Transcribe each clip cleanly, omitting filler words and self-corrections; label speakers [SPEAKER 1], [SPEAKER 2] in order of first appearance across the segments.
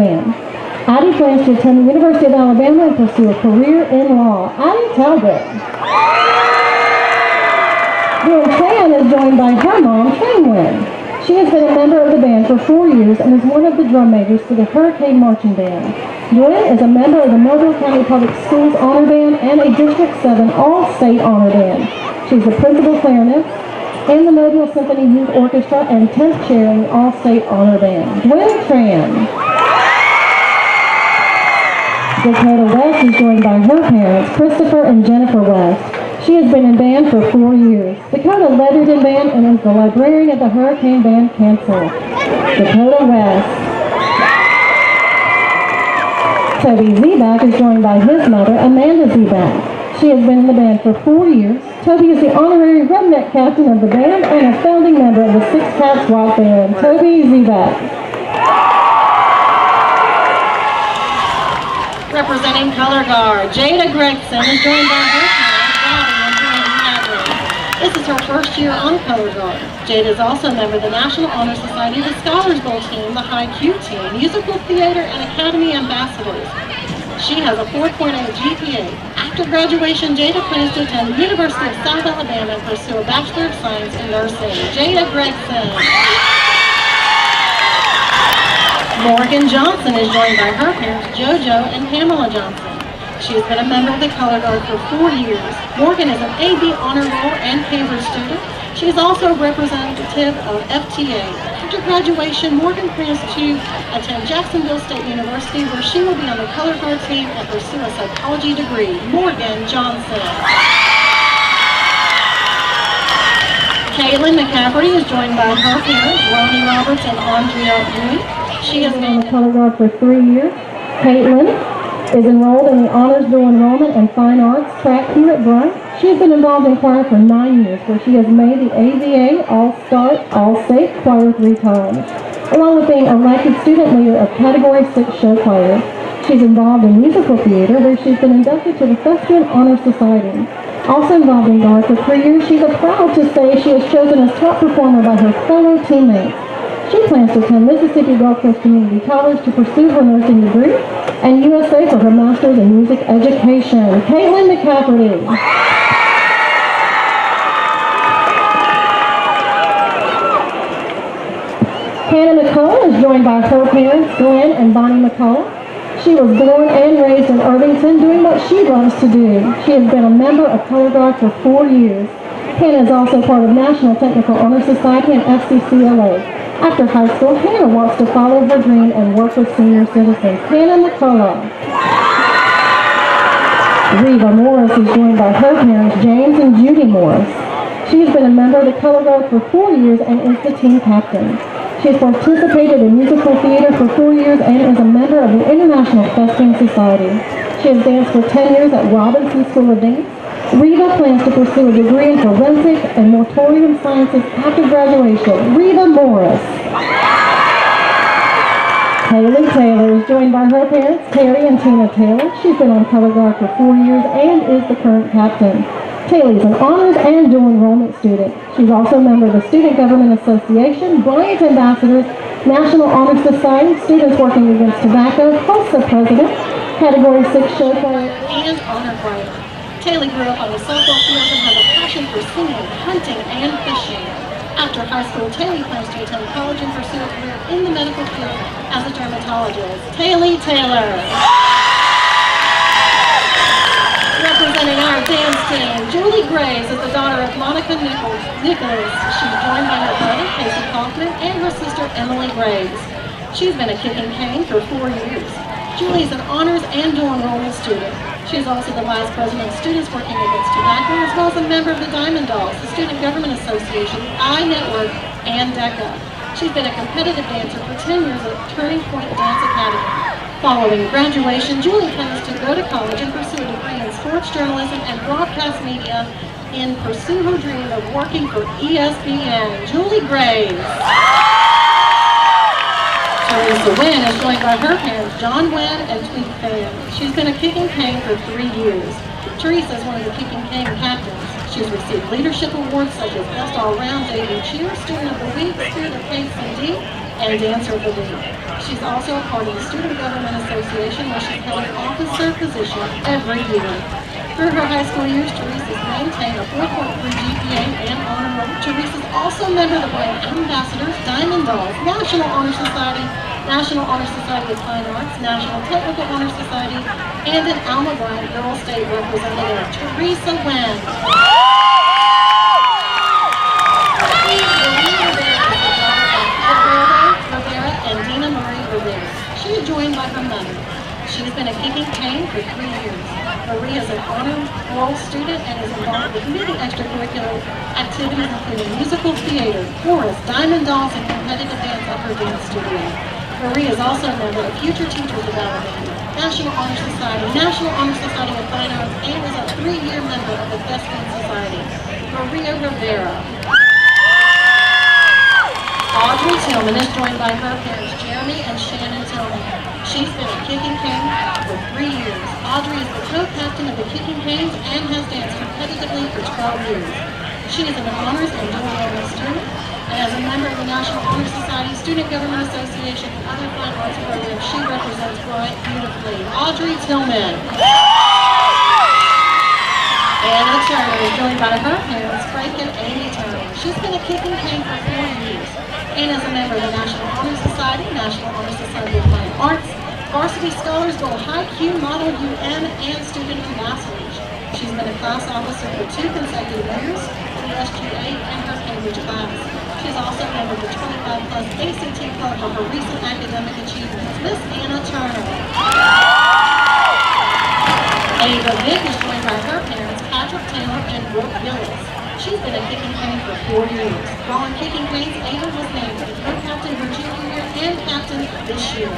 [SPEAKER 1] band. Addie plans to attend the University of Alabama and pursue a career in law. Addie, tell them. Tran is joined by her mom, Tran. She has been a member of the band for 4 years and is one of the drum majors for the Hurricane Marching Band. Gwen is a member of the Mobile County Public Schools Honor Band and a District 7 All-State Honor Band. She's the principal clarinetist in the Mobile Symphony Youth Orchestra and 10th chair in the All-State Honor Band. Gwen Tran. Dakota West is joined by her parents, Christopher and Jennifer West. She has been in band for 4 years. Dakota lettered in band and is the librarian of the Hurricane Band Council. Dakota West. Toby Zebak is joined by his mother, Amanda Zebak. She has been in the band for 4 years. Toby is the honorary redneck captain of the band and a founding member of the Six Cats Rock Band. Toby Zebak.
[SPEAKER 2] Representing color guard, Jada Gregson is joined by her parents, Bobby and Brandon Hadley. This is her first year on color guard. Jada is also a member of the National Honor Society, the Scholars Bowl team, the High Q team, musical theater, and Academy ambassadors. She has a 4.0 GPA. After graduation, Jada plans to attend the University of South Alabama and pursue a Bachelor of Science in Nursing. Jada Gregson. Morgan Johnson is joined by her parents, JoJo and Pamela Johnson. She has been a member of the Color Guard for 4 years. Morgan is an AB Honor Roll and Cambridge student. She is also a representative of FTA. After graduation, Morgan plans to attend Jacksonville State University, where she will be on the Color Guard team and pursue a psychology degree. Morgan Johnson. Caitlin McCafferty is joined by her parents, Ronnie Roberts and Andrea Bowie. She has been
[SPEAKER 1] on the color guard for 3 years. Caitlin is enrolled in the Honors Dual Enrollment and Fine Arts track here at Bryant. She has been involved in choir for 9 years, where she has made the AVA All-Star All-State Choir 3 times, along with being elected student leader of Category 6 show choir. She's involved in musical theater, where she's been inducted to the Thespian Honor Society. Also involved in guard for 3 years, she's proud to say she was chosen as top performer by her fellow teammates. She plans to attend Mississippi Gulf Coast Community College to pursue her nursing degree and USA for her master's in music education. Caitlin McCafferty. Hannah McCullough is joined by her parents, Glenn and Bonnie McCullough. She was born and raised in Irvington, doing what she loves to do. She has been a member of Color Guard for 4 years. Hannah is also part of National Technical Honor Society and FCCLA. After high school, Hannah wants to follow her dream and work with senior citizens. Hannah McCullough. Reva Morris is joined by her parents, James and Judy Morris. She has been a member of the Color Guard for 4 years and is the team captain. She has participated in musical theater for 4 years and is a member of the International Thespian Society. She has danced for 10 years at Robinson School of Dance. Reva plans to pursue a degree in forensic and motorium sciences after graduation. Reva Morris. Haley Taylor is joined by her parents, Terry and Tina Taylor. She's been on Color Guard for 4 years and is the current captain. Taylor is an honors and dual enrollment student. She's also a member of the Student Government Association, Bryant Ambassadors, National Honor Society, Students Working Against Tobacco, HOSA President, Category 6 show choir,
[SPEAKER 2] and honor choir. Taylor grew up on the softball field and has a passion for singing, hunting, and fishing. After high school, Taylor plans to attend college and pursue a career in the medical field as a dermatologist. Taylor Taylor. Representing our dance team, Julie Graves is the daughter of Monica Nichols. She's joined by her brother, Casey Kaufman, and her sister, Emily Graves. She's been a kicking cane for 4 years. Julie is an honors and dual enrollment student. She is also the vice president of Students Working Against Tobacco, as well as a member of the Diamond Dolls, the Student Government Association, iNetwork, and DECA. She's been a competitive dancer for 10 years at Turning Point Dance Academy. Following graduation, Julie plans to go to college and pursue a degree in sports journalism and broadcast media and pursue her dream of working for ESPN. Julie Graves. Teresa Wynn is joined by her parents, John Wynn and Tweet Fan. She's been a kicking cane for 3 years. Teresa is one of the kicking cane captains. She's received leadership awards such as Best All-Round Debut Cheer, Student of the Week, Spirit of KCD, and Dancer of the Week. She's also a part of the Student Government Association, where she's held an officer position every year. Through her high school years, Teresa's maintained a 4.3 GPA and honor roll. Teresa's also a member of the brand Ambassadors, Diamond Dolls, National Honor Society, National Honor Society of Fine Arts, National Technical Honor Society, and an Alma Bryant Girl State Representative. Teresa wins. She is joined by her mother. She has been a kicking cane for 3 years. Marie is an honor roll student and is involved with many extracurricular activities, including musical theater, chorus, Diamond Dolls, and competitive dance at her dance studio. Marie is also a member of Future Teachers of Alabama, National Honor Society, National Honor Society of Fine Arts, and is a 3-year member of the Festivities Society. Maria Rivera. Audrey Tillman is joined by her parents, Jeremy and Shannon Tillman. She's been a kicking cane for 3 years. Audrey is the co-captain of the kicking canes and has danced competitively for 12 years. She is an honors and dual enrollment student, and as a member of the National Honor Society, Student Government Association, and other fine arts programs, she represents Bryant beautifully. Audrey Tillman. Anna Turner is joined by her parents, Frank and Amy Turner. She's been a kicking cane for 4 years. And as a member of the National Honor Society, National Honor Society of Fine Arts, Varsity Scholars Gold High Q, Model UN, and Student Ambassadors. She's been a class officer for 2 consecutive years in the SGA and her Cambridge class. She's also a member of the 25+ ACT Club for her recent academic achievements. Miss Anna Turner. Ava Vick is joined by her parents, Patrick Taylor and Brooke Gillis. She's been a kicking cane for 4 years. While in kicking canes, Ava was named the co-captain her junior year and captain this year.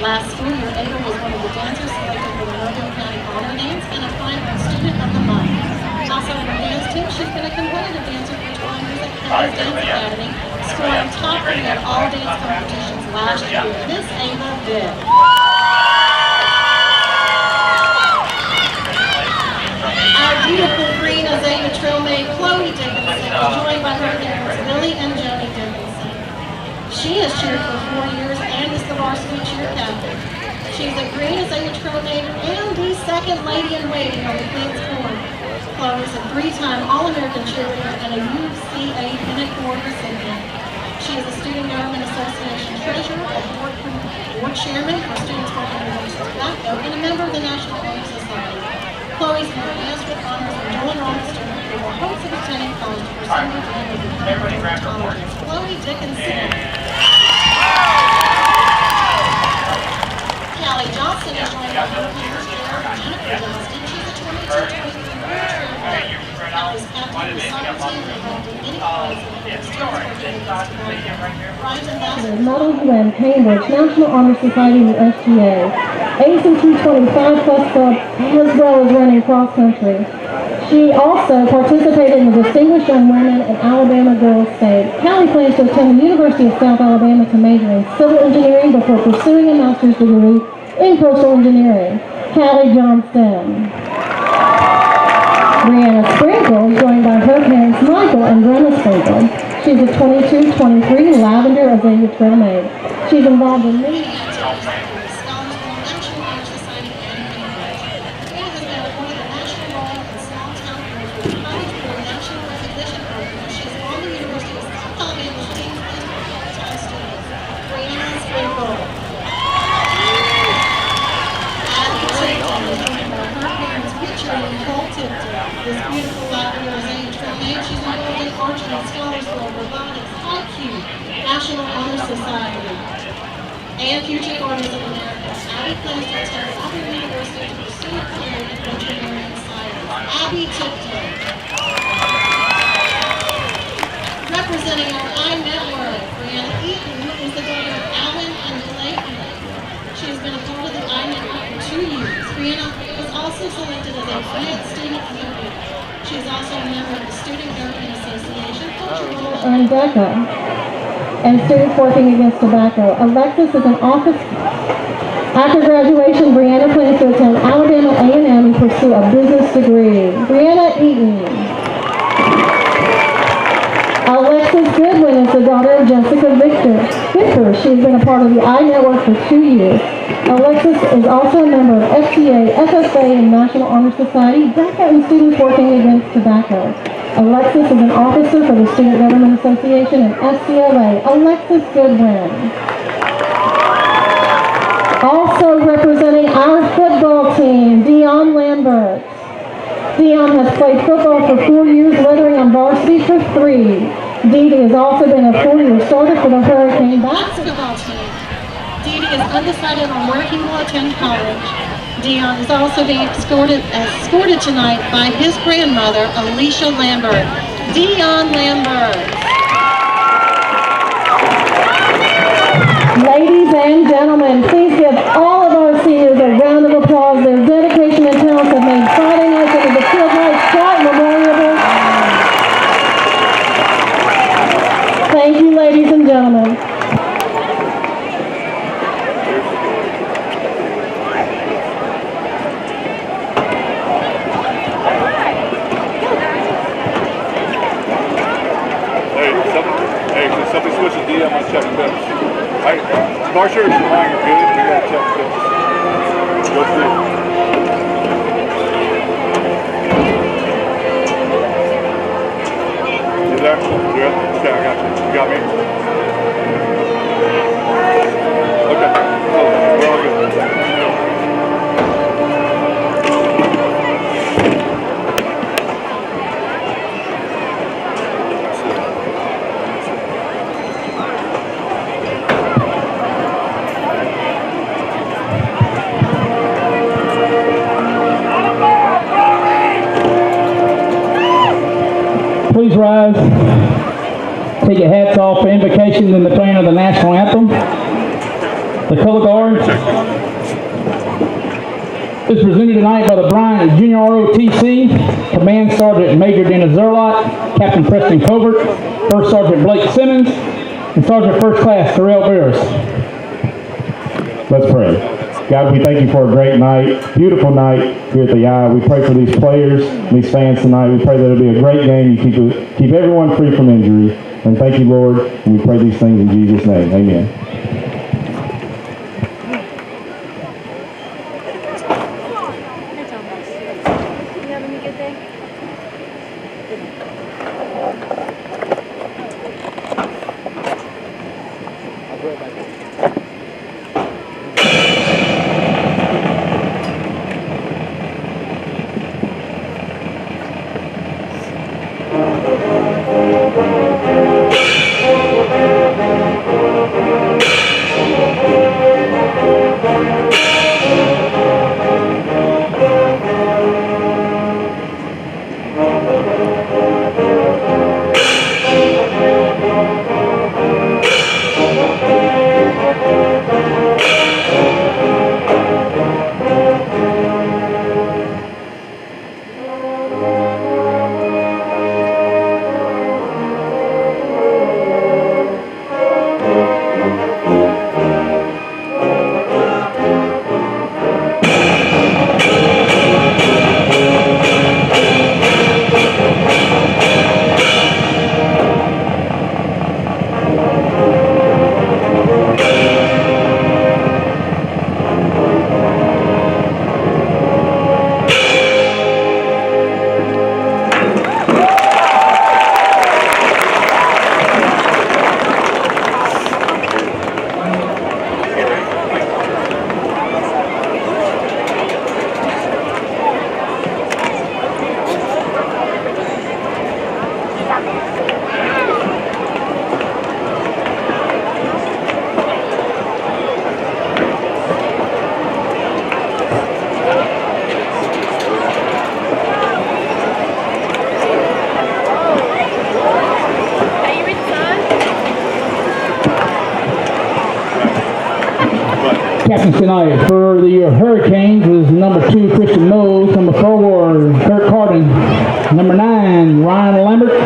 [SPEAKER 2] Last school year, Ava was one of the dancers selected for the Mobile County Honor Dance and a Fine Arts Student of the Month. Also on her dance team, she's been a competitive dancer for 12 years at Kelly's Dance Academy, scoring top 3 at all dance competitions last year. Miss Ava Vick. Beautiful green azalea trail maid Chloe Dickinson is joined by her parents Billy and Joni Dickinson. She has cheered for 4 years and is the varsity cheer captain. She's a green azalea trail maid and the second lady in waiting on the Queen's Court. Chloe is a 3-time All-American cheerleader and a UCA Pennant Award recipient. She is a Student Government Association treasurer, a board chairman for Students Working University of Tobacco, and a member of the National Honor Society. Chloe's been advanced with honors and dual enrollment student with the hopes of attending college to pursue her dream of becoming a dermatologist. Chloe Dickinson. Callie Johnson is joined by her parents, Jared and Jennifer Johnston. She's a 22-23 year Callie's captain of the soccer team involved in many causes and students working against Brian Ambassador.
[SPEAKER 1] Model UN, Cambridge, National Honor Society, and the SGA. ACT 25+ Club, as well as running cross country. She also participated in the Distinguished Young Women and Alabama Girls State. Callie plans to attend the University of South Alabama to major in civil engineering before pursuing a master's degree in coastal engineering. Callie Johnston. Brianna Sprinkle, joined by her parents Michael and Brenna Sprinkle. She's a 22-23 Lavender Azalea Trail maid. She's involved in many
[SPEAKER 2] this beautiful lavender azalea trail maid. She's enrolled in Archery, Scholars Bowl, Robotics, IQ, National Honor Society, and Future Orders of America. Abby plans to attend Auburn University to pursue a career in engineering science. Abby Tipton. Representing our iNetwork, Brianna Eaton is the daughter of Alan and Clayton. She has been a part of the iNetwork for 2 years. Brianna was also selected as a grant student of the week. She is also a member of the Student Government Association,
[SPEAKER 1] and DECA, and Students Working Against Tobacco. Alexis is an office. After graduation, Brianna plans to attend Alabama A&M and pursue a business degree. Brianna Eaton. Alexis Goodwin is the daughter of Jessica Victor. She has been a part of the I Network for 2 years. Alexis is also a member of FTA, FSA, and National Honor Society, DACA, and Students Working Against Tobacco. Alexis is an officer for the Student Government Association and SCLA. Alexis Goodwin. Also representing our football team, Dion Lambert. Dion has played football for 4 years, leathering on varsity for 3. Dee Dee has also been a 4-year starter for the Hurricane
[SPEAKER 2] basketball team. Dee Dee is undecided on where he will attend college. Dion is also being escorted tonight by his grandmother, Alicia Lambert. Dion Lambert.
[SPEAKER 1] Ladies and gentlemen, please give all of our seniors a round of applause. Their dedication and talents have made Friday night into the Field Night quite memorable. Thank you, ladies and gentlemen.
[SPEAKER 3] Somebody switches D, I'm gonna check the bills. Marsha, is your line good? We gotta check the bills. What's this? You there? Good? Okay, I got you. You got me? Okay. Oh, we're all good.
[SPEAKER 4] Please rise. Take your hats off for invocation and the playing of the national anthem. The color guard is presented tonight by the Bryant Junior ROTC, Command Sergeant Major Dana Zerlot, Captain Preston Covert, First Sergeant Blake Simmons, and Sergeant First Class Terrell Barris.
[SPEAKER 5] Let's pray. God, we thank you for a great night, beautiful night here at the I. We pray for these players, these fans tonight. We pray that it'll be a great game. You keep everyone free from injury. And thank you, Lord. And we pray these things in Jesus' name. Amen.
[SPEAKER 4] Captains tonight for the Hurricanes is number 2, Christian Knowles, number 4, Kurt Carden, number 9, Ryan Lambert.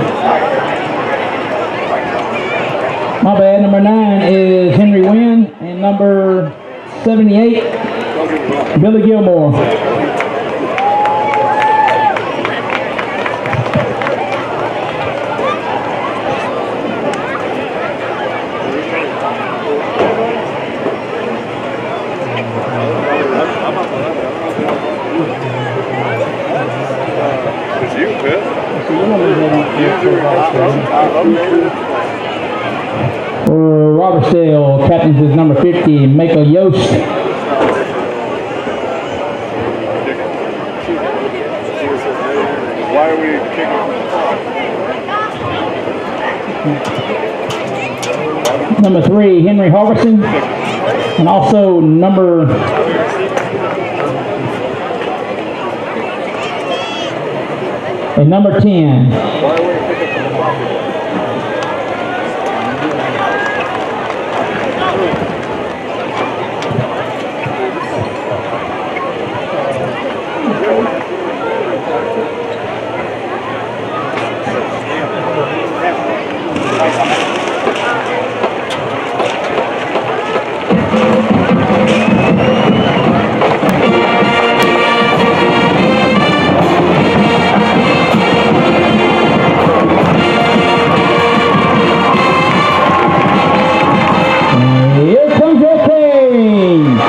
[SPEAKER 4] My bad, number 9 is Henry Wynn, and number 78, Billy Gilmore. For Robertsdale, captains is number 50, Michael Yost.
[SPEAKER 3] Why are we kicking?
[SPEAKER 4] Number 3, Henry Harbison. And also number 10. Here comes your Canes.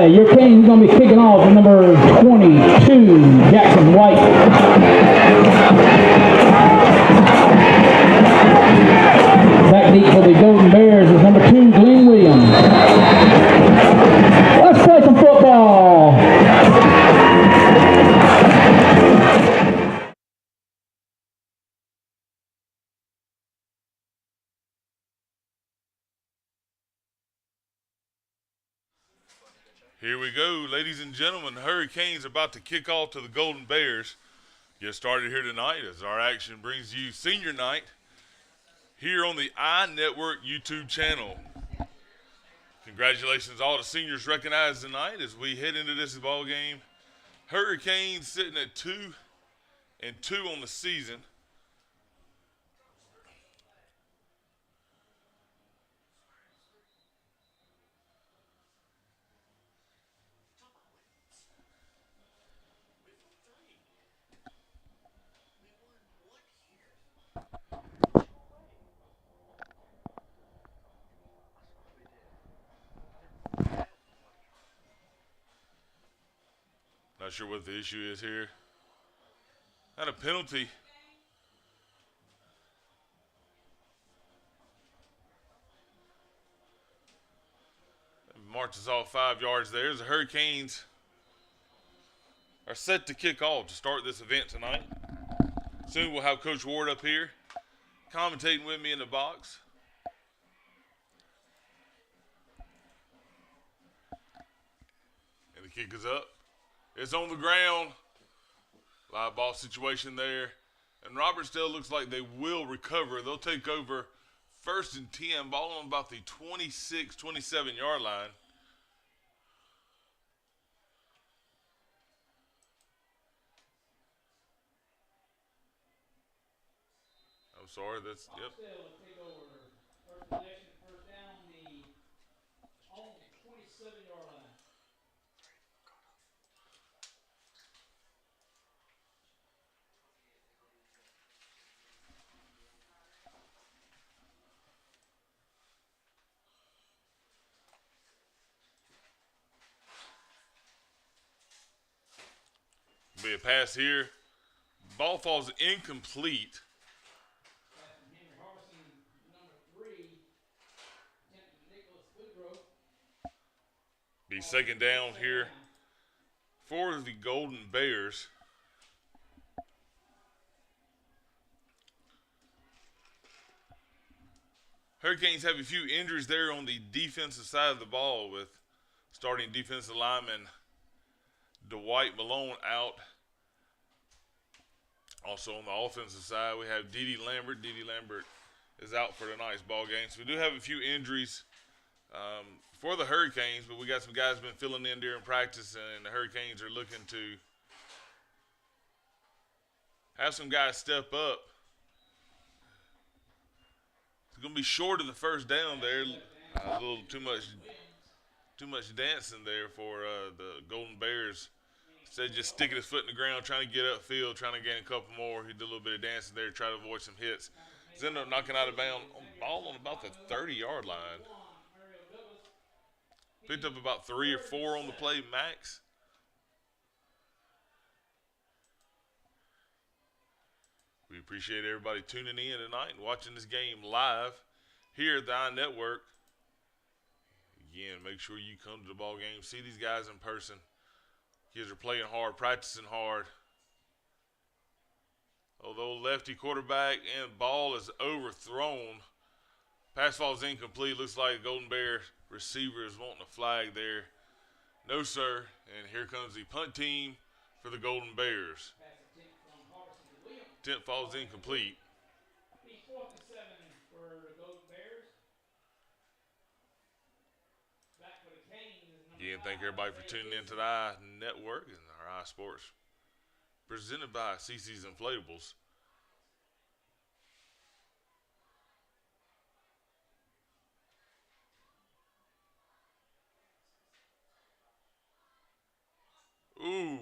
[SPEAKER 4] Your Canes is going to be kicking off with number 22, Jackson White. Back deep for the Golden Bears is number 2, Glenn Williams. Let's play some football.
[SPEAKER 3] Here we go, ladies and gentlemen. The Hurricanes are about to kick off to the Golden Bears. Get started here tonight as our action brings you senior night here on the iNetwork YouTube channel. Congratulations to all the seniors recognized tonight as we head into this ball game. Hurricanes sitting at 2-2 on the season. Not sure what the issue is here. Not a penalty. Marches off 5 yards there as the Hurricanes are set to kick off to start this event tonight. Soon we'll have Coach Ward up here commentating with me in the box. And the kick is up. It's on the ground. Live ball situation there. And Robertsdale looks like they will recover. They'll take over 1st and 10. Ball on about the 26, 27-yard line. I'm sorry, that's, yep.
[SPEAKER 4] Robertsdale will take over. First possession, first down, on the 27-yard line.
[SPEAKER 3] Be a pass here. Ball falls incomplete. Be second down here for the Golden Bears. Hurricanes have a few injuries there on the defensive side of the ball with starting defensive lineman Dwight Malone out. Also on the offensive side, we have Dee Lambert. Dee Lambert is out for tonight's ball game. So we do have a few injuries for the Hurricanes, but we got some guys been filling in during practice, and the Hurricanes are looking to have some guys step up. It's going to be short of the first down there. A little too much dancing there for the Golden Bears. Instead of just sticking his foot in the ground, trying to get upfield, trying to gain a couple more. He did a little bit of dancing there to try to avoid some hits. He's ended up knocking out of bounds, ball on about the 30-yard line. Picked up about 3 or 4 on the play max. We appreciate everybody tuning in tonight and watching this game live here at the iNetwork. Again, make sure you come to the ball game, see these guys in person. Kids are playing hard, practicing hard. Although lefty quarterback and ball is overthrown. Pass falls incomplete. Looks like Golden Bear receiver is wanting a flag there. No, sir. And here comes the punt team for the Golden Bears. Tent falls incomplete. Again, thank everybody for tuning in to the iNetwork and our iSports, presented by CC's Inflatables. Ooh.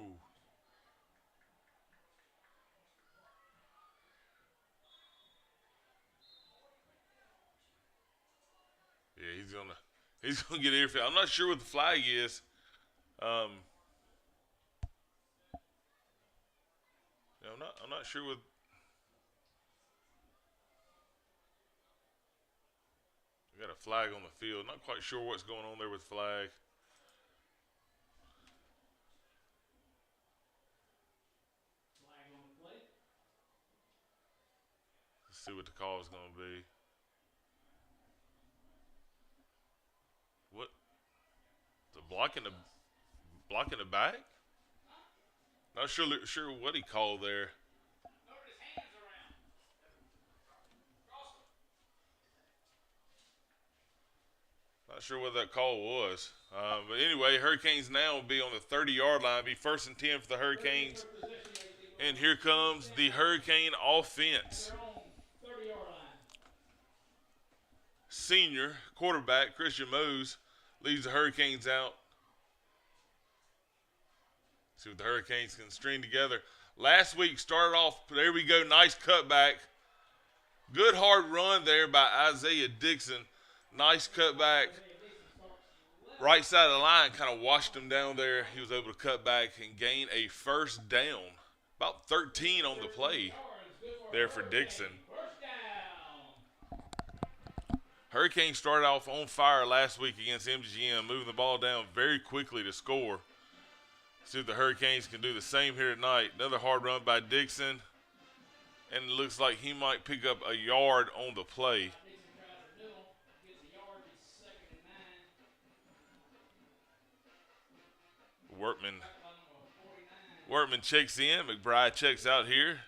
[SPEAKER 3] Yeah, he's gonna get airfield. I'm not sure what the flag is. I'm not sure what. We got a flag on the field. Not quite sure what's going on there with the flag. Let's see what the call is going to be. What? The blocking the back? Not sure what he called there. Not sure what that call was. But anyway, Hurricanes now will be on the 30-yard line. Be 1st and 10 for the Hurricanes. And here comes the Hurricane offense. Senior quarterback Christian Mose leads the Hurricanes out. See what the Hurricanes can string together. Last week started off, there we go, nice cutback. Good hard run there by Isaiah Dixon. Nice cutback. Right side of the line kind of washed him down there. He was able to cut back and gain a first down. About 13 on the play there for Dixon. Hurricanes started off on fire last week against MGM, moving the ball down very quickly to score. See if the Hurricanes can do the same here tonight. Another hard run by Dixon. And it looks like he might pick up a yard on the play. Workman checks in. McBride checks out here.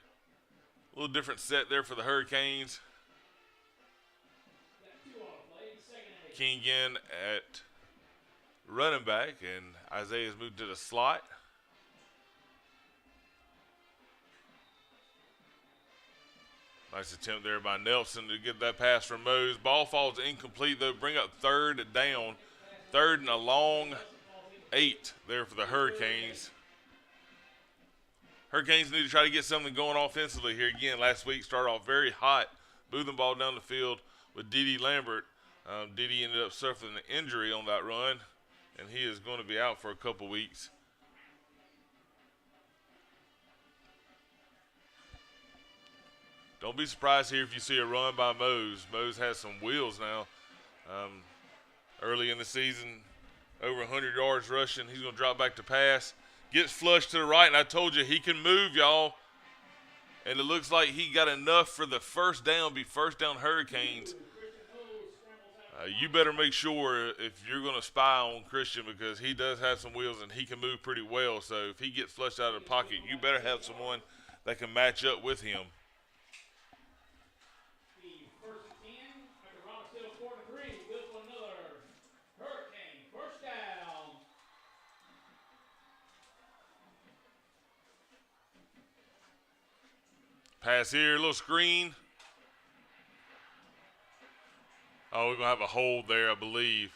[SPEAKER 3] A little different set there for the Hurricanes. King in at running back, and Isaiah's moved to the slot. Nice attempt there by Nelson to get that pass from Mose. Ball falls incomplete, though. Bring up 3rd down. 3rd and a long 8 there for the Hurricanes. Hurricanes need to try to get something going offensively here again. Last week started off very hot, moving the ball down the field with Dee Lambert. Diddy ended up suffering an injury on that run, and he is going to be out for a couple weeks. Don't be surprised here if you see a run by Mose. Mose has some wheels now. Early in the season, over 100 yards rushing. He's going to drop back to pass. Gets flushed to the right, and I told you he can move, y'all. And it looks like he got enough for the first down, be first down Hurricanes. You better make sure if you're going to spy on Christian, because he does have some wheels and he can move pretty well. So if he gets flushed out of the pocket, you better have someone that can match up with him.
[SPEAKER 4] The first and 10, after Robertsdale scored a 3, good for another Hurricane. First down.
[SPEAKER 3] Pass here, a little screen. Oh, we're going to have a hold there, I believe.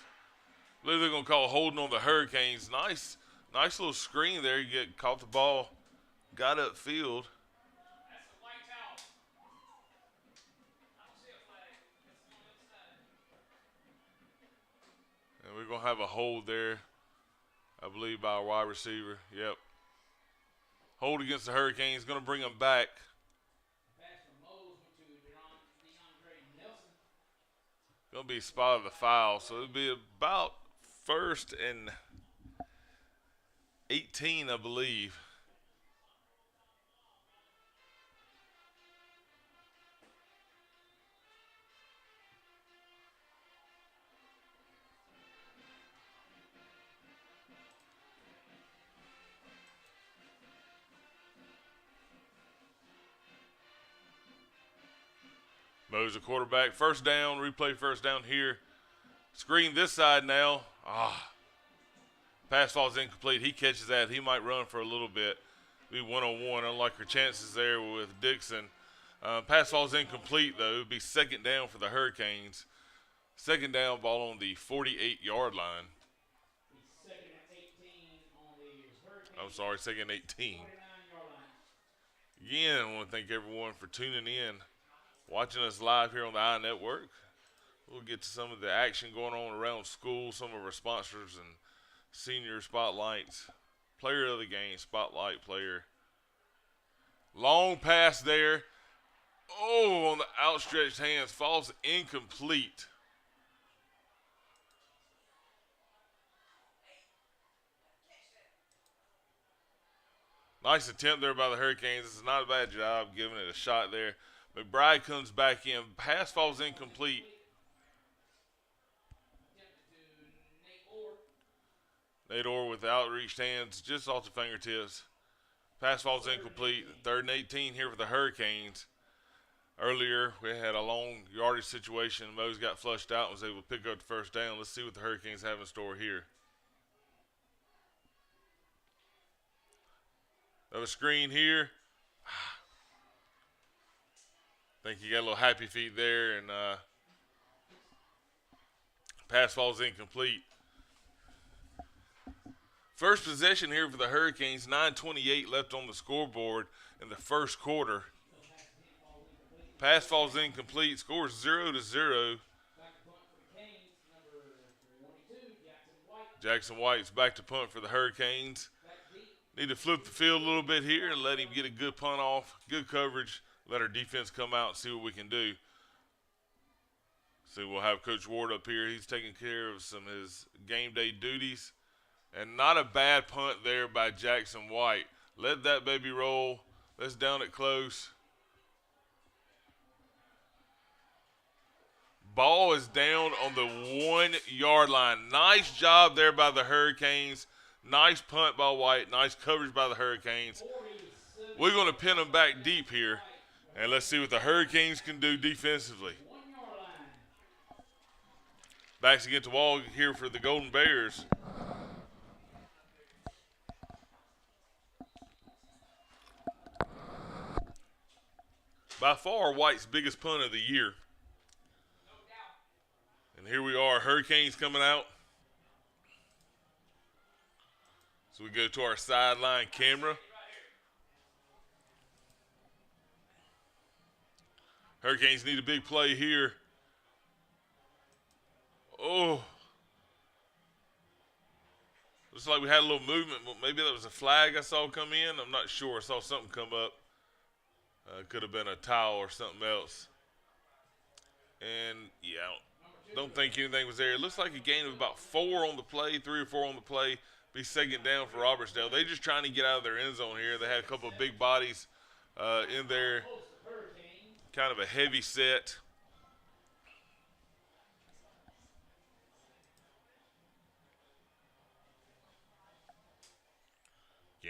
[SPEAKER 3] I believe they're going to call holding on the Hurricanes. Nice little screen there. You caught the ball, got upfield.
[SPEAKER 4] That's the lights out. I don't see a flag. It's on the other side.
[SPEAKER 3] And we're going to have a hold there, I believe, by our wide receiver. Yep. Hold against the Hurricanes. Going to bring them back. Going to be a spot of the foul, so it'll be about 1st and 18, I believe. Mo's a quarterback. First down, replay first down here. Screen this side now. Pass falls incomplete. He catches that. He might run for a little bit. Be one-on-one, unlike her chances there with Dixon. Pass falls incomplete, though. It would be second down for the Hurricanes. Second down, ball on the 48-yard line.
[SPEAKER 4] Second and 18 on the Hurricanes.
[SPEAKER 3] I'm sorry, second and 18.
[SPEAKER 4] 49-yard line.
[SPEAKER 3] Again, I want to thank everyone for tuning in, watching us live here on the iNetwork. We'll get to some of the action going on around school, some of our sponsors and senior spotlights. Player of the game, spotlight player. Long pass there. Oh, on the outstretched hands, falls incomplete. Nice attempt there by the Hurricanes. This is not a bad job giving it a shot there. McBride comes back in. Pass falls incomplete. Nate Orr with outreached hands just off the fingertips. Pass falls incomplete. 3rd and 18 here for the Hurricanes. Earlier, we had a long yardage situation. Mose got flushed out and was able to pick up the first down. Let's see what the Hurricanes have in store here. Another screen here. I think you got a little happy feet there, and pass falls incomplete. First possession here for the Hurricanes, 9:28 left on the scoreboard in the first quarter. Pass falls incomplete, scores 0-0. Jackson White's back to punt for the Hurricanes. Need to flip the field a little bit here and let him get a good punt off, good coverage. Let our defense come out and see what we can do. So we'll have Coach Ward up here. He's taking care of some of his game day duties. And not a bad punt there by Jackson White. Let that baby roll. Let's down it close. Ball is down on the 1-yard line. Nice job there by the Hurricanes. Nice punt by White. Nice coverage by the Hurricanes. We're going to pin them back deep here. And let's see what the Hurricanes can do defensively. Backs against the wall here for the Golden Bears. By far, White's biggest punt of the year. And here we are, Hurricanes coming out. So we go to our sideline camera. Hurricanes need a big play here. Oh. Looks like we had a little movement, but maybe that was a flag I saw come in. I'm not sure. I saw something come up. Could have been a towel or something else. And, yeah, don't think anything was there. It looks like a gain of about 4 on the play, 3 or 4 on the play. Be second down for Robertsdale. They're just trying to get out of their end zone here. They had a couple of big bodies in there. Kind of a heavy set.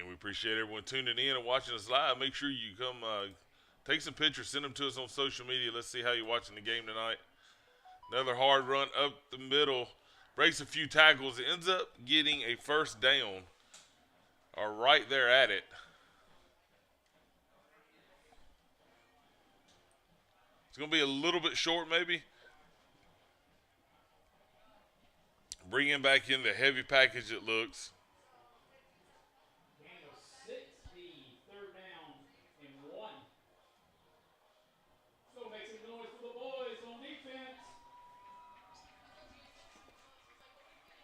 [SPEAKER 3] Again, we appreciate everyone tuning in and watching us live. Make sure you come take some pictures, send them to us on social media. Let's see how you're watching the game tonight. Another hard run up the middle. Breaks a few tackles. It ends up getting a first down. Or right there at it. It's going to be a little bit short maybe. Bringing back in the heavy package it looks.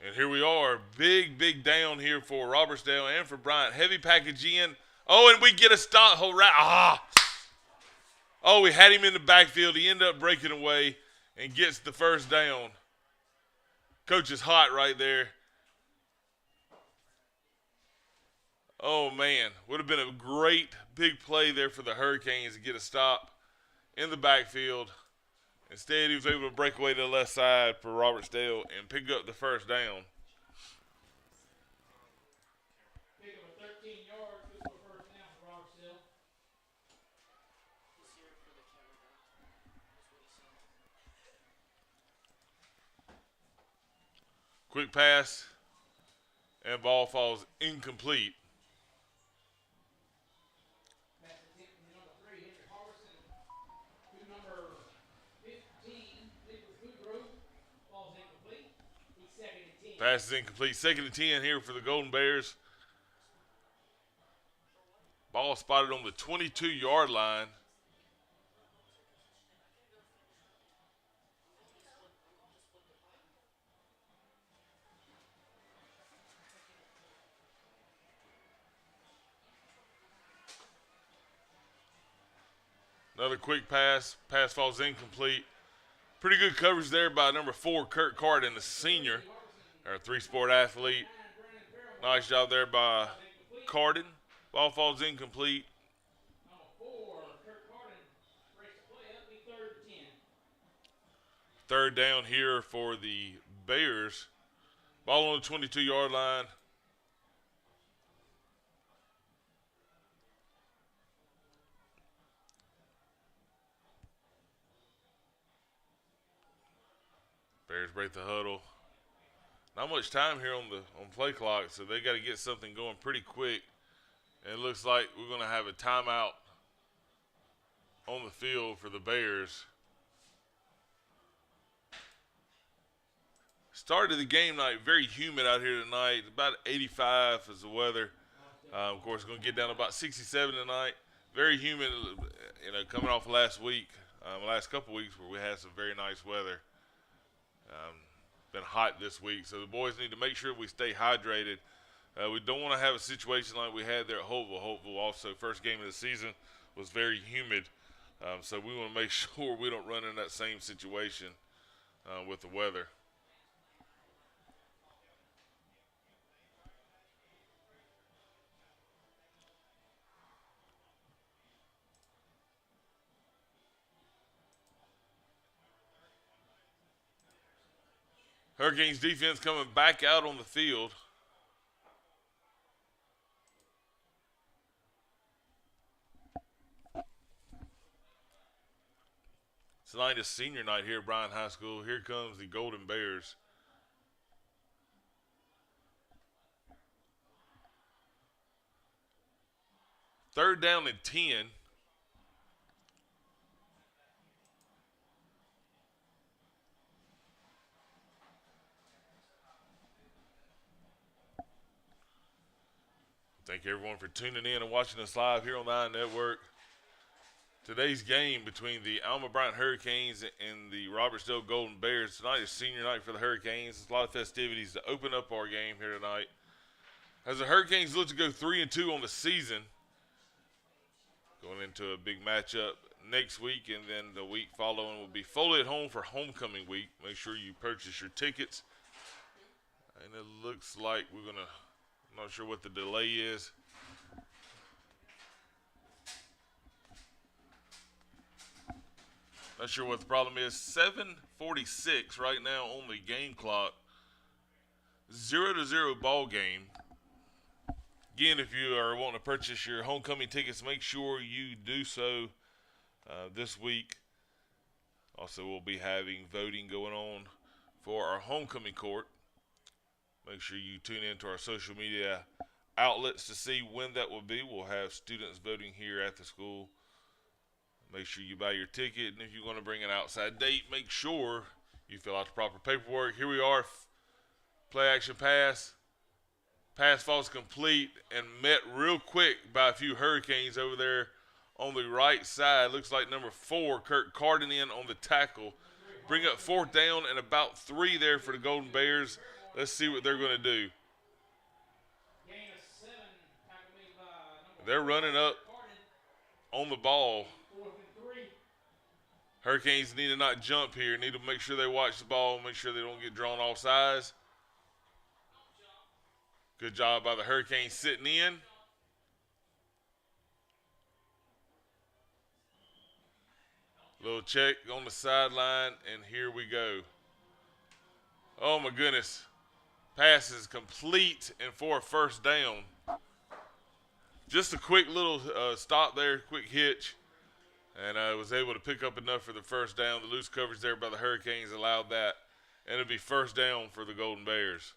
[SPEAKER 3] And here we are, big down here for Robertsdale and for Bryant. Heavy package in. Oh, and we get a stop. Oh, we had him in the backfield. He ended up breaking away and gets the first down. Coach is hot right there. Oh, man. Would have been a great big play there for the Hurricanes to get a stop in the backfield. Instead, he was able to break away to the left side for Robertsdale and pick up the first down.
[SPEAKER 4] Pick up a 13 yards, this was first down for Robertsdale.
[SPEAKER 3] Quick pass, and ball falls incomplete. Pass is incomplete. 2nd and 10 here for the Golden Bears. Ball spotted on the 22-yard line. Another quick pass. Pass falls incomplete. Pretty good coverage there by number 4, Kurt Carden, the senior. Our 3-sport athlete. Nice job there by Carden. Ball falls incomplete. Third down here for the Bears. Ball on the 22-yard line. Bears break the huddle. Not much time here on play clock, so they got to get something going pretty quick. And it looks like we're going to have a timeout on the field for the Bears. Started the game night very humid out here tonight. About 85 is the weather. Of course, it's going to get down to about 67 tonight. Very humid, coming off last week, last couple weeks where we had some very nice weather. Been hot this week, so the boys need to make sure we stay hydrated. We don't want to have a situation like we had there at Hopeville. Hopeville also, first game of the season, was very humid, so we want to make sure we don't run in that same situation with the weather. Hurricanes defense coming back out on the field. Tonight is senior night here at Bryant High School. Here comes the Golden Bears. Third down and 10. Thank everyone for tuning in and watching us live here on the I Network. Today's game between the Alma Bryant Hurricanes and the Robertsdale Golden Bears. Tonight is senior night for the Hurricanes. There's a lot of festivities to open up our game here tonight. As the Hurricanes look to go 3-2 on the season, going into a big matchup next week, and then the week following will be Foley at home for homecoming week. Make sure you purchase your tickets. And it looks like we're going to, I'm not sure what the delay is. Not sure what the problem is. 7:46 right now on the game clock. 0-0 ball game. Again, if you are wanting to purchase your homecoming tickets, make sure you do so this week. Also, we'll be having voting going on for our homecoming court. Make sure you tune into our social media outlets to see when that will be. We'll have students voting here at the school. Make sure you buy your ticket, and if you're going to bring an outside date, make sure you fill out the proper paperwork. Here we are, play action pass. Pass falls complete and met real quick by a few Hurricanes over there on the right side. Looks like number 4, Kirk Carden, in on the tackle. Bring up 4th down and about 3 there for the Golden Bears. Let's see what they're going to do. They're running up on the ball. Hurricanes need to not jump here. Need to make sure they watch the ball, make sure they don't get drawn off sides. Good job by the Hurricanes sitting in. Little check on the sideline, and here we go. Oh, my goodness. Pass is complete and for a 1st down. Just a quick little stop there, quick hitch. And I was able to pick up enough for the 1st down. The loose coverage there by the Hurricanes allowed that. And it'll be 1st down for the Golden Bears.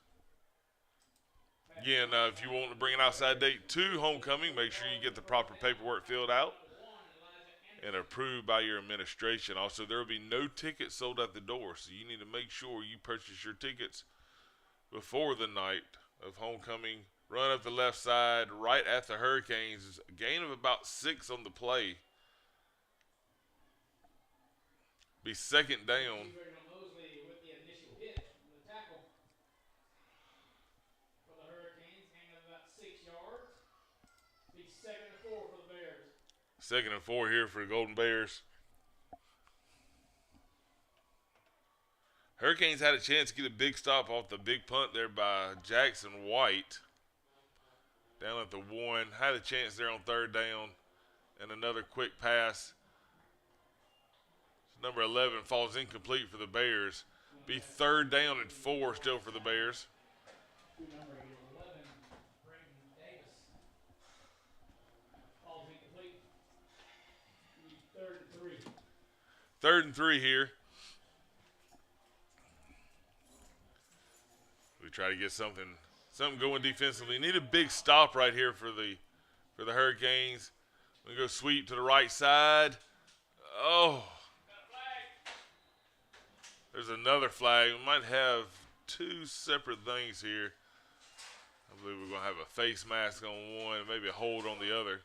[SPEAKER 3] Again, if you want to bring an outside date to homecoming, make sure you get the proper paperwork filled out and approved by your administration. Also, there will be no tickets sold at the door, so you need to make sure you purchase your tickets before the night of homecoming. Run up the left side right at the Hurricanes. A gain of about 6 on the play. Be 2nd down. Second and 4 here for the Golden Bears. Hurricanes had a chance to get a big stop off the big punt there by Jackson White. Down at the 1. Had a chance there on 3rd down. And another quick pass. Number 11 falls incomplete for the Bears. Be 3rd down and 4 still for the Bears. Third and 3 here. We try to get something going defensively. Need a big stop right here for the Hurricanes. We go sweep to the right side. Oh. There's another flag. We might have 2 separate things here. I believe we're going to have a face mask on one, maybe a hold on the other.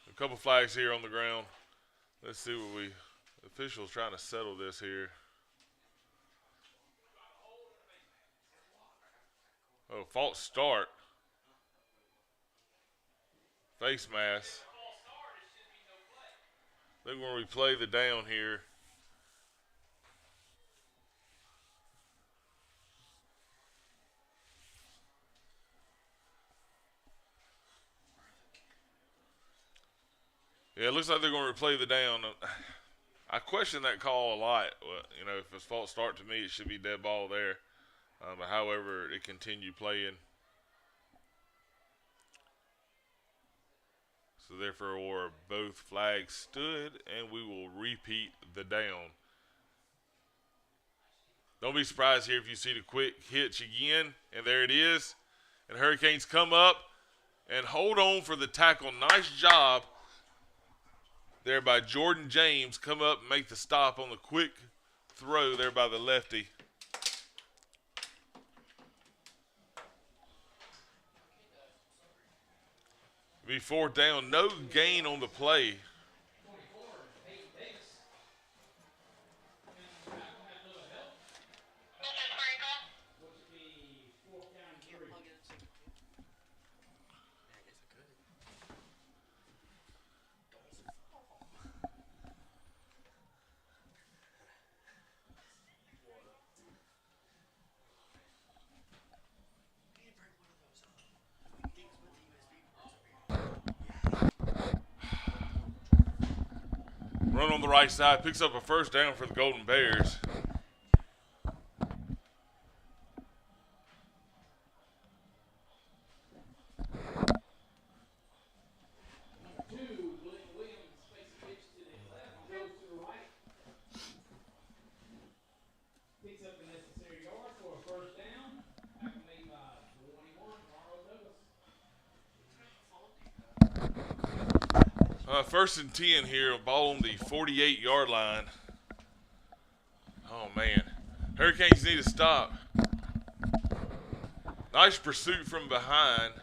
[SPEAKER 3] A couple flags here on the ground. Let's see what the officials trying to settle this here. Oh, false start. Face mask. I think when we play the down here. Yeah, it looks like they're going to replay the down. I question that call a lot. You know, if it's false start to me, it should be dead ball there. However, it continued playing. So therefore, both flags stood, and we will repeat the down. Don't be surprised here if you see the quick hitch again, and there it is. And Hurricanes come up and hold on for the tackle. Nice job there by Jordan James. Come up and make the stop on the quick throw there by the lefty. Be 4th down, no gain on the play. Run on the right side, picks up a first down for the Golden Bears. First and 10 here, ball on the 48-yard line. Oh, man. Hurricanes need to stop. Nice pursuit from behind.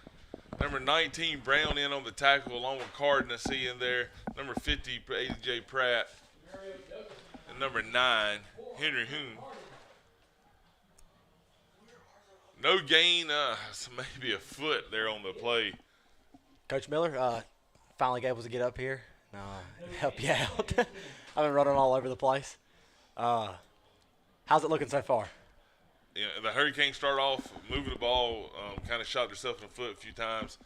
[SPEAKER 3] Number 19, Brown in on the tackle along with Cardenas in there. Number 50, A.J. Pratt. And number 9, Henry Hoon. No gain, so maybe a foot there on the play.
[SPEAKER 6] Coach Miller, finally able to get up here and help you out. I've been running all over the place. How's it looking so far?
[SPEAKER 3] Yeah, the Hurricanes start off moving the ball, kind of shot themselves in the foot a few times.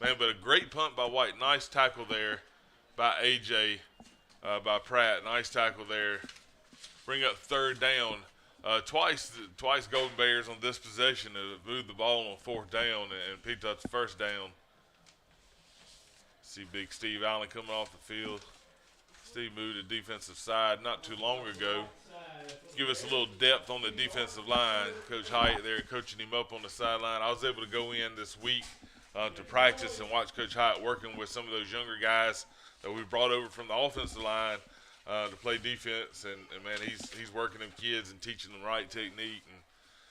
[SPEAKER 3] Man, but a great punt by White. Nice tackle there by A.J., by Pratt. Nice tackle there. Bring up third down. Twice Golden Bears on this possession moved the ball on fourth down and picked up the first down. See big Steve Allen coming off the field. Steve moved to defensive side not too long ago. Give us a little depth on the defensive line. Coach Hyatt there coaching him up on the sideline. I was able to go in this week to practice and watch Coach Hyatt working with some of those younger guys that we brought over from the offensive line to play defense. And man, he's working them kids and teaching them the right technique. And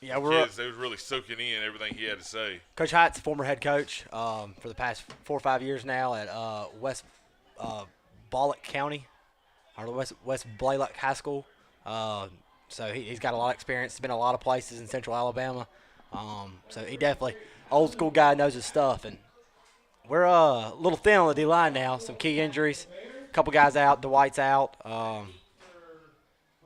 [SPEAKER 6] yeah,
[SPEAKER 3] kids, they was really soaking in everything he had to say.
[SPEAKER 6] Coach Hyatt's a former head coach for the past 4 or 5 years now at West Bollock County, or West Blaylock High School. So he's got a lot of experience. He's been a lot of places in Central Alabama. So he definitely, old school guy, knows his stuff. And we're a little thin on the D-line now. Some key injuries. A couple guys out. Dwight's out.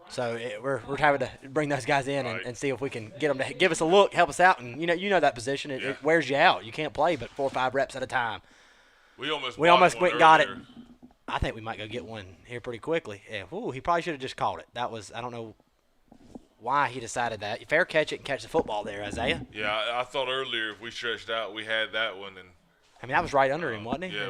[SPEAKER 6] So we're having to bring those guys in and see if we can get them to give us a look, help us out. And you know that position, it wears you out. You can't play but 4 or 5 reps at a time.
[SPEAKER 3] We almost
[SPEAKER 6] went and got it. I think we might go get one here pretty quickly. Yeah. Ooh, he probably should have just caught it. That was, I don't know why he decided that. You fair catch it and catch the football there, Isaiah.
[SPEAKER 3] Yeah, I thought earlier if we stretched out, we had that one. And
[SPEAKER 6] I mean, that was right under him, wasn't he?
[SPEAKER 3] Yeah,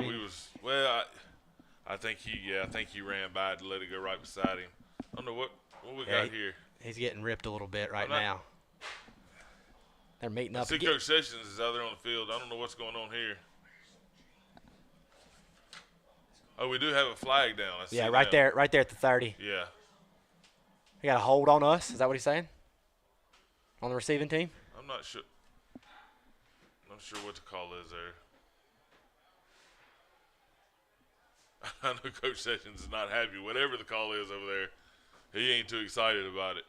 [SPEAKER 3] I think he ran by it to let it go right beside him. I don't know what we got here.
[SPEAKER 6] He's getting ripped a little bit right now. They're meeting up.
[SPEAKER 3] I see Coach Sessions is out there on the field. I don't know what's going on here. Oh, we do have a flag down.
[SPEAKER 6] Right there at the 30.
[SPEAKER 3] Yeah.
[SPEAKER 6] He got a hold on us. Is that what he's saying? On the receiving team?
[SPEAKER 3] I'm not sure. I'm not sure what the call is there. I know Coach Sessions is not happy. Whatever the call is over there, he ain't too excited about it.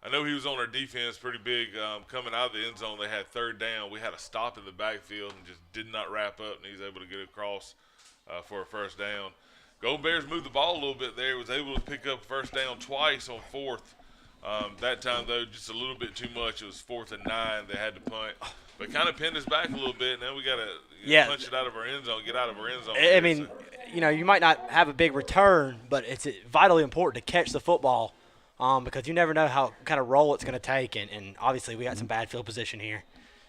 [SPEAKER 3] I know he was on our defense pretty big. Coming out of the end zone, they had third down. We had a stop in the backfield and just did not wrap up, and he was able to get across for a first down. Golden Bears moved the ball a little bit there. Was able to pick up first down twice on fourth. That time, though, just a little bit too much. It was 4th and 9. They had to punt. But kind of pinned us back a little bit, and then we got to punch it out of our end zone, get out of our end zone.
[SPEAKER 6] I mean, you might not have a big return, but it's vitally important to catch the football because you never know how kind of role it's going to take. And obviously we got some bad field position here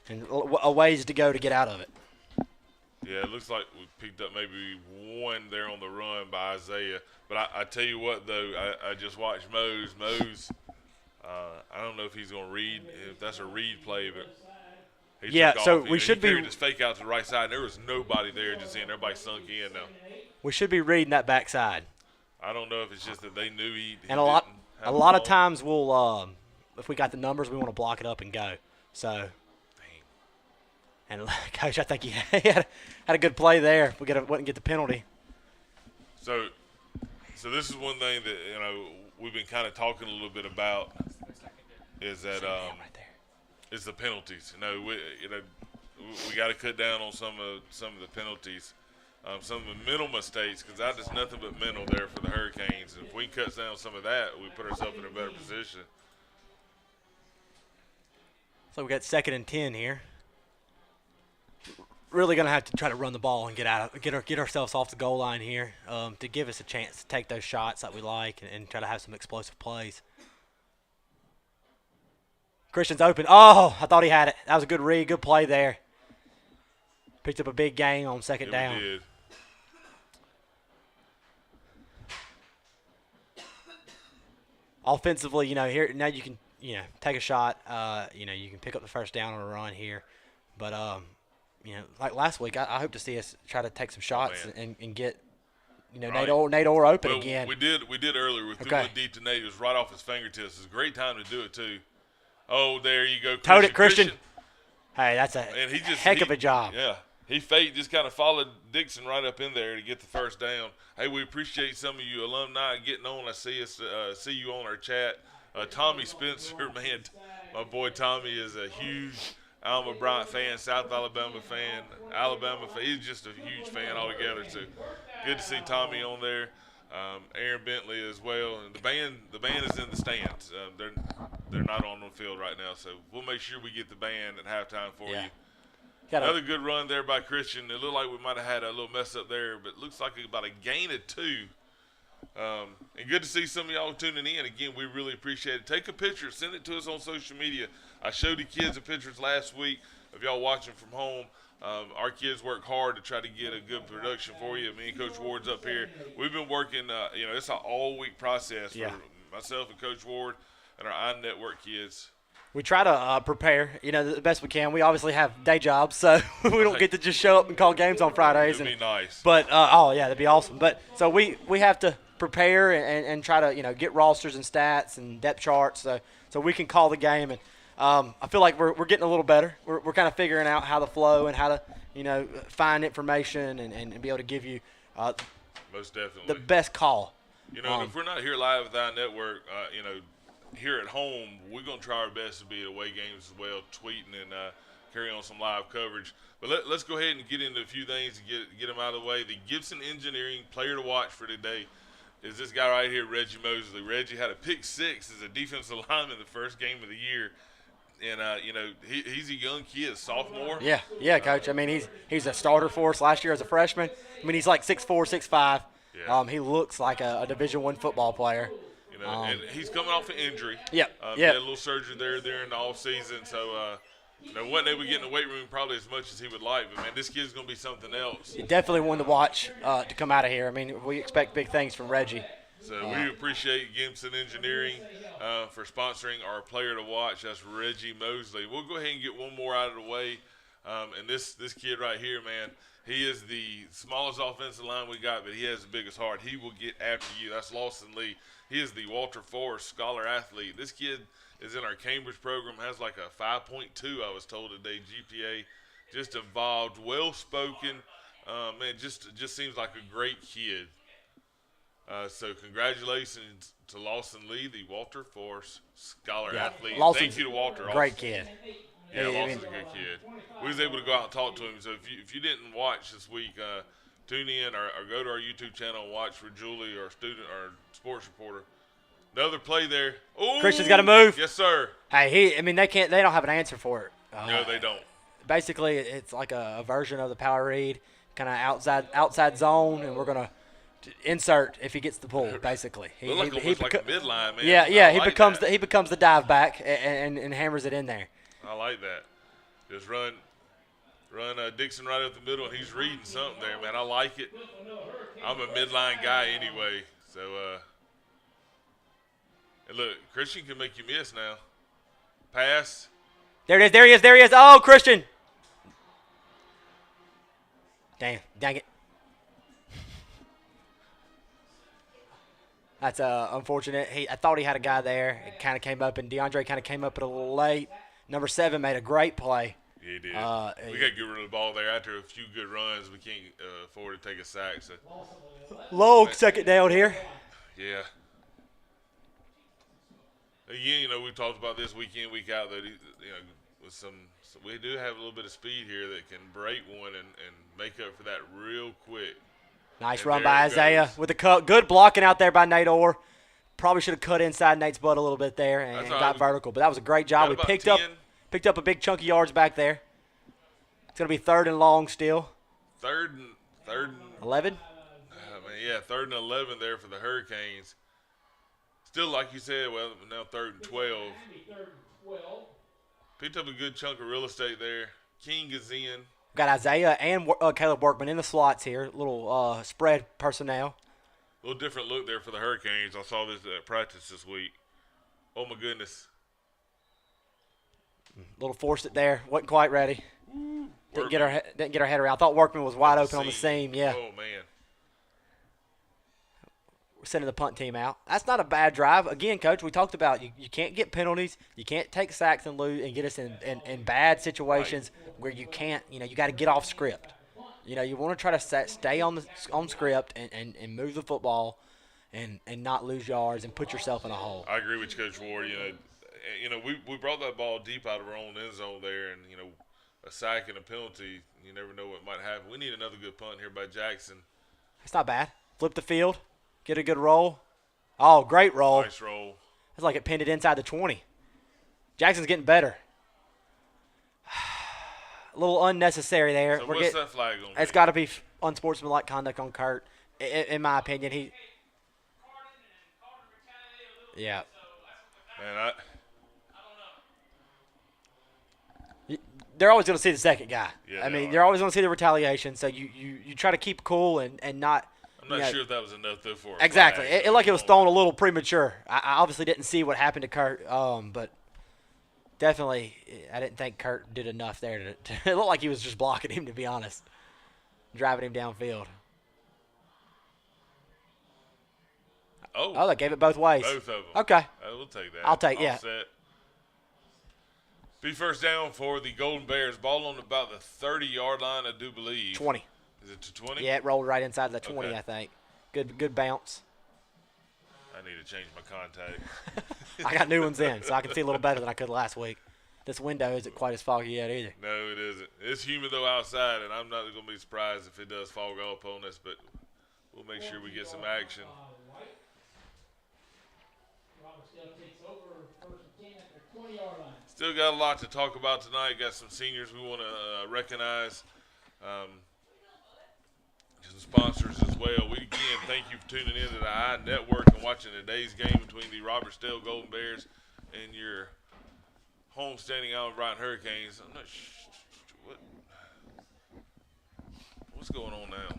[SPEAKER 6] and a ways to go to get out of it.
[SPEAKER 3] Yeah, it looks like we picked up maybe one there on the run by Isaiah. But I tell you what, though, I just watched Mose. Mose, I don't know if he's going to read, if that's a read play, but he took
[SPEAKER 6] so
[SPEAKER 3] off.
[SPEAKER 6] we should be –
[SPEAKER 3] just fake out to the right side, and there was nobody there just seeing everybody sunk in now.
[SPEAKER 6] We should be reading that backside.
[SPEAKER 3] I don't know if it's just that they knew he
[SPEAKER 6] and a lot of times we'll if we got the numbers, we want to block it up and go. So – and, Coach, I think he had a good play there if we wouldn't get the penalty.
[SPEAKER 3] So this is one thing that, we've been kind of talking a little bit about is that is the penalties. We got to cut down on some of the penalties, some of the mental mistakes, because that is nothing but mental there for the Hurricanes. And if we cut down some of that, we put ourselves in a better position.
[SPEAKER 6] So we got 2nd and 10 here. really going to have to try to run the ball and get ourselves off the goal line here to give us a chance to take those shots that we like and try to have some explosive plays. Christian's open. Oh, I thought he had it. That was a good read, good play there. Picked up a big gain on second down.
[SPEAKER 3] We did.
[SPEAKER 6] Offensively, here now you can, take a shot. You can pick up the first down on a run here. But, like last week, I hope to see us try to take some shots and get,
[SPEAKER 3] Right.
[SPEAKER 6] Nate Orr open
[SPEAKER 3] Well,
[SPEAKER 6] again.
[SPEAKER 3] We did earlier. We threw it deep to Nate. It was right off his fingertips. It's a great time to do it, too. Oh, there you go, Christian.
[SPEAKER 6] Toed it, Christian. Hey, that's a heck of a job.
[SPEAKER 3] Yeah. He just kind of followed Dixon right up in there to get the first down. Hey, we appreciate some of you alumni getting on. I see you on our chat. Tommy Spencer, man, my boy Tommy is a huge Alma Bryant fan, South Alabama fan, Alabama fan. He's just a huge fan altogether. So good to see Tommy on there. Aaron Bentley as well, and the band is in the stands. They're not on the field right now, so we'll make sure we get the band at halftime for you. Another good run there by Christian. It looked like we might have had a little mess up there, but it looks like about a gain of 2. And good to see some of y'all tuning in. Again, we really appreciate it. Take a picture, send it to us on social media. I showed the kids the pictures last week of y'all watching from home. Our kids work hard to try to get a good production for you. Me and Coach Ward's up here. We've been working, it's an all-week process for myself and Coach Ward and our iNetwork kids.
[SPEAKER 6] We try to prepare, the best we can. We obviously have day jobs, so we don't get to just show up and call games on Fridays.
[SPEAKER 3] It'd be nice.
[SPEAKER 6] But, that'd be awesome. But so we have to prepare and try to, get rosters and stats and depth charts so we can call the game. And I feel like we're getting a little better. We're kind of figuring out how to flow and how to, find information and be able to give you
[SPEAKER 3] most definitely
[SPEAKER 6] the best call.
[SPEAKER 3] If we're not here live with our network, here at home, we're going to try our best to be at away games as well, tweeting and carry on some live coverage. But let's go ahead and get into a few things and get them out of the way. The Gibson Engineering player to watch for today is this guy right here, Reggie Mosley. Reggie had a pick 6 as a defensive lineman the first game of the year. And, he's a young kid, a sophomore.
[SPEAKER 6] Yeah, Coach. I mean, he's a starter for us last year as a freshman. I mean, he's like 6'4", 6'5".
[SPEAKER 3] Yeah.
[SPEAKER 6] He looks like a Division I football player.
[SPEAKER 3] And he's coming off an injury.
[SPEAKER 6] He had
[SPEAKER 3] a little surgery there in the off season, so wasn't able to get in the weight room probably as much as he would like. But man, this kid's gonna be something else.
[SPEAKER 6] Definitely one to watch to come out of here. I mean, we expect big things from Reggie.
[SPEAKER 3] So we appreciate Gibson Engineering for sponsoring our player to watch. That's Reggie Mosley. We'll go ahead and get one more out of the way. And this kid right here, man, he is the smallest offensive line we got, but he has the biggest heart. He will get after you. That's Lawson Lee. He is the Walter Forrest Scholar Athlete. This kid is in our Cambridge program, has like a 5.2, I was told today, GPA. Just involved, well-spoken. Man, just seems like a great kid. So congratulations to Lawson Lee, the Walter Forrest Scholar Athlete.
[SPEAKER 6] Lawson's
[SPEAKER 3] thank you to Walter.
[SPEAKER 6] Great kid.
[SPEAKER 3] Yeah, Lawson's a good kid. We was able to go out and talk to him. So if you didn't watch this week, tune in or go to our YouTube channel and watch for Julie, our student, our sports reporter. Another play there. Ooh,
[SPEAKER 6] Christian's got to move.
[SPEAKER 3] Yes, sir.
[SPEAKER 6] Hey, they don't have an answer for it.
[SPEAKER 3] No, they don't.
[SPEAKER 6] Basically, it's like a version of the power read, kind of outside zone, and we're gonna insert if he gets the pull. Basically,
[SPEAKER 3] He like a midline, man.
[SPEAKER 6] Yeah.
[SPEAKER 3] He
[SPEAKER 6] becomes the dive back and hammers it in there.
[SPEAKER 3] I like that. Just run Dixon right up the middle, and he's reading something there, man. I like it. I'm a midline guy anyway, so and look, Christian can make you miss now. Pass.
[SPEAKER 6] There it is. There he is. Oh, Christian. Dang it. That's unfortunate. I thought he had a guy there. It kind of came up, and DeAndre kind of came up a little late. Number 7 made a great play.
[SPEAKER 3] Yeah, he did. We got to get rid of the ball there. After a few good runs, we can't afford to take a sack. So.
[SPEAKER 6] Long second down here.
[SPEAKER 3] Yeah. Again, we talked about this week in, week out that with we do have a little bit of speed here that can break one and make up for that real quick.
[SPEAKER 6] Nice run by Isaiah with the cut. Good blocking out there by Nate Orr. Probably should have cut inside Nate's butt a little bit there and got vertical, but that was a great job. We picked up a big chunk of yards back there. going to be 3rd and long still.
[SPEAKER 3] Third and
[SPEAKER 6] 11?
[SPEAKER 3] yeah, 3rd and 11 there for the Hurricanes. Still, like you said, well, now 3rd and 12. Picked up a good chunk of real estate there. King is in.
[SPEAKER 6] Got Isaiah and Caleb Workman in the slots here. Little spread personnel.
[SPEAKER 3] A little different look there for the Hurricanes. I saw this at practice this week. Oh, my goodness.
[SPEAKER 6] Little forced it there. Wasn't quite ready. Didn't get her head around. I thought Workman was wide open on the seam. Yeah.
[SPEAKER 3] Oh, man.
[SPEAKER 6] We're sending the punt team out. That's not a bad drive. Again, Coach, we talked about you can't get penalties. You can't take sacks and lose and get us in bad situations where you can't, you got to get off script. You want to try to stay on script and move the football and not lose yards and put yourself in a hole.
[SPEAKER 3] I agree with you, Coach Ward. We brought that ball deep out of our own end zone there, and, a sack and a penalty, you never know what might happen. We need another good punt here by Jackson.
[SPEAKER 6] It's not bad. Flip the field. Get a good roll. Oh, great roll.
[SPEAKER 3] Nice roll.
[SPEAKER 6] It's like it pinned it inside the 20. Jackson's getting better. A little unnecessary there.
[SPEAKER 3] So what's that flag going to be?
[SPEAKER 6] It's got to be unsportsmanlike conduct on Kurt, in my opinion. Yeah.
[SPEAKER 3] Man,
[SPEAKER 6] they're always going to see the second guy.
[SPEAKER 3] Yeah,
[SPEAKER 6] I mean, they're always going to see the retaliation. So you try to keep cool and not.
[SPEAKER 3] I'm not sure if that was enough, though, for a
[SPEAKER 6] exactly.
[SPEAKER 3] flag.
[SPEAKER 6] It was thrown a little premature. I obviously didn't see what happened to Kurt, but definitely I didn't think Kurt did enough there. It looked like he was just blocking him, to be honest, driving him downfield.
[SPEAKER 3] Oh,
[SPEAKER 6] they gave it both ways.
[SPEAKER 3] Both of them.
[SPEAKER 6] Okay.
[SPEAKER 3] We'll take that.
[SPEAKER 6] I'll take, yeah.
[SPEAKER 3] Set. Be first down for the Golden Bears. Ball on about the 30-yard line, I do believe.
[SPEAKER 6] 20.
[SPEAKER 3] Is it to 20?
[SPEAKER 6] Yeah, it rolled right inside the 20,
[SPEAKER 3] Okay.
[SPEAKER 6] I think. Good bounce.
[SPEAKER 3] I need to change my contact.
[SPEAKER 6] I got new ones in, so I can see a little better than I could last week. This window isn't quite as foggy yet either.
[SPEAKER 3] No, it isn't. It's humid, though, outside, and I'm not going to be surprised if it does fog up on us, but we'll make sure we get some action.
[SPEAKER 4] Robertsdale takes over first and 10 at their 20-yard line.
[SPEAKER 3] Still got a lot to talk about tonight. Got some seniors we want to recognize. Some sponsors as well. We again thank you for tuning in to the I Network and watching today's game between the Robertsdale Golden Bears and your homestanding Alma Bryant Hurricanes. I'm not what's going on now.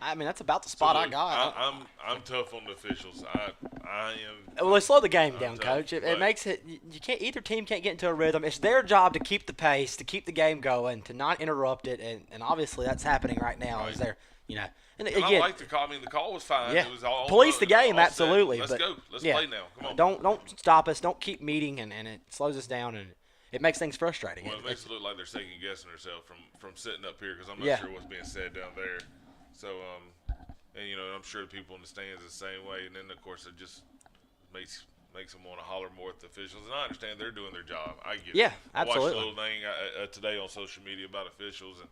[SPEAKER 6] I mean, that's about the spot I got.
[SPEAKER 3] I'm tough on the officials. I am.
[SPEAKER 6] Well, they slow the game down,
[SPEAKER 3] tough,
[SPEAKER 6] Coach. It
[SPEAKER 3] right.
[SPEAKER 6] makes it you can't. Either team can't get into a rhythm. It's their job to keep the pace, to keep the game going, to not interrupt it, and obviously that's happening right now.
[SPEAKER 3] Right.
[SPEAKER 6] Is there, and
[SPEAKER 3] And
[SPEAKER 6] again,
[SPEAKER 3] I like the call. I mean, the call was fine.
[SPEAKER 6] yeah,
[SPEAKER 3] It was all
[SPEAKER 6] police the game,
[SPEAKER 3] all set.
[SPEAKER 6] absolutely.
[SPEAKER 3] Let's
[SPEAKER 6] but
[SPEAKER 3] go. Let's
[SPEAKER 6] yeah,
[SPEAKER 3] play now. Come on.
[SPEAKER 6] Don't stop us. Don't keep meeting, and it slows us down, and it makes things frustrating.
[SPEAKER 3] Well, it makes it look like they're second guessing themselves from sitting up here because I'm not
[SPEAKER 6] Yeah.
[SPEAKER 3] sure what's being said down there. So, and I'm sure the people in the stands the same way. And then of course it just makes them want to holler more at the officials. And I understand they're doing their job. I get
[SPEAKER 6] Yeah,
[SPEAKER 3] it. I watched
[SPEAKER 6] absolutely.
[SPEAKER 3] a little thing today on social media about officials, and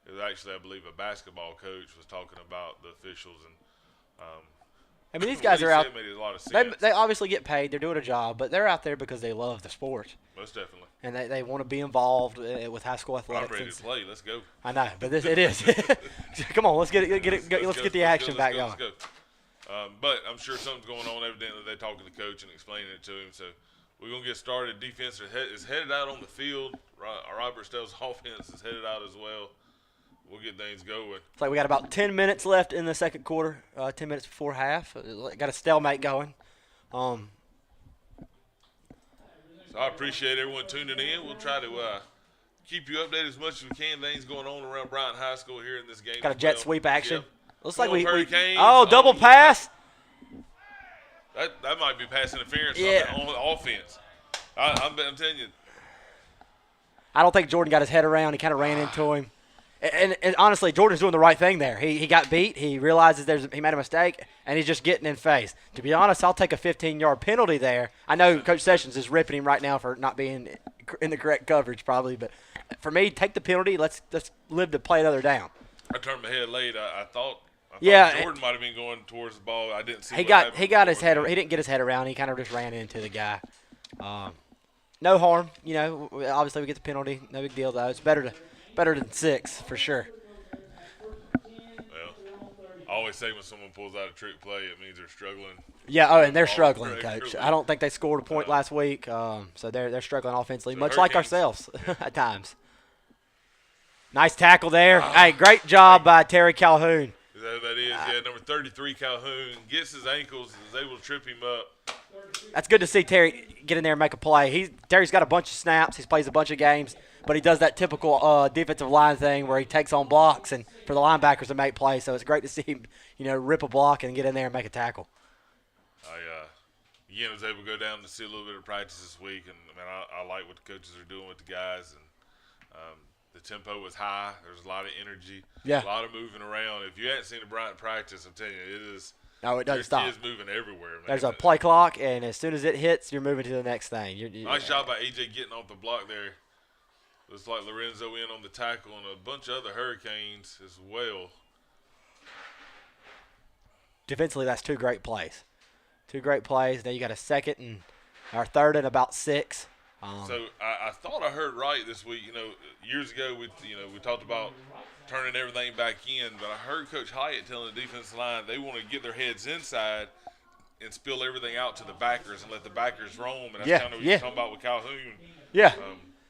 [SPEAKER 3] it was actually, I believe, a basketball coach was talking about the officials, and
[SPEAKER 6] I mean, these
[SPEAKER 3] what
[SPEAKER 6] guys
[SPEAKER 3] he
[SPEAKER 6] are out.
[SPEAKER 3] said made a lot of sense.
[SPEAKER 6] They obviously get paid. They're doing a job, but they're out there because they love the sport.
[SPEAKER 3] Most definitely.
[SPEAKER 6] And they want to be involved with high school
[SPEAKER 3] I'm
[SPEAKER 6] athletics.
[SPEAKER 3] ready to play. Let's go.
[SPEAKER 6] I know, but it is. Come on, let's get it. Let's get the action back going.
[SPEAKER 3] Let's go. But I'm sure something's going on. Evidently, they're talking to the coach and explaining it to him. So we're gonna get started. Defense is headed out on the field. Robertsdale's offense is headed out as well. We'll get things going.
[SPEAKER 6] It's like we got about 10 minutes left in the second quarter. 10 minutes before half. Got a stalemate going.
[SPEAKER 3] So I appreciate everyone tuning in. We'll try to keep you updated as much as we can. Things going on around Bryant High School here in this game.
[SPEAKER 6] Got a
[SPEAKER 3] as
[SPEAKER 6] jet
[SPEAKER 3] well.
[SPEAKER 6] sweep action.
[SPEAKER 3] Yep.
[SPEAKER 6] Looks
[SPEAKER 3] Come
[SPEAKER 6] like
[SPEAKER 3] on, Hurricanes.
[SPEAKER 6] double pass.
[SPEAKER 3] That might be pass interference on the offense. I'm telling you.
[SPEAKER 6] I don't think Jordan got his head around. He kind of ran into him. And honestly, Jordan's doing the right thing there. He got beat. He realizes he made a mistake, and he's just getting in phase. To be honest, I'll take a 15-yard penalty there. I know Coach Sessions is ripping him right now for not being in the correct coverage probably, but for me, take the penalty. Let's live to play another down.
[SPEAKER 3] I turned my head late. I thought
[SPEAKER 6] Yeah,
[SPEAKER 3] Jordan might have been going towards the ball. I didn't see.
[SPEAKER 6] He
[SPEAKER 3] what
[SPEAKER 6] got
[SPEAKER 3] happened
[SPEAKER 6] he got his
[SPEAKER 3] before
[SPEAKER 6] head.
[SPEAKER 3] that.
[SPEAKER 6] He didn't get his head around. He kind of just ran into the guy. no harm. You know, obviously we get the penalty. No big deal, though. It's better than 6 for sure.
[SPEAKER 3] Well, I always say when someone pulls out a trick play, it means they're struggling.
[SPEAKER 6] Yeah, and they're struggling, Coach. I don't think they scored a point last week, so they're struggling offensively, much like ourselves at times. Nice tackle there. Hey, great job by Terry Calhoun.
[SPEAKER 3] Is that who that is? Yeah, number 33, Calhoun. Gets his ankles and is able to trip him up.
[SPEAKER 6] That's good to see Terry get in there and make a play. Terry's got a bunch of snaps. He plays a bunch of games, but he does that typical defensive line thing where he takes on blocks and for the linebackers to make plays. So it's great to see him, rip a block and get in there and make a tackle.
[SPEAKER 3] Again, was able to go down to see a little bit of practice this week, and I like what the coaches are doing with the guys, and the tempo was high. There's a lot of energy, a lot of moving around. If you hadn't seen a Bryant practice, I'm telling you, it is.
[SPEAKER 6] No, it doesn't stop.
[SPEAKER 3] Kids moving everywhere, man.
[SPEAKER 6] There's a play clock, and as soon as it hits, you're moving to the next thing.
[SPEAKER 3] Nice job by AJ getting off the block there. Looks like Lorenzo in on the tackle, and a bunch of other Hurricanes as well.
[SPEAKER 6] Defensively, that's 2 great plays. 2 great plays. Now you got a third and about 6.
[SPEAKER 3] So I thought I heard right this week. Years ago we talked about turning everything back in, but I heard Coach Hyatt telling the defensive line they want to get their heads inside and spill everything out to the backers and let the backers roam. And that's kind of what you're talking about with Calhoun.
[SPEAKER 6] Yeah.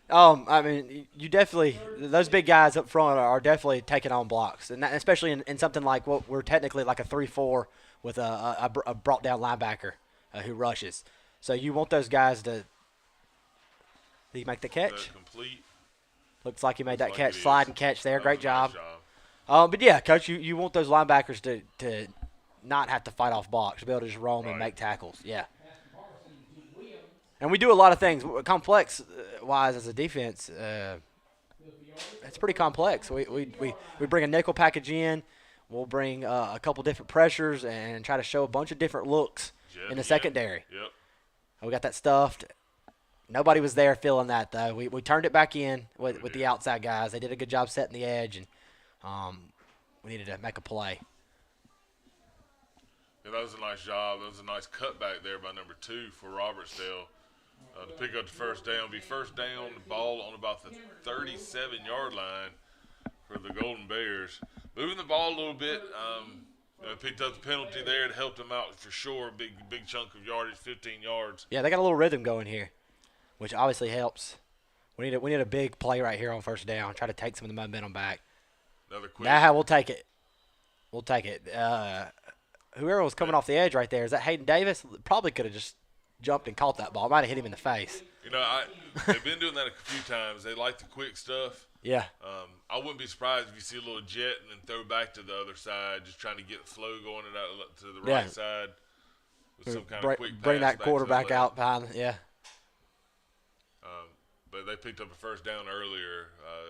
[SPEAKER 6] I mean, you definitely – those big guys up front are definitely taking on blocks, and especially in something like what we're technically like a 3-4 with a brought-down linebacker who rushes. So you want those guys to – did he make the catch?
[SPEAKER 3] Complete.
[SPEAKER 6] Looks like he made that catch, slide and catch there. Great job. But, yeah, Coach, you want those linebackers to not have to fight off blocks, to be able to just roam and make tackles. Yeah. And we do a lot of things complex-wise as a defense. It's pretty complex. We bring a nickel package in. We'll bring a couple different pressures and try to show a bunch of different looks in the secondary.
[SPEAKER 3] Yep.
[SPEAKER 6] We got that stuffed. Nobody was there feeling that, though. We turned it back in with the outside guys. They did a good job setting the edge, and we needed to make a play.
[SPEAKER 3] Yeah, that was a nice job. That was a nice cutback there by number 2 for Robertsdale. To pick up the first down, the ball on about the 37-yard line for the Golden Bears. Moving the ball a little bit, picked up the penalty there. It helped them out for sure. Big chunk of yardage, 15 yards.
[SPEAKER 6] Yeah, they got a little rhythm going here, which obviously helps. We need a big play right here on first down. Try to take some of the momentum back.
[SPEAKER 3] Another quick.
[SPEAKER 6] Now we'll take it. Whoever was coming off the edge right there, is that Hayden Davis? Probably could have just jumped and caught that ball. Might have hit him in the face.
[SPEAKER 3] They've been doing that a few times. They like the quick stuff.
[SPEAKER 6] Yeah.
[SPEAKER 3] I wouldn't be surprised if you see a little jet and then throw back to the other side, just trying to get the flow going to the right side with some kind of quick pass.
[SPEAKER 6] Bring that quarterback out behind. Yeah.
[SPEAKER 3] But they picked up a first down earlier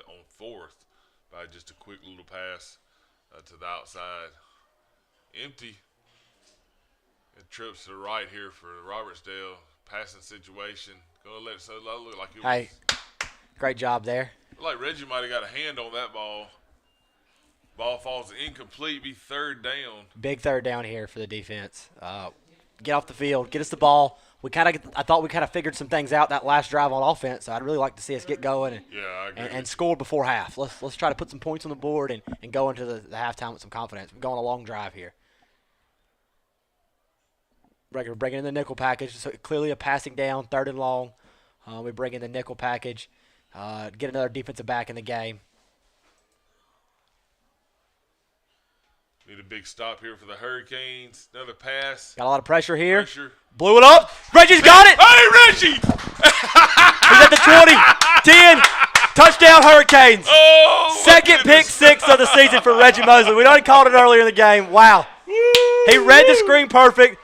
[SPEAKER 3] on 4th by just a quick little pass to the outside. Empty. It trips to the right here for Robertsdale. Passing situation. Going to let it look like it was.
[SPEAKER 6] Hey, great job there.
[SPEAKER 3] Like Reggie might have got a hand on that ball. Ball falls incomplete, be 3rd down.
[SPEAKER 6] Big 3rd down here for the defense. Get off the field. Get us the ball. I thought we kind of figured some things out that last drive on offense, so I'd really like to see us get going and score before half. Let's try to put some points on the board and go into the halftime with some confidence. We're going a long drive here. We're bringing in the nickel package, so clearly a passing down, 3rd and long. We bring in the nickel package, get another defensive back in the game.
[SPEAKER 3] Need a big stop here for the Hurricanes. Another pass.
[SPEAKER 6] Got a lot of pressure here.
[SPEAKER 3] Pressure.
[SPEAKER 6] Blew it up. Reggie's got it.
[SPEAKER 3] Hey, Reggie!
[SPEAKER 6] He's at the 20, 10. Touchdown Hurricanes.
[SPEAKER 3] Oh,
[SPEAKER 6] second pick 6 of the season for Reggie Mosley. We'd already called it earlier in the game. Wow. He read the screen perfect.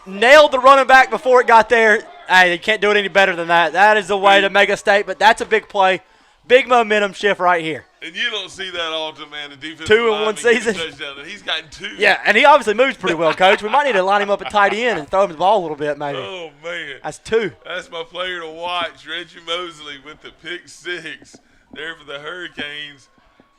[SPEAKER 6] Nailed the running back before it got there. Hey, you can't do it any better than that. That is the way to make a statement. That's a big play. Big momentum shift right here.
[SPEAKER 3] And you don't see that often, man. The defensive
[SPEAKER 6] 2 in
[SPEAKER 3] lineman
[SPEAKER 6] one season.
[SPEAKER 3] gets a touchdown, and he's gotten 2.
[SPEAKER 6] Yeah, and he obviously moves pretty well, Coach. We might need to line him up at tight end and throw him the ball a little bit, maybe.
[SPEAKER 3] Oh, man.
[SPEAKER 6] That's 2.
[SPEAKER 3] That's my player to watch, Reggie Mosley with the pick 6 there for the Hurricanes.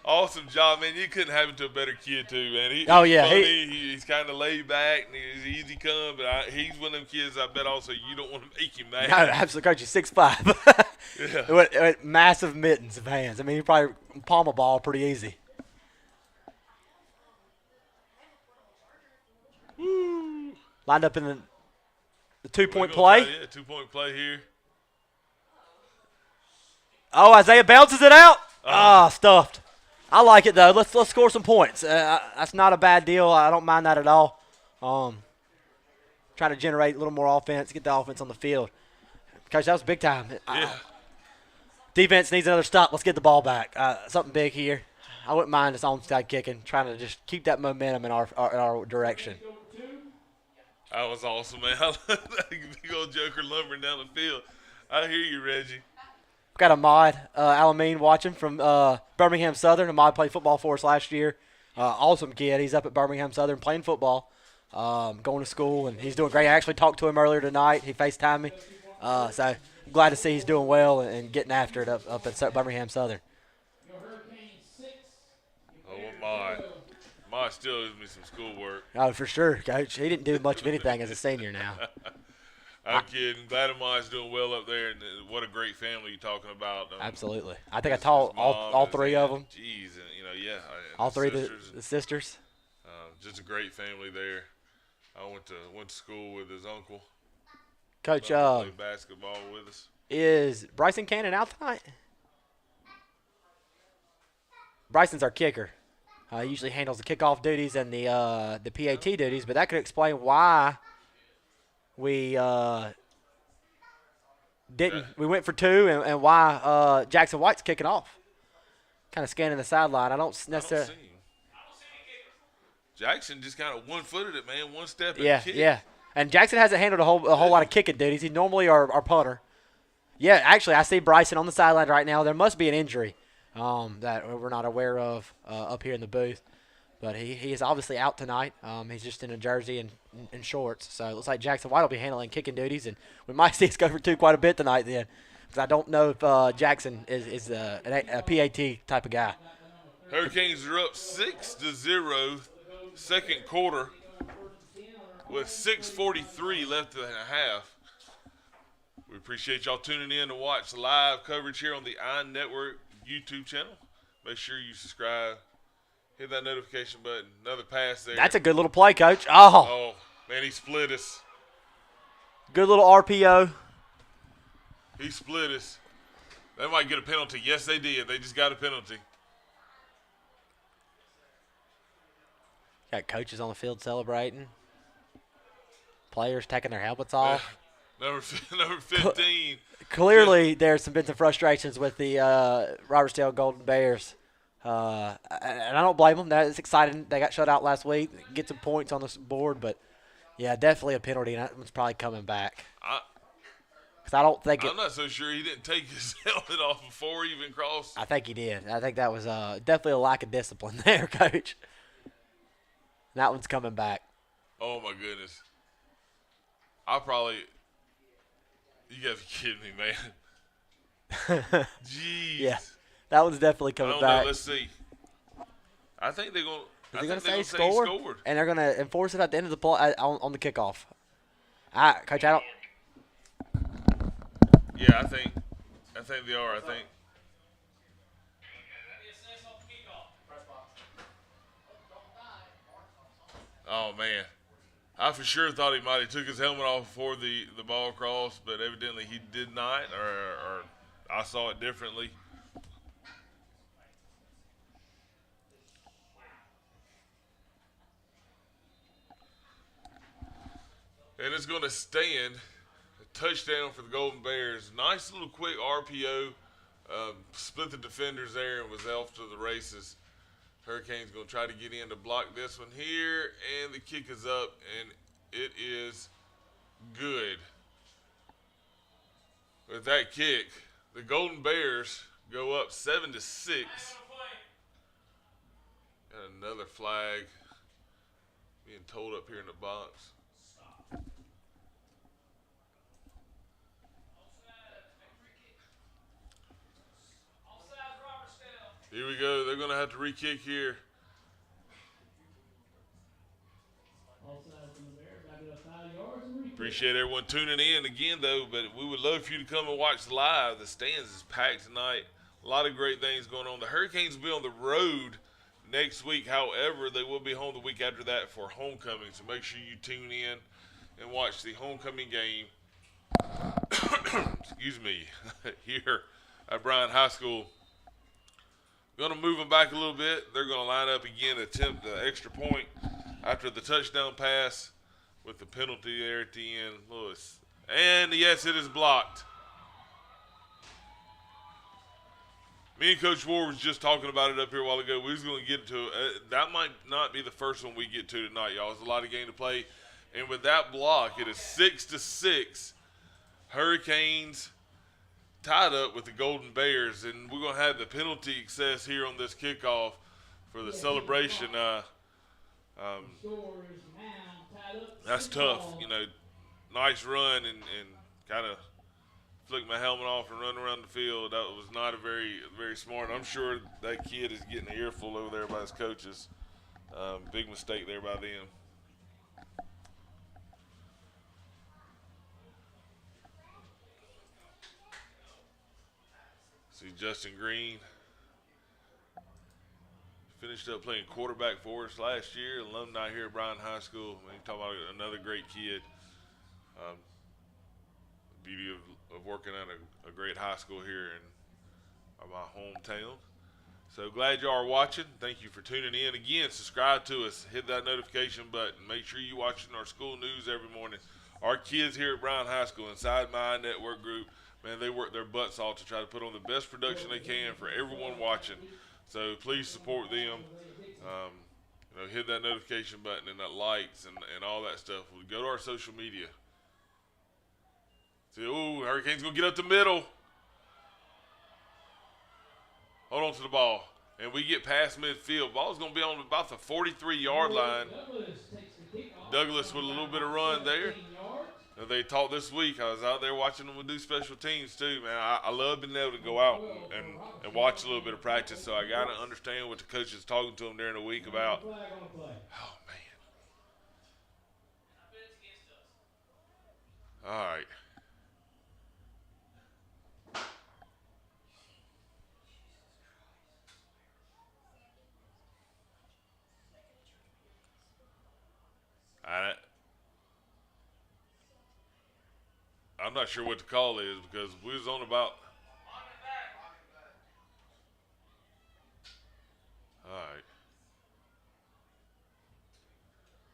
[SPEAKER 3] Awesome job, man. You couldn't have him to a better kid, too, man. He's
[SPEAKER 6] yeah,
[SPEAKER 3] funny. He's kind of laid back, and he's easy come, but he's one of them kids I bet also you don't want to make him mad.
[SPEAKER 6] No, absolutely, coach. He's 6'5".
[SPEAKER 3] Yeah.
[SPEAKER 6] with massive mittens of hands. I mean, he probably palm a ball pretty easy.
[SPEAKER 3] Woo.
[SPEAKER 6] Lined up in the 2-point
[SPEAKER 3] Yeah,
[SPEAKER 6] play.
[SPEAKER 3] 2-point play here.
[SPEAKER 6] Oh, Isaiah bounces it out. Stuffed. I like it, though. Let's score some points. That's not a bad deal. I don't mind that at all. Trying to generate a little more offense, get the offense on the field. Coach, that was big time.
[SPEAKER 3] Yeah.
[SPEAKER 6] Defense needs another stop. Let's get the ball back. Something big here. I wouldn't mind this onside kicking, trying to just keep that momentum in our direction.
[SPEAKER 3] That was awesome, man. Big old Joker lumbering down the field. I hear you, Reggie.
[SPEAKER 6] Got Ahmad Alameen watching from Birmingham Southern. Ahmad played football for us last year. Awesome kid. He's up at Birmingham Southern playing football, going to school, and he's doing great. I actually talked to him earlier tonight. He FaceTimed me. So I'm glad to see he's doing well and getting after it up at Birmingham Southern.
[SPEAKER 3] Oh, my. Ma still owes me some schoolwork.
[SPEAKER 6] Oh, for sure, Coach. He didn't do much of anything as a senior now.
[SPEAKER 3] I'm kidding. Glad Ma's doing well up there, and what a great family you're talking about.
[SPEAKER 6] Absolutely. I think I taught all three of them.
[SPEAKER 3] Jeez, and yeah.
[SPEAKER 6] All three of the sisters.
[SPEAKER 3] Just a great family there. I went to school with his uncle.
[SPEAKER 6] Coach,
[SPEAKER 3] played basketball with us.
[SPEAKER 6] Is Bryson Cannon out tonight? Bryson's our kicker. He usually handles the kickoff duties and the PAT duties, but that could explain why we didn't. We went for two, and why Jackson White's kicking off. Kind of scanning the sideline. I don't necessarily.
[SPEAKER 3] I don't see him. Jackson just kind of one-footed it, man. One step.
[SPEAKER 6] Yeah,
[SPEAKER 3] kick.
[SPEAKER 6] yeah. And Jackson hasn't handled a whole lot of kicking duties. He's normally our punter. Yeah, actually, I see Bryson on the sideline right now. There must be an injury that we're not aware of up here in the booth. But he is obviously out tonight. He's just in a jersey and shorts. So it looks like Jackson White will be handling kicking duties. And we might see us go for two quite a bit tonight then. Because I don't know if Jackson is a PAT type of guy.
[SPEAKER 3] Hurricanes are up 6-0, second quarter, with 6:43 left in a half. We appreciate y'all tuning in to watch live coverage here on the iNetwork YouTube channel. Make sure you subscribe. Hit that notification button. Another pass there.
[SPEAKER 6] That's a good little play, Coach. Oh,
[SPEAKER 3] man, he split us.
[SPEAKER 6] Good little RPO.
[SPEAKER 3] He split us. They might get a penalty. Yes, they did. They just got a penalty.
[SPEAKER 6] Got coaches on the field celebrating. Players taking their helmets off.
[SPEAKER 3] Number 15.
[SPEAKER 6] Clearly, there's been some frustrations with the Robertsdale Golden Bears. And I don't blame them. That's exciting. They got shut out last week. Get some points on the board. But, yeah, definitely a penalty. And that one's probably coming back. Because I don't think
[SPEAKER 3] I'm not so sure he didn't take his helmet off before he even crossed.
[SPEAKER 6] I think he did. I think that was definitely a lack of discipline there, Coach. That one's coming back.
[SPEAKER 3] Oh, my goodness. You guys are kidding me, man. Jeez.
[SPEAKER 6] Yeah, that one's definitely coming
[SPEAKER 3] I don't
[SPEAKER 6] back.
[SPEAKER 3] know. Let's see. I think they're going
[SPEAKER 6] Is he going to say
[SPEAKER 3] he
[SPEAKER 6] score?
[SPEAKER 3] scored.
[SPEAKER 6] And they're going to enforce it at the end of the play on the kickoff. Coach, I don't.
[SPEAKER 3] Yeah, I think they are. I think. Oh, man. I for sure thought he might have took his helmet off before the ball crossed, but evidently he did not, or I saw it differently. And it's going to stand. A touchdown for the Golden Bears. Nice little quick RPO. Split the defenders there and was off to the races. Hurricanes going to try to get in to block this one here, and the kick is up, and it is good. With that kick, the Golden Bears go up 7-6. Got another flag being told up here in the box. Here we go. They're going going to have to re-kick here. Appreciate everyone tuning in again, though, but we would love for you to come and watch live. The stands is packed tonight. A lot of great things going on. The Hurricanes will be on the road next week. However, they will be home the week after that for homecoming, so make sure you tune in and watch the homecoming game excuse me, here at Bryant High School. Going to move them back a little bit. They're going to line up again, attempt the extra point after the touchdown pass with the penalty there at the end. Lewis. And yes, it is blocked. Me and Coach Ward was just talking about it up here a while ago. We was going to get to it. That might not be the first one we get to tonight, y'all. It's a lot of game to play. And with that block, it is 6-6. Hurricanes tied up with the Golden Bears. And we're going to have the penalty excess here on this kickoff for the celebration. That's tough. You know, nice run and kind of flick my helmet off and run around the field. That was not a very smart. I'm sure that kid is getting an earful over there by his coaches. Big mistake there by them. See Justin Green finished up playing quarterback for us last year, alumni here at Bryant High School. I mean, talking about another great kid. The beauty of working at a great high school here in my hometown. So glad you are watching. Thank you for tuning in. Again, subscribe to us. Hit that notification button. Make sure you're watching our school news every morning. Our kids here at Bryant High School, inside my network group, man, they work their butts off to try to put on the best production they can for everyone watching. So please support them. You know, hit that notification button and that likes and all that stuff. We'll go to our social media. See, ooh, Hurricanes gonna get up the middle. Hold on to the ball. And we get past midfield. Ball's gonna be on about the 43-yard line. Douglas with a little bit of run there. They taught this week. I was out there watching them do special teams too, man. I love being able to go out and watch a little bit of practice, so I got to understand what the coach is talking to them during the week about. Oh, man. All right. I'm not sure what the call is because we was on about. All right.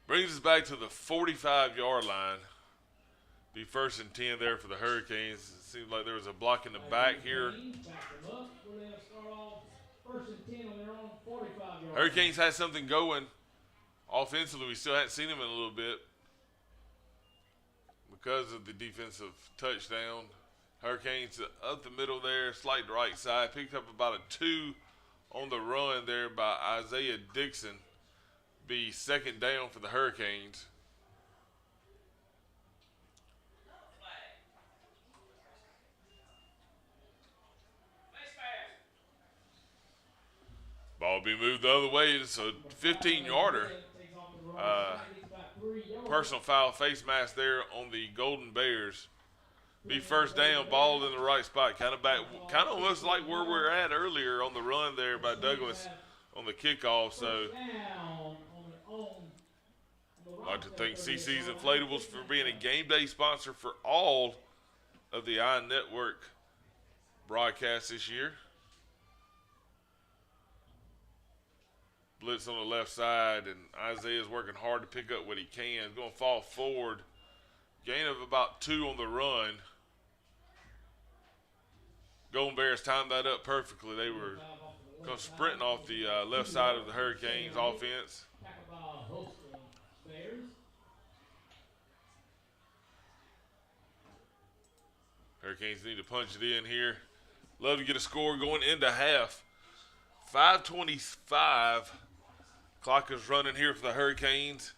[SPEAKER 3] Brings us back to the 45-yard line. Be 1st and 10 there for the Hurricanes. It seems like there was a block in the back here. Hurricanes had something going offensively. We still hadn't seen them in a little bit. Because of the defensive touchdown. Hurricanes up the middle there, slight right side. Picked up about a 2 on the run there by Isaiah Dixon. Be 2nd down for the Hurricanes. Ball be moved the other way. It's a 15-yarder. Personal foul face mask there on the Golden Bears. Be 1st down, ball in the right spot, kind of almost like where we're at earlier on the run there by Douglas on the kickoff. So I'd like to thank CC's Inflatables for being a game day sponsor for all of the iNetwork broadcasts this year. Blitz on the left side, and Isaiah's working hard to pick up what he can. He's going to fall forward. Gain of about 2 on the run. Golden Bears timed that up perfectly. They were going sprinting off the left side of the Hurricanes offense. Hurricanes need to punch it in here. Love to get a score going into half. 5:25. Clock is running here for the Hurricanes.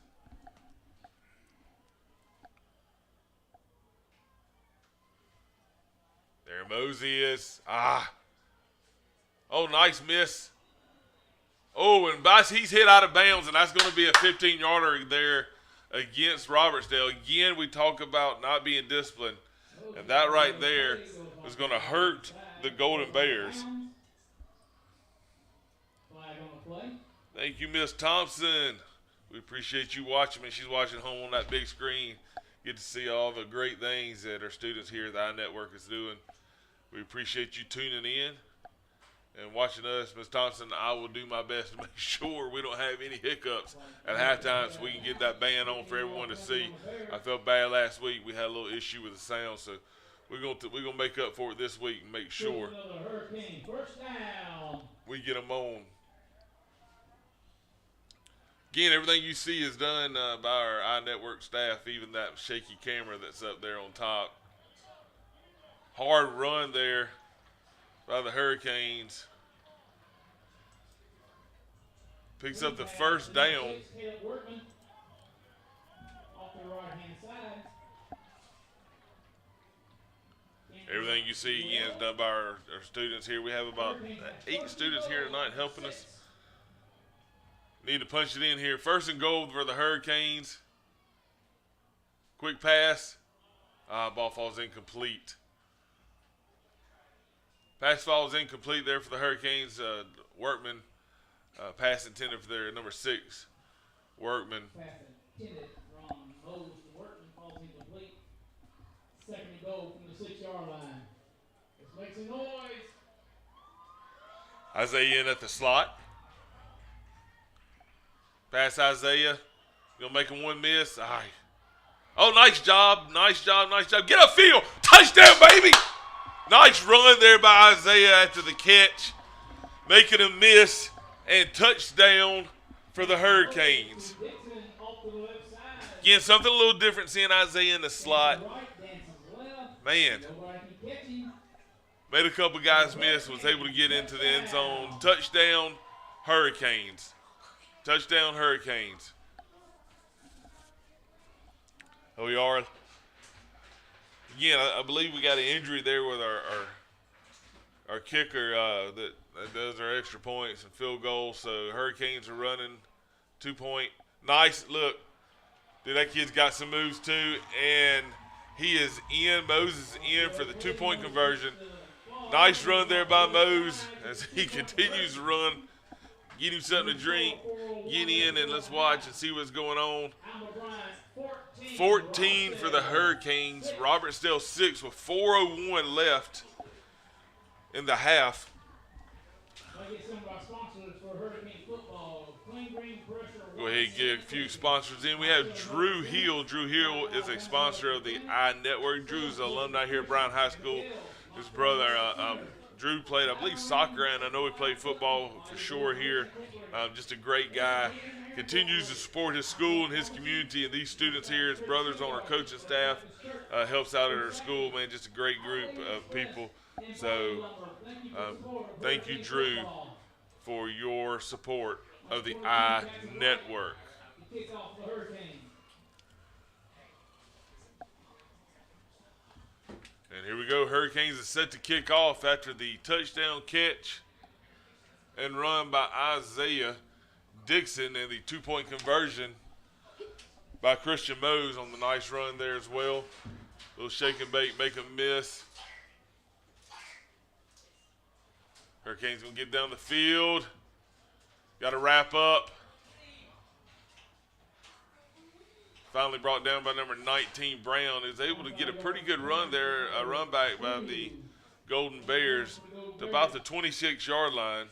[SPEAKER 3] There Mosey is. Oh, nice miss. Oh, and he's hit out of bounds, and that's going to be a 15-yarder there against Robertsdale. Again, we talk about not being disciplined, and that right there is going to hurt the Golden Bears. Thank you, Miss Thompson. We appreciate you watching me. She's watching home on that big screen. Get to see all the great things that our students here at the iNetwork is doing. We appreciate you tuning in and watching us. Ms. Thompson, I will do my best to make sure we don't have any hiccups at halftime so we can get that band on for everyone to see. I felt bad last week. We had a little issue with the sound, so we're gonna make up for it this week and make sure we get them on. Again, everything you see is done by our iNetwork staff, even that shaky camera that's up there on top. Hard run there by the Hurricanes. Picks up the first down. Everything you see, again, is done by our students here. We have about 8 students here tonight helping us. Need to punch it in here. First and goal for the Hurricanes. Quick pass. Ball falls incomplete. Pass falls incomplete there for the Hurricanes. Workman. Pass intended for their number 6. Workman.
[SPEAKER 4] Pass intended from Mose to Workman falls incomplete. Second and goal from the 6-yard line. Let's make some noise.
[SPEAKER 3] Isaiah in at the slot. Pass Isaiah. Gonna make him one miss. All right. Oh, nice job. Nice job. Nice job. Get upfield. Touchdown, baby. Nice run there by Isaiah after the catch. Making him miss. And touchdown for the Hurricanes. Again, something a little different seeing Isaiah in the slot. Man. Made a couple guys miss. Was able to get into the end zone. Touchdown, Hurricanes. Touchdown, Hurricanes. Oh, we are. Again, I believe we got an injury there with our kicker that does our extra points and field goals. So Hurricanes are running 2-point. Nice. Look, dude, that kid's got some moves too. And he is in. Moses is in for the 2-point conversion. Nice run there by Mose as he continues to run. Get him something to drink. Get in and let's watch and see what's going on. 14 for the Hurricanes. Robertsdale 6 with 4:01 left in the half. Go ahead and get a few sponsors in. We have Drew Hill. Drew Hill is a sponsor of the iNetwork. Drew is an alumni here at Bryan High School. His brother, Drew, played, I believe, soccer, and I know he played football for sure here. Just a great guy. Continues to support his school and his community and these students here. His brother's on our coaching staff. Helps out at our school, man. Just a great group of people. So thank you, Drew, for your support of the iNetwork. And here we go. Hurricanes is set to kick off after the touchdown catch and run by Isaiah Dixon and the 2-point conversion by Christian Mose on the nice run there as well. A little shake and bake, make a miss. Hurricanes going to get down the field. Got to wrap up. Finally brought down by number 19, Brown, who's able to get a pretty good run there, a run back by the Golden Bears to about the 26-yard line.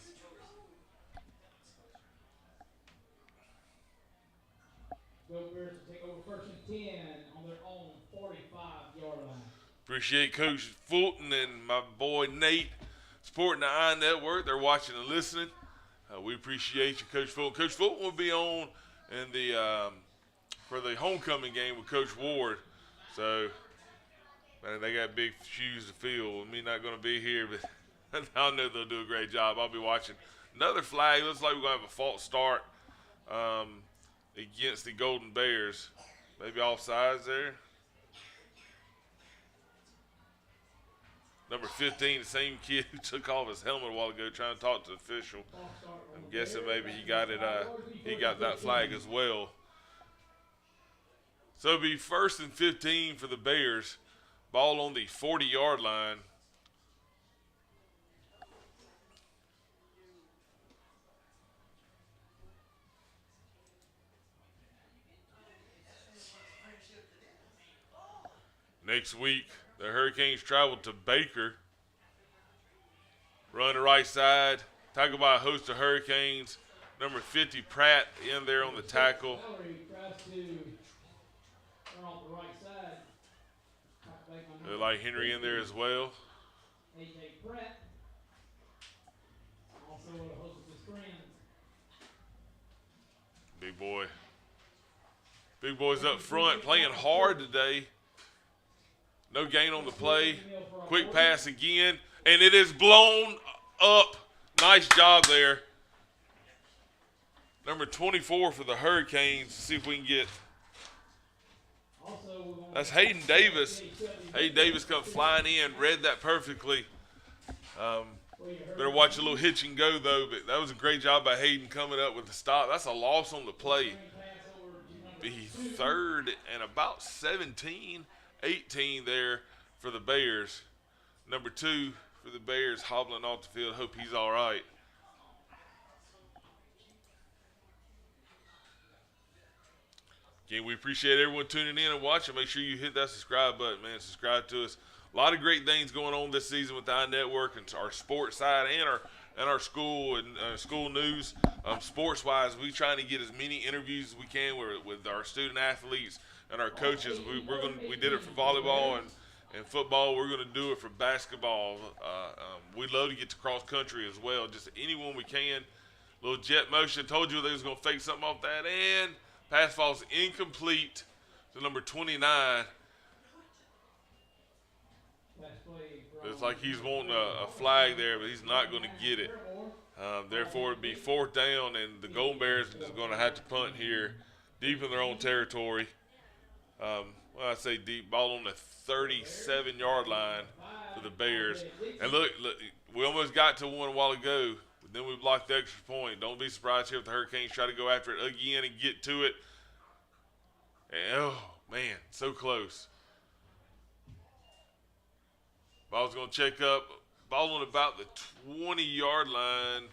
[SPEAKER 4] Golden Bears will take over 1st and 10 on their own 45-yard line.
[SPEAKER 3] Appreciate Coach Fulton and my boy Nate supporting the iNetwork. They're watching and listening. We appreciate you, Coach Fulton. Coach Fulton will be on in the for the homecoming game with Coach Ward. So, man, they got big shoes to fill. Me not going to be here, but I know they'll do a great job. I'll be watching. Another flag. Looks like we're going to have a false start against the Golden Bears. Maybe offsides there. Number 15, the same kid who took off his helmet a while ago trying to talk to the official. And guessing maybe he got it. He got that flag as well. So it'll be 1st and 15 for the Bears. Ball on the 40-yard line. Next week, the Hurricanes travel to Baker. Run the right side. Tackled by a host of Hurricanes. Number 50, Pratt, in there on the tackle. They like Henry in there as well. Big boy. Big boys up front playing hard today. No gain on the play. Quick pass again. And it is blown up. Nice job there. Number 24 for the Hurricanes. See if we can get. That's Hayden Davis. Hayden Davis come flying in. Read that perfectly. Better watch a little hitch and go, though. But that was a great job by Hayden coming up with the stop. That's a loss on the play. Be 3rd and about 17. 18 there for the Bears. Number 2 for the Bears hobbling off the field. Hope he's all right. Again, we appreciate everyone tuning in and watching. Make sure you hit that subscribe button, man. Subscribe to us. A lot of great things going on this season with the iNetwork and our sports side and our school and school news. Sports-wise, we trying to get as many interviews as we can with our student athletes and our coaches. We did it for volleyball and football. We're going to do it for basketball. We'd love to get to cross country as well. Just anyone we can. Little jet motion. Told you they was going to fake something off that, and pass falls incomplete to number 29. It's like he's wanting a flag there, but he's not going to get it. Therefore, it'd be 4th down, and the Golden Bears is going to have to punt here, deep in their own territory. Well, I say deep, ball on the 37-yard line for the Bears. And look, we almost got to one a while ago, but then we blocked the extra point. Don't be surprised here if the Hurricanes try to go after it again and get to it. And, oh, man, so close. Ball's going to check up. Ball on about the 20-yard line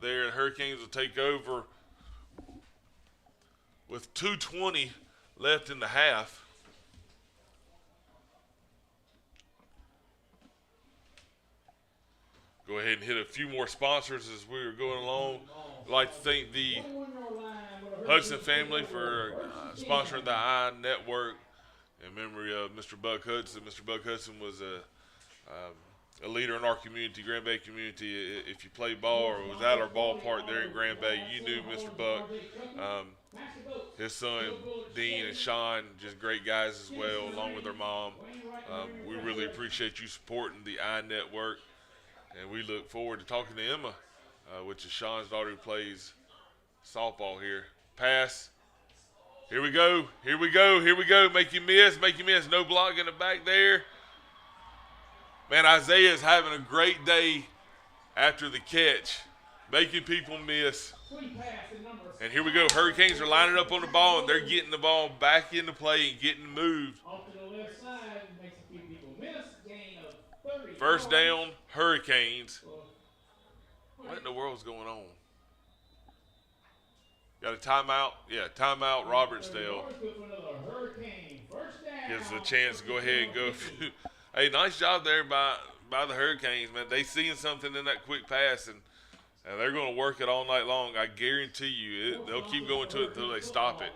[SPEAKER 3] there. The Hurricanes will take over with 2:20 left in the half. Go ahead and hit a few more sponsors as we were going along. I'd like to thank the Hudson family for sponsoring the iNetwork in memory of Mr. Buck Hudson. Mr. Buck Hudson was a leader in our community, Grand Bay community. If you played ball or was at our ballpark there in Grand Bay, you knew Mr. Buck. His son, Dean, and Sean, just great guys as well, along with their mom. We really appreciate you supporting the iNetwork, and we look forward to talking to Emma, which is Sean's daughter who plays softball here. Pass. Here we go. Here we go. Here we go. Make you miss. Make you miss. No block in the back there. Man, Isaiah is having a great day after the catch, making people miss. And here we go. Hurricanes are lining up on the ball, and they're getting the ball back into play and getting moved. First down, Hurricanes. What in the world's going on? Got a timeout? Yeah, timeout, Robertsdale. Gives us a chance to go ahead and go. Hey, nice job there by the Hurricanes, man. They seeing something in that quick pass, and they're going to work it all night long. I guarantee you, they'll keep going to it until they stop it.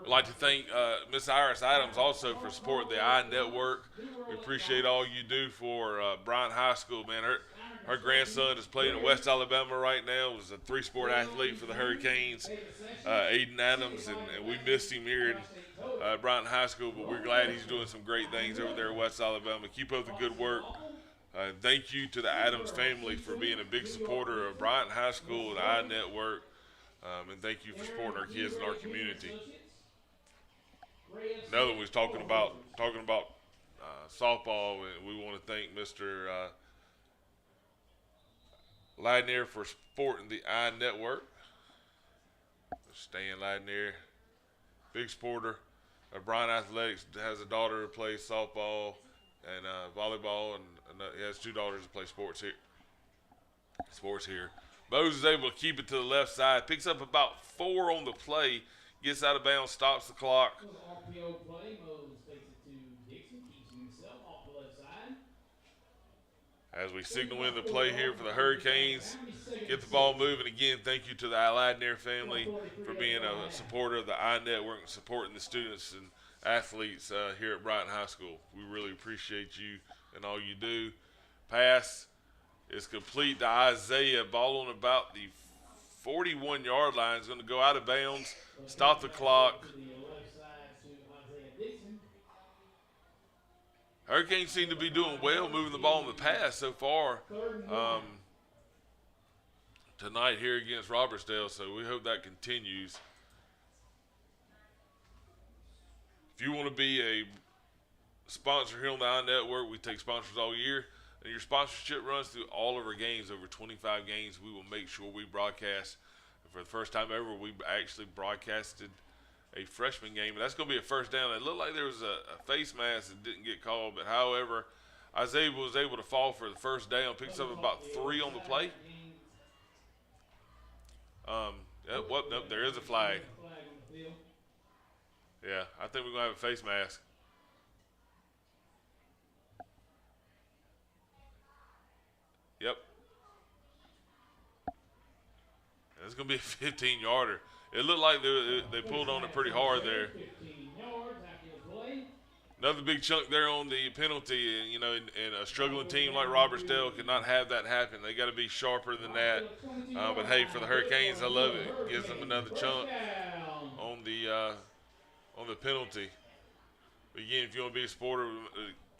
[SPEAKER 3] I'd like to thank Miss Iris Adams also for supporting the iNetwork. We appreciate all you do for Bryant High School, man. Her grandson is playing at West Alabama right now. Was a 3-sport athlete for the Hurricanes, Aiden Adams, and we missed him here in Bryant High School, but we're glad he's doing some great things over there at West Alabama. Keep up the good work. Thank you to the Adams family for being a big supporter of Bryant High School and iNetwork, and thank you for supporting our kids in our community. Now that we're talking about softball, we want to thank Mr. Ladnier for supporting the I Network. Stan Ladnier, big sporter. Bryant Athletics has a daughter who plays softball and volleyball, and he has two daughters who play sports here. Mose is able to keep it to the left side, picks up about 4 on the play, gets out of bounds, stops the clock.
[SPEAKER 4] RPO play. Mose takes it to Dixon, keeps himself off the left side.
[SPEAKER 3] As we signal in the play here for the Hurricanes, get the ball moving. Again, thank you to the Ladnier family for being a supporter of the I Network and supporting the students and athletes here at Brighton High School. We really appreciate you and all you do. Pass is complete to Isaiah. Ball on about the 41-yard line. Is going to go out of bounds, stop the clock. Hurricanes seem to be doing well moving the ball in the pass so far tonight here against Robertsdale, so we hope that continues. If you want to be a sponsor here on the I Network, we take sponsors all year, and your sponsorship runs through all of our games, over 25 games. We will make sure we broadcast. For the first time ever, we actually broadcasted a freshman game, and that's going to be a first down. It looked like there was a face mask that didn't get called, but however, Isaiah was able to fall for the first down, picks up about 3 on the play. Nope, there is a flag. Yeah, I think we're going to have a face mask. Yep. And it's going to be a 15-yarder. It looked like they pulled on it pretty hard there. Another big chunk there on the penalty, and a struggling team like Robertsdale could not have that happen. They got to be sharper than that. But hey, for the Hurricanes, I love it. It gives them another chunk on the penalty. But again, if you want to be a supporter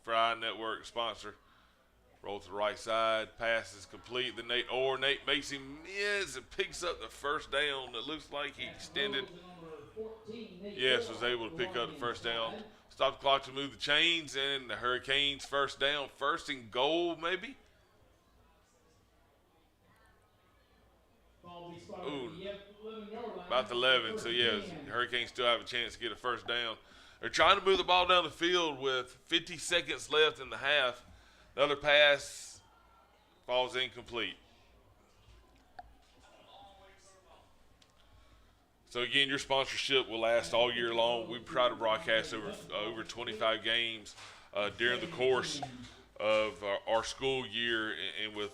[SPEAKER 3] for I Network sponsor, roll to the right side. Pass is complete. Then Nate makes him miss and picks up the first down. It looks like he extended. Yes, was able to pick up the first down. Stop the clock to move the chains, and the Hurricanes first down. First and goal, maybe? Ooh, about the 11. So, yeah, the Hurricanes still have a chance to get a first down. They're trying to move the ball down the field with 50 seconds left in the half. Another pass falls incomplete. So again, your sponsorship will last all year long. We try to broadcast over 25 games during the course of our school year, and with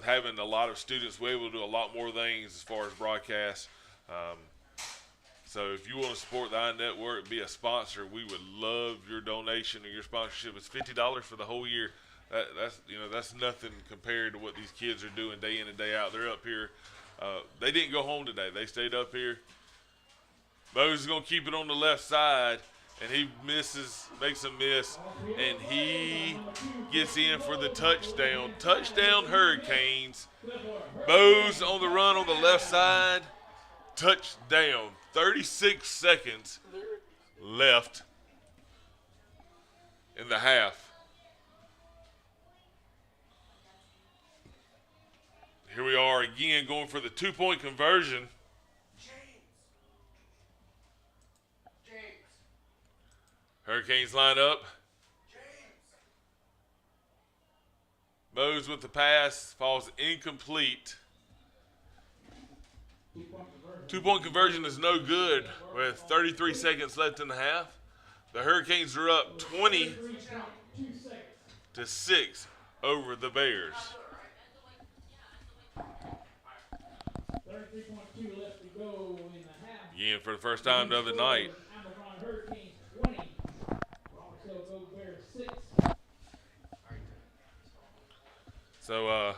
[SPEAKER 3] having a lot of students, we're able to do a lot more things as far as broadcasts. So if you want to support the I Network, be a sponsor, we would love your donation or your sponsorship. It's $50 for the whole year. That's nothing compared to what these kids are doing day in and day out. They're up here. They didn't go home today. They stayed up here. Mose is going to keep it on the left side, and he makes a miss, and he gets in for the touchdown. Touchdown Hurricanes. Mose on the run on the left side. Touchdown. 36 seconds left in the half. Here we are again going for the 2-point conversion. Hurricanes line up. Mose with the pass falls incomplete. 2-point conversion is no good with 33 seconds left in the half. The Hurricanes are up 20-6 over the Bears.
[SPEAKER 4] 33.2 left to go in the half.
[SPEAKER 3] Again, for the first time the other night.
[SPEAKER 4] Hurricanes 20. Robertsdale go Bears 6.
[SPEAKER 3] So,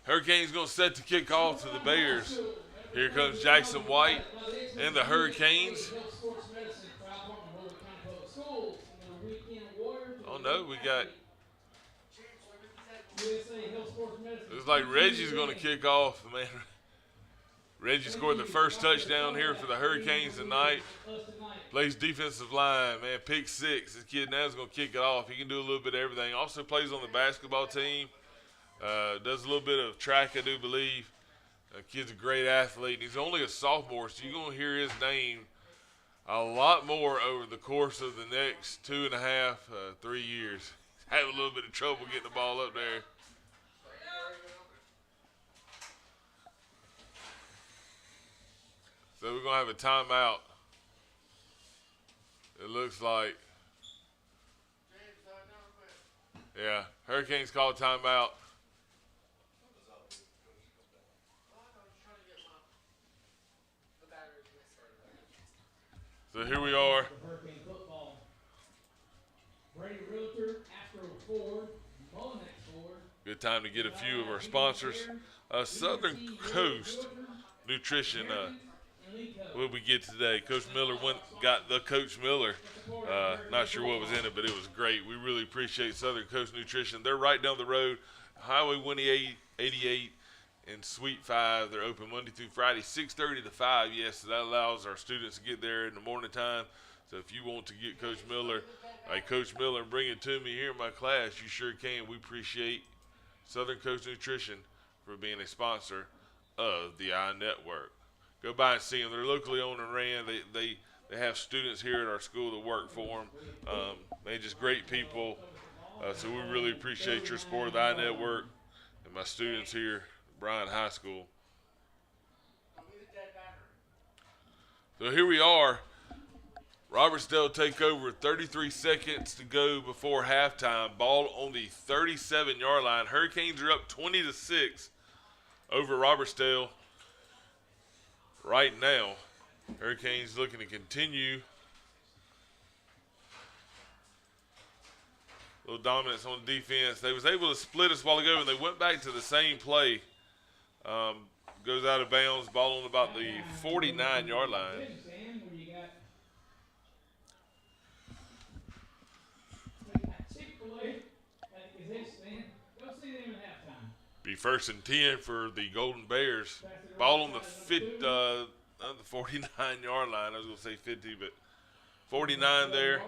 [SPEAKER 3] Hurricanes going to set the kickoff to the Bears. Here comes Jackson White and the Hurricanes. Oh no, we got. Looks like Reggie's going to kick off, man. Reggie scored the first touchdown here for the Hurricanes tonight. Plays defensive line, man, pick 6. This kid now is going to kick it off. He can do a little bit of everything. Also plays on the basketball team. Does a little bit of track, I do believe. Kid's a great athlete. He's only a sophomore, so you're going to hear his name a lot more over the course of the next 2.5, 3 years. Have a little bit of trouble getting the ball up there. So we're going to have a timeout. It looks like. Yeah, Hurricanes call timeout. So here we are. Good time to get a few of our sponsors. Southern Coast Nutrition. What did we get today? Coach Miller got the Coach Miller. Not sure what was in it, but it was great. We really appreciate Southern Coast Nutrition. They're right down the road, Highway 188 and Suite 5. They're open Monday through Friday, 6:30 to 5. Yes, so that allows our students to get there in the morning time. So if you want to get Coach Miller, and bring it to me here in my class, you sure can. We appreciate Southern Coast Nutrition for being a sponsor of the iNetwork. Go by and see them. They're locally owned and ran. They have students here at our school that work for them. They're just great people. So we really appreciate your support of the iNetwork and my students here at Bryant High School. So here we are. Robertsdale take over. 33 seconds to go before halftime. Ball on the 37-yard line. Hurricanes are up 20-6 over Robertsdale. Right now, Hurricanes looking to continue. A little dominance on defense. They was able to split us a while ago, and they went back to the same play. Goes out of bounds. Ball on about the 49-yard line. Be 1st and 10 for the Golden Bears. Ball on the 49-yard line. I was going to say 50, but 49 there.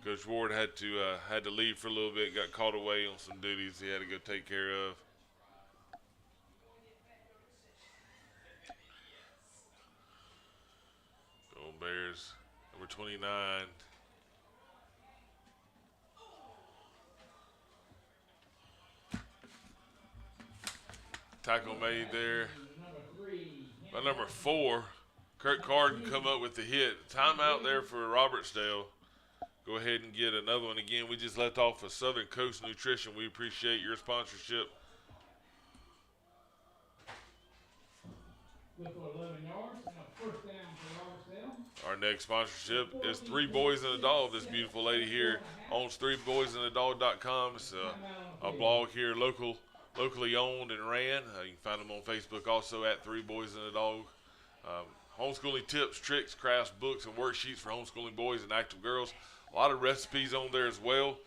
[SPEAKER 3] Coach Ward had to leave for a little bit. Got called away on some duties he had to go take care of. Golden Bears, number 29. Tackle made there by number 4. Kurt Carden come up with the hit. Timeout there for Robertsdale. Go ahead and get another one. Again, we just left off of Southern Coast Nutrition. We appreciate your sponsorship. Our next sponsorship is 3 Boys and a Dog. This beautiful lady here owns 3boysandadog.com. It's a blog here, locally owned and ran. You can find them on Facebook also at 3 Boys and a Dog. Homeschooling tips, tricks, crafts, books, and worksheets for homeschooling boys and active girls. A lot of recipes on there as well.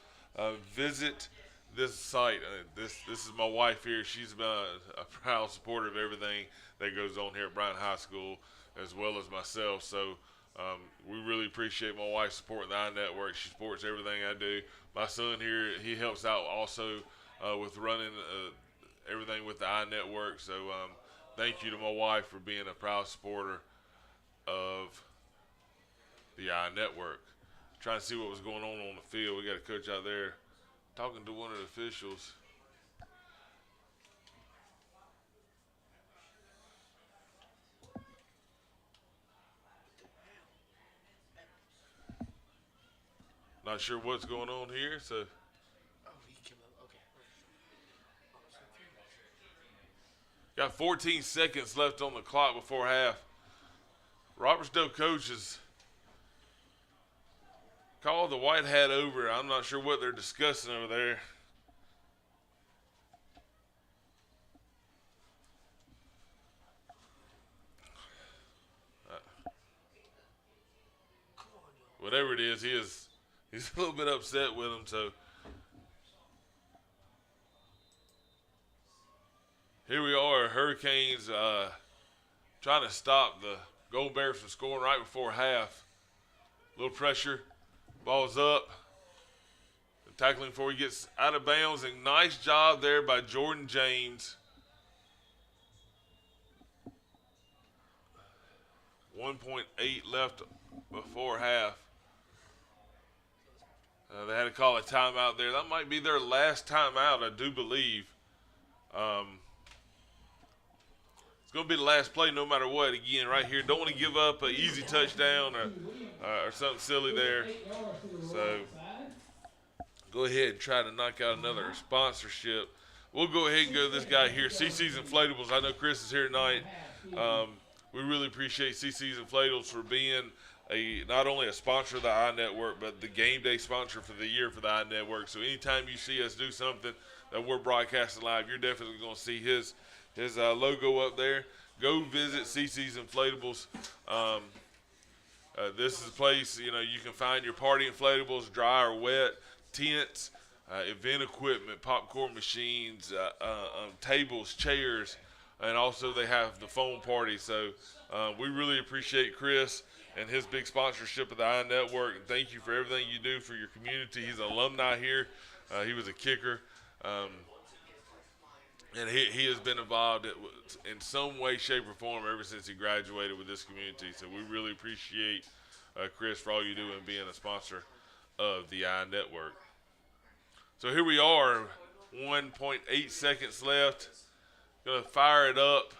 [SPEAKER 3] Visit this site. This is my wife here. She's been a proud supporter of everything that goes on here at Bryant High School, as well as myself. So we really appreciate my wife supporting the iNetwork. She supports everything I do. My son here, he helps out also with running everything with the iNetwork. So thank you to my wife for being a proud supporter of the iNetwork. Trying to see what was going on the field. We got a coach out there talking to one of the officials. Not sure what's going on here, so. Got 14 seconds left on the clock before half. Robertsdale coaches called the white hat over. I'm not sure what they're discussing over there. Whatever it is, he's a little bit upset with them. So Here we are, Hurricanes trying to stop the Gold Bears from scoring right before half. A little pressure, ball's up. Tackling before he gets out of bounds, and nice job there by Jordan James. 1.8 left before half. They had to call a timeout there. That might be their last timeout, I do believe. It's going to be the last play no matter what. Again, right here, don't want to give up an easy touchdown or something silly there. So go ahead and try to knock out another sponsorship. We'll go ahead and go to this guy here, CC's Inflatables. I know Chris is here tonight. We really appreciate CC's Inflatables for being not only a sponsor of the iNetwork, but the game day sponsor for the year for the iNetwork. So anytime you see us do something that we're broadcasting live, you're definitely going to see his logo up there. Go visit CC's Inflatables. This is a place, you can find your party inflatables, dry or wet, tents, event equipment, popcorn machines, tables, chairs, and also they have the phone party. So we really appreciate Chris and his big sponsorship of the iNetwork, and thank you for everything you do for your community. He's an alumni here. He was a kicker, and he has been involved in some way, shape, or form ever since he graduated with this community. So we really appreciate Chris for all you do and being a sponsor of the iNetwork. So here we are, 1.8 seconds left. Gonna fire it up.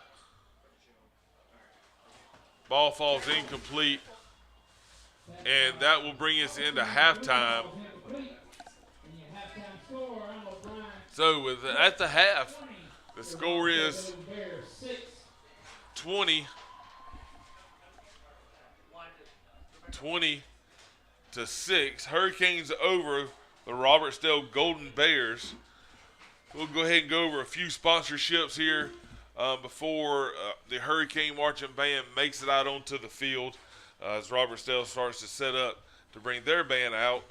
[SPEAKER 3] Ball falls incomplete, and that will bring us into halftime. So at the half, the score is 20 to 6. Hurricanes over the Robertsdale Golden Bears. We'll go ahead and go over a few sponsorships here before the Hurricane Marching Band makes it out onto the field as Robertsdale starts to set up to bring their band out.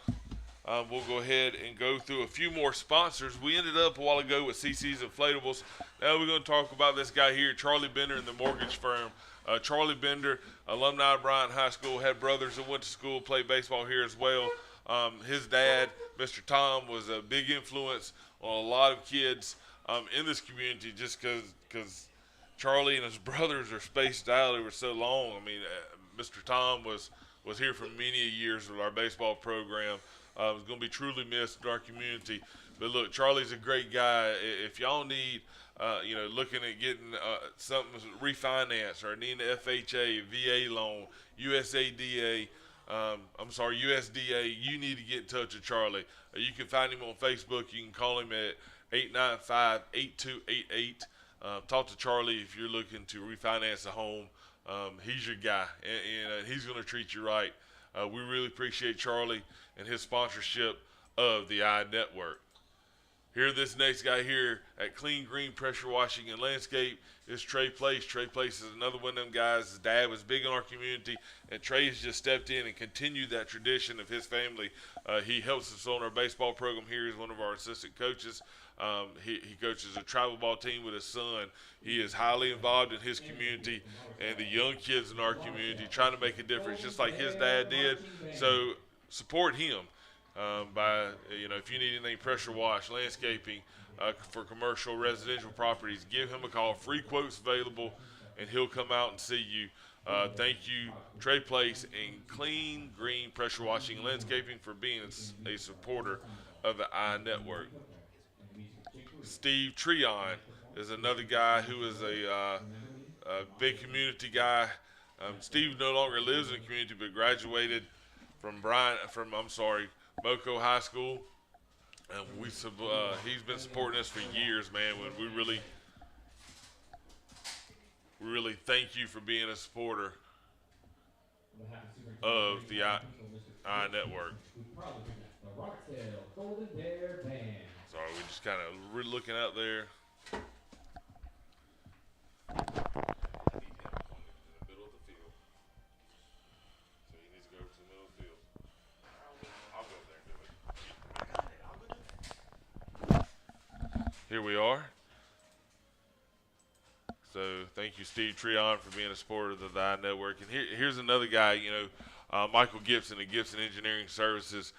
[SPEAKER 3] We'll go ahead and go through a few more sponsors. We ended up a while ago with CC's Inflatables. Now we're going to talk about this guy here, Charlie Bender and the mortgage firm. Charlie Bender, alumni of Bryant High School, had brothers that went to school, played baseball here as well. His dad, Mr. Tom, was a big influence on a lot of kids in this community just because Charlie and his brothers are spaced out. They were so long. I mean, Mr. Tom was here for many years with our baseball program. It's going to be truly missed in our community. But look, Charlie's a great guy. If y'all need, looking at getting something refinanced or needing an FHA, VA loan, USDA, you need to get in touch with Charlie. You can find him on Facebook. You can call him at 895-8288. Talk to Charlie if you're looking to refinance a home. He's your guy, and he's going to treat you right. We really appreciate Charlie and his sponsorship of the iNetwork. Here, this next guy here at Clean Green Pressure Washing and Landscape is Trey Place. Trey Place is another one of them guys. His dad was big in our community, and Trey's just stepped in and continued that tradition of his family. He helps us on our baseball program here. He's one of our assistant coaches. He coaches a travel ball team with his son. He is highly involved in his community and the young kids in our community, trying to make a difference just like his dad did. So support him. If you need anything pressure wash, landscaping for commercial, residential properties, give him a call. Free quotes available, and he'll come out and see you. Thank you, Trey Place and Clean Green Pressure Washing and Landscaping for being a supporter of the iNetwork. Steve Treon is another guy who is a big community guy. Steve no longer lives in the community, but graduated from Moco High School, and he's been supporting us for years, man. When we really thank you for being a supporter of the iNetwork. Sorry, we're just kind of looking out there. Here we are. So thank you, Steve Treon, for being a supporter of the I Network. And here's another guy, Michael Gibson at Gibson Engineering Services.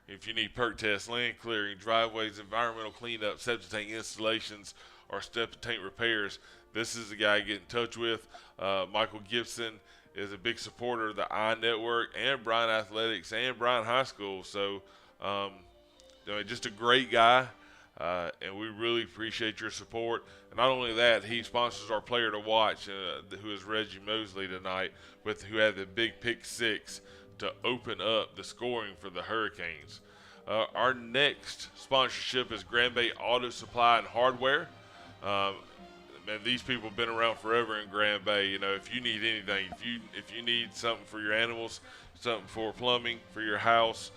[SPEAKER 3] If you need perk tests, land clearing, driveways, environmental cleanup, septic tank installations, or septic tank repairs, this is the guy to get in touch with. Michael Gibson is a big supporter of the I Network and Bryan Athletics and Bryan High School. So just a great guy. And we really appreciate your support. And not only that, he sponsors our player to watch, who is Reggie Mosley tonight, who had the big pick six to open up the scoring for the Hurricanes. Our next sponsorship is Grand Bay Auto Supply and Hardware. Man, these people have been around forever in Grand Bay. If you need anything, if you need something for your animals, something for plumbing for your house,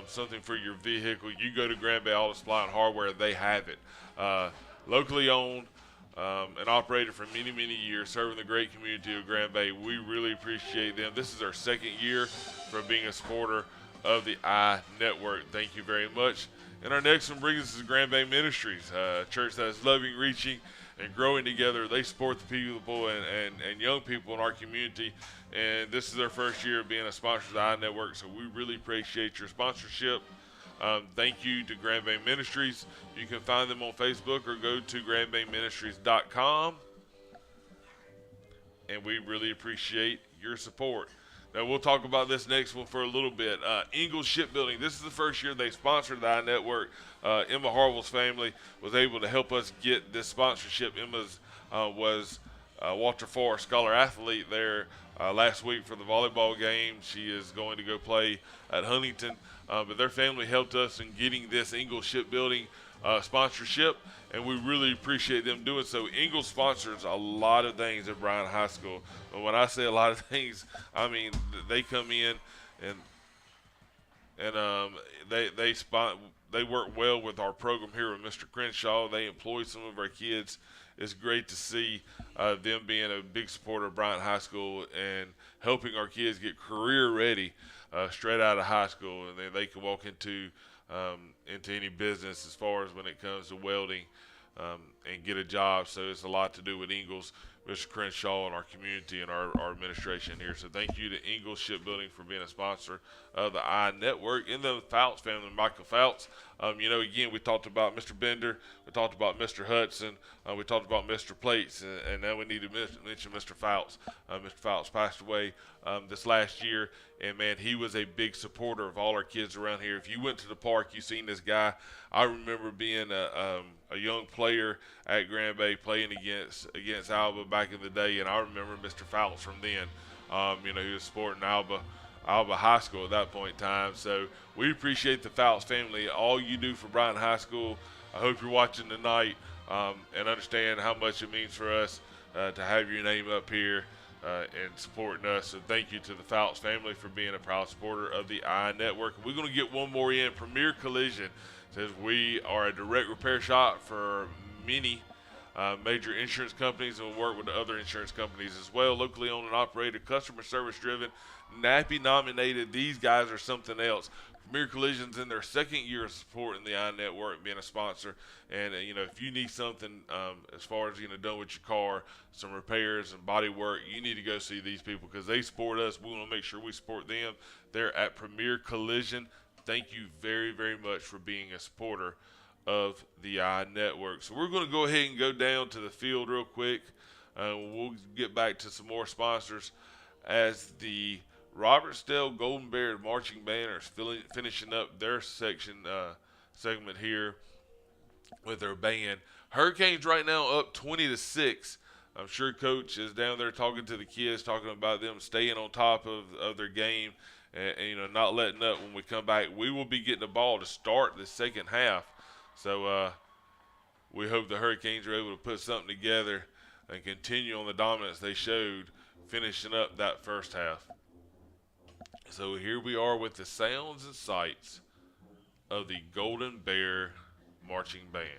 [SPEAKER 3] something for your vehicle, you go to Grand Bay Auto Supply and Hardware. They have it. Locally owned and operated for many, many years, serving the great community of Grand Bay. We really appreciate them. This is our second year for being a supporter of the I Network. Thank you very much. And our next one brings us to Grand Bay Ministries, a church that is loving, reaching, and growing together. They support the people and young people in our community. And this is their first year of being a sponsor of the I Network, so we really appreciate your sponsorship. Thank you to Grand Bay Ministries. You can find them on Facebook or go to grandbayministries.com. And we really appreciate your support. Now, we'll talk about this next one for a little bit. Ingalls Shipbuilding. This is the first year they sponsored the I Network. Emma Harwell's family was able to help us get this sponsorship. Emma's was Walter Forrest Scholar Athlete there last week for the volleyball game. She is going to go play at Huntington. But their family helped us in getting this Ingalls Shipbuilding sponsorship, and we really appreciate them doing so. Ingalls sponsors a lot of things at Bryan High School. But when I say a lot of things, I mean they come in and they work well with our program here with Mr. Crenshaw. They employ some of our kids. It's great to see them being a big supporter of Bryan High School and helping our kids get career ready straight out of high school, and then they can walk into any business as far as when it comes to welding and get a job. So it's a lot to do with Ingalls, Mr. Crenshaw, and our community and our administration here. So thank you to Ingalls Shipbuilding for being a sponsor of the I Network. And the Fouts family, Michael Fouts. Again, we talked about Mr. Bender, we talked about Mr. Hudson, we talked about Mr. Plates, and now we need to mention Mr. Fouts. Mr. Fouts passed away this last year, and man, he was a big supporter of all our kids around here. If you went to the park, you seen this guy. I remember being a young player at Grand Bay playing against Alba back in the day, and I remember Mr. Fouts from then. He was supporting Alba High School at that point in time. So we appreciate the Fouts family, all you do for Bryan High School. I hope you're watching tonight and understand how much it means for us to have your name up here and supporting us. So thank you to the Fouts family for being a proud supporter of the I Network. We're going to get one more in. Premier Collision says we are a direct repair shop for many major insurance companies, and we'll work with other insurance companies as well. Locally owned and operated, customer service driven, NAPI nominated. These guys are something else. Premier Collision's in their second year of supporting the I Network, being a sponsor. And if you need something as far as done with your car, some repairs and body work, you need to go see these people because they support us. We want to make sure we support them. They're at Premier Collision. Thank you very, very much for being a supporter of the I Network. So we're going to go ahead and go down to the field real quick. We'll get back to some more sponsors as the Robertsdale Golden Bear Marching Band are finishing up their segment here with their band. Hurricanes right now up 20-6. I'm sure Coach is down there talking to the kids, talking about them staying on top of their game and not letting up when we come back. We will be getting the ball to start the second half. So we hope the Hurricanes are able to put something together and continue on the dominance they showed, finishing up that first half. So here we are with the sounds and sights of the Golden Bear Marching Band.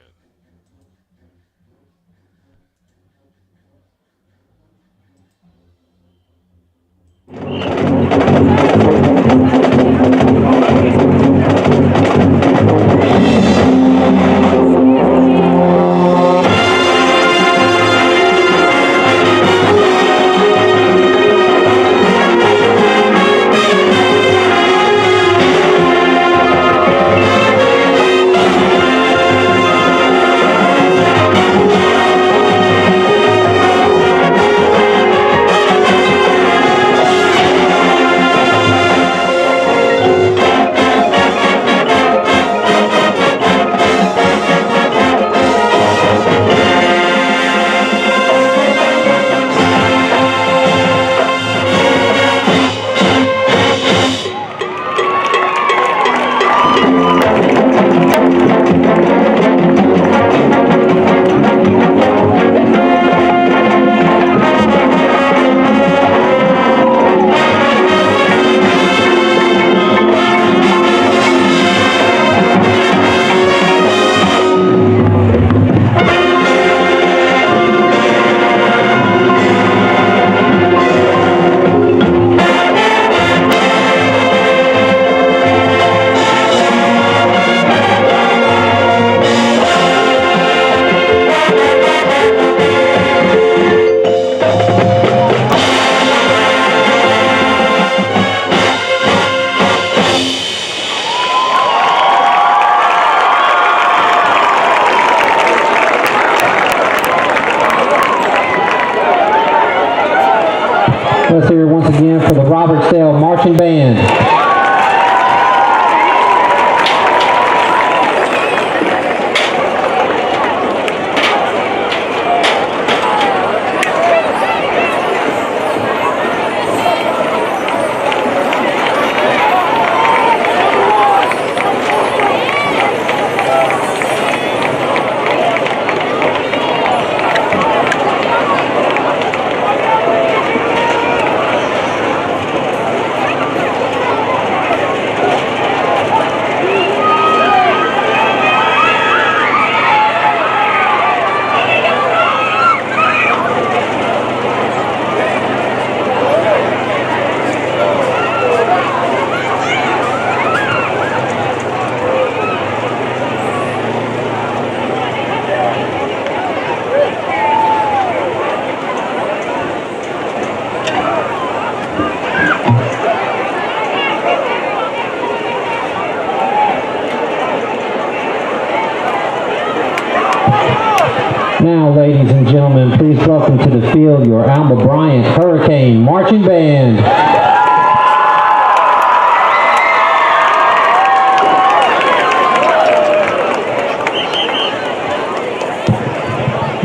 [SPEAKER 7] once again for the Robertsdale Marching Band. Now, ladies and gentlemen, please welcome to the field your Alma Bryant Hurricane Marching Band.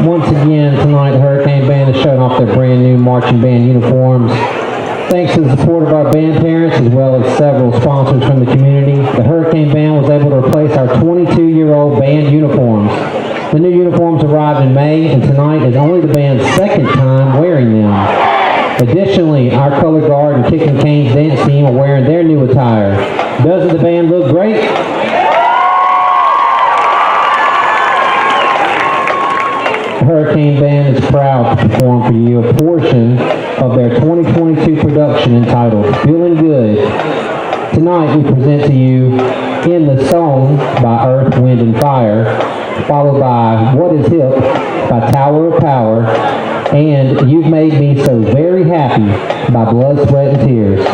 [SPEAKER 7] Once again, tonight, the Hurricane Band is showing off their brand new marching band uniforms. Thanks to the support of our band parents as well as several sponsors from the community, the Hurricane Band was able to replace our 22-year-old band uniforms. The new uniforms arrived in May, and tonight is only the band's second time wearing them. Additionally, our color guard and kick and canes dance team are wearing their new attire. Doesn't the band look great? The Hurricane Band is proud to perform for you a portion of their 2022 production entitled Feeling Good. Tonight we present to you In the Song by Earth, Wind, and Fire, followed by What Is Hip by Tower of Power, and You've Made Me So Very Happy by Blood, Sweat, and Tears.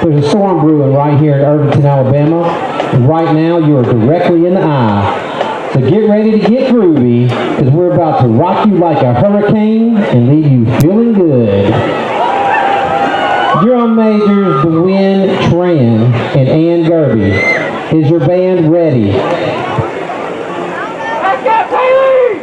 [SPEAKER 7] There's a storm brewing right here in Irvington, Alabama, and right now you are directly in the eye. So get ready to get groovy, because we're about to rock you like a hurricane and leave you feeling good. Drum majors DeWin Tran and Ann Gerby. Is your band ready? Let's go, Taylor!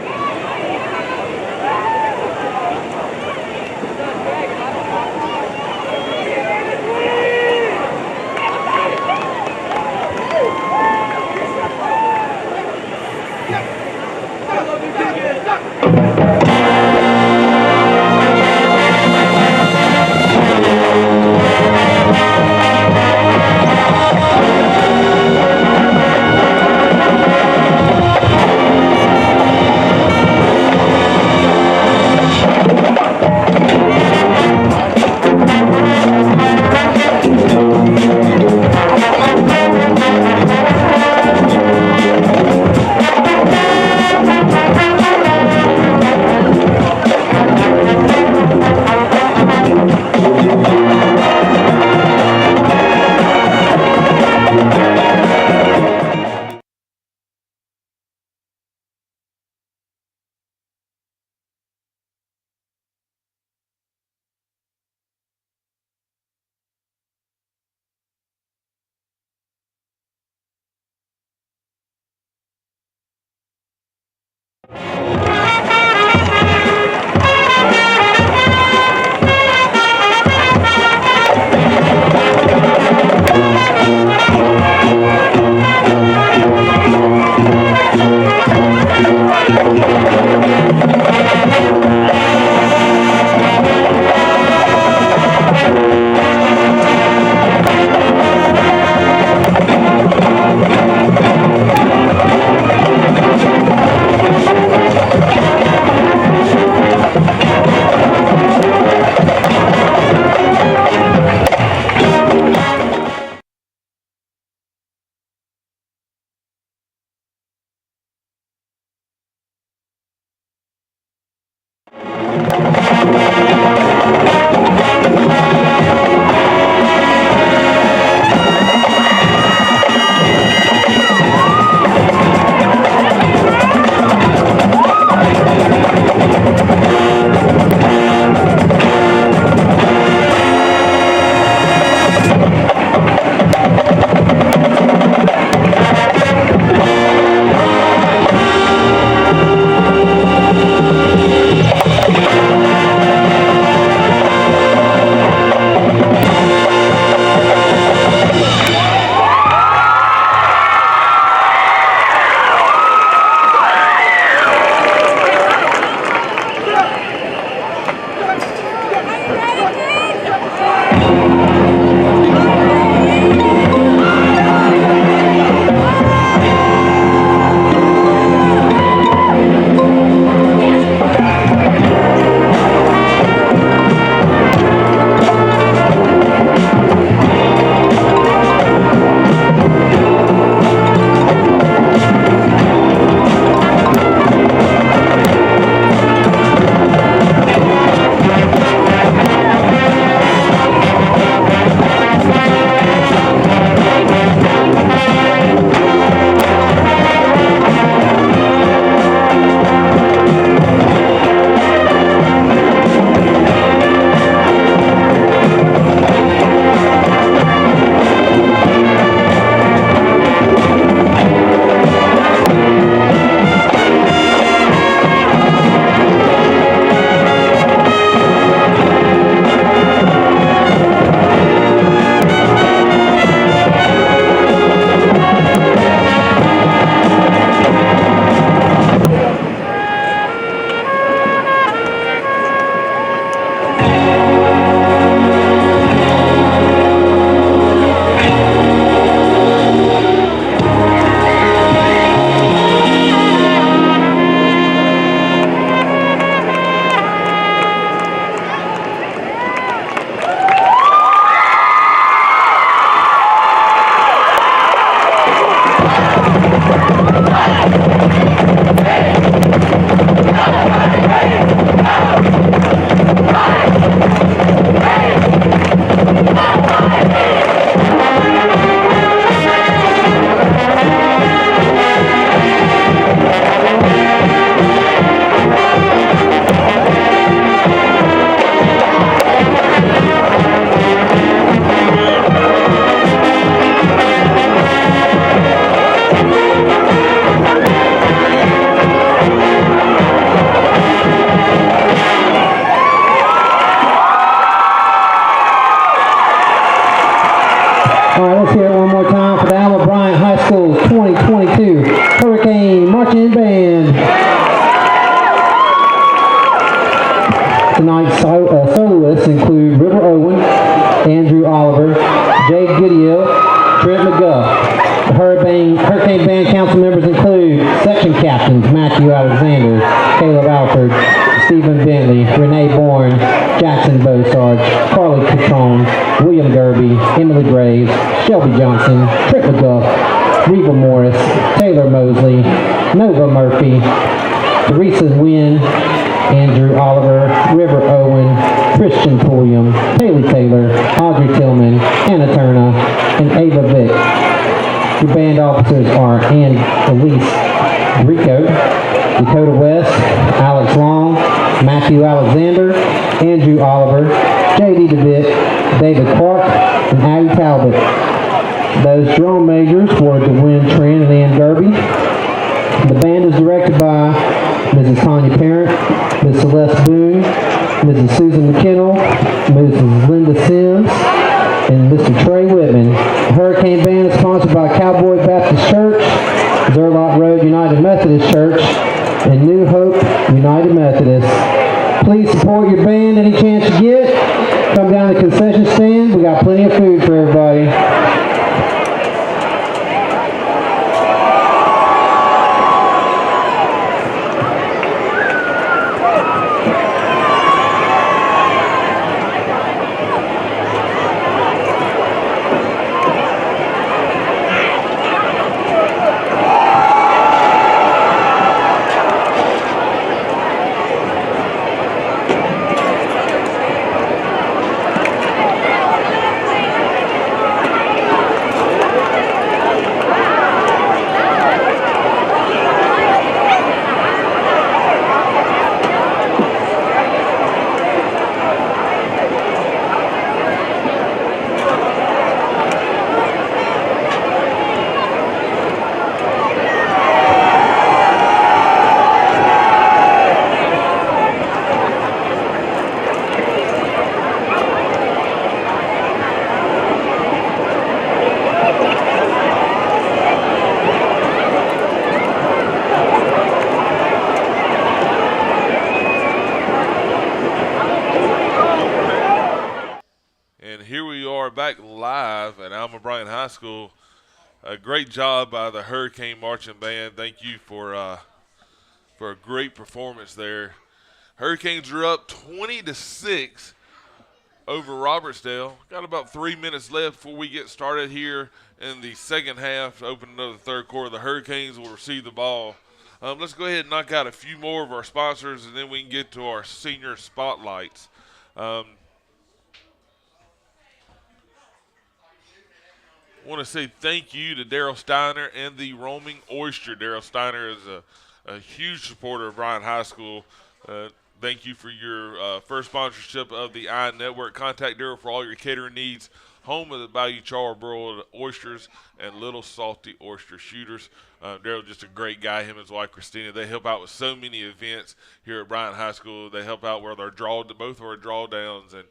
[SPEAKER 7] band. Tonight's soloists include River Owen, Andrew Oliver, Jay Goodyear, Trent McGuff. The Hurricane Band council members include section captains Matthew Alexander, Caleb Alford, Stephen Bentley, Renee Bourne, Jackson Bosarge, Carly Catron, William Gerby, Emily Graves, Shelby Johnson, Trent McGuff, Reba Morris, Taylor Mosley, Nova Murphy, Teresa Wynn, Andrew Oliver, River Owen, Christian Pulliam, Haley Taylor, Audrey Tillman, Anna Turner, and Ava Vick. Your band officers are Ann Elise Rico, Dakota West, Alex Long, Matthew Alexander, Andrew Oliver, J.D. DeVitt, David Clark, and Addie Talbot. Those drum majors were DeWin Tran and Ann Gerby. The band is directed by Mrs. Tanya Parent, Ms. Celeste Boone, Mrs. Susan McKinnell, Mrs. Linda Sims, and Mr. Trey Whitman. The Hurricane Band is sponsored by Cowboy Baptist Church, Zerlot Road United Methodist Church, and New Hope United Methodist. Please support your band any chance you get. Come down to the concession stand. We got plenty of food for everybody.
[SPEAKER 3] Back live at Alma Bryant High School. A great job by the Hurricane Marching Band. Thank you for a great performance there. Hurricanes are up 20-6 over Robertsdale. Got about 3 minutes left before we get started here in the second half. Opening of the third quarter, the Hurricanes will receive the ball. Let's go ahead and knock out a few more of our sponsors, and then we can get to our senior spotlights. I want to say thank you to Daryl Steiner and the Roaming Oyster. Daryl Steiner is a huge supporter of Bryant High School. Thank you for your first sponsorship of the I Network. Contact Daryl for all your catering needs. Home of the Bayou Charbroiled Oysters and Little Salty Oyster Shooters. Daryl, just a great guy. Him and his wife Christina. They help out with so many events here at Bryant High School. They help out with our both of our drawdowns, and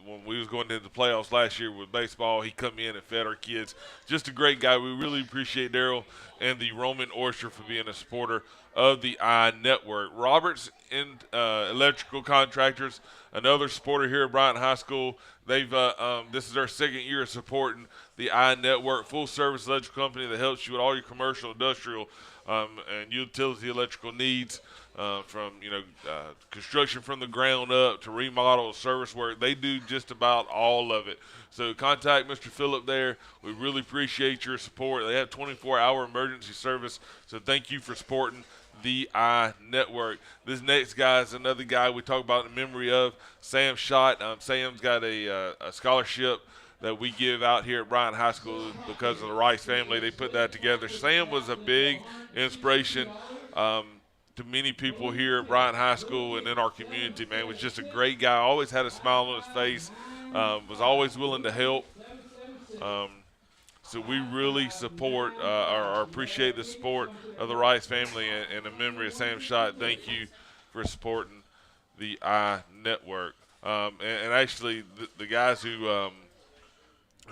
[SPEAKER 3] when we was going into the playoffs last year with baseball, he come in and fed our kids. Just a great guy. We really appreciate Daryl and the Roman Oyster for being a supporter of the I Network. Roberts Electrical Contractors, another supporter here at Bryant High School. They've this is their second year of supporting the I Network, full service electrical company that helps you with all your commercial, industrial, and utility electrical needs. From construction from the ground up to remodel, service work. They do just about all of it. So contact Mr. Phillip there. We really appreciate your support. They have 24-hour emergency service. So thank you for supporting the I Network. This next guy is another guy we talk about in memory of, Sam Schott. Sam's got a scholarship that we give out here at Bryant High School because of the Rice family. They put that together. Sam was a big inspiration to many people here at Bryant High School and in our community, man. Was just a great guy, always had a smile on his face, was always willing to help. So we really support or appreciate the support of the Rice family, and in memory of Sam Schott, thank you for supporting the I Network. And actually, the guys who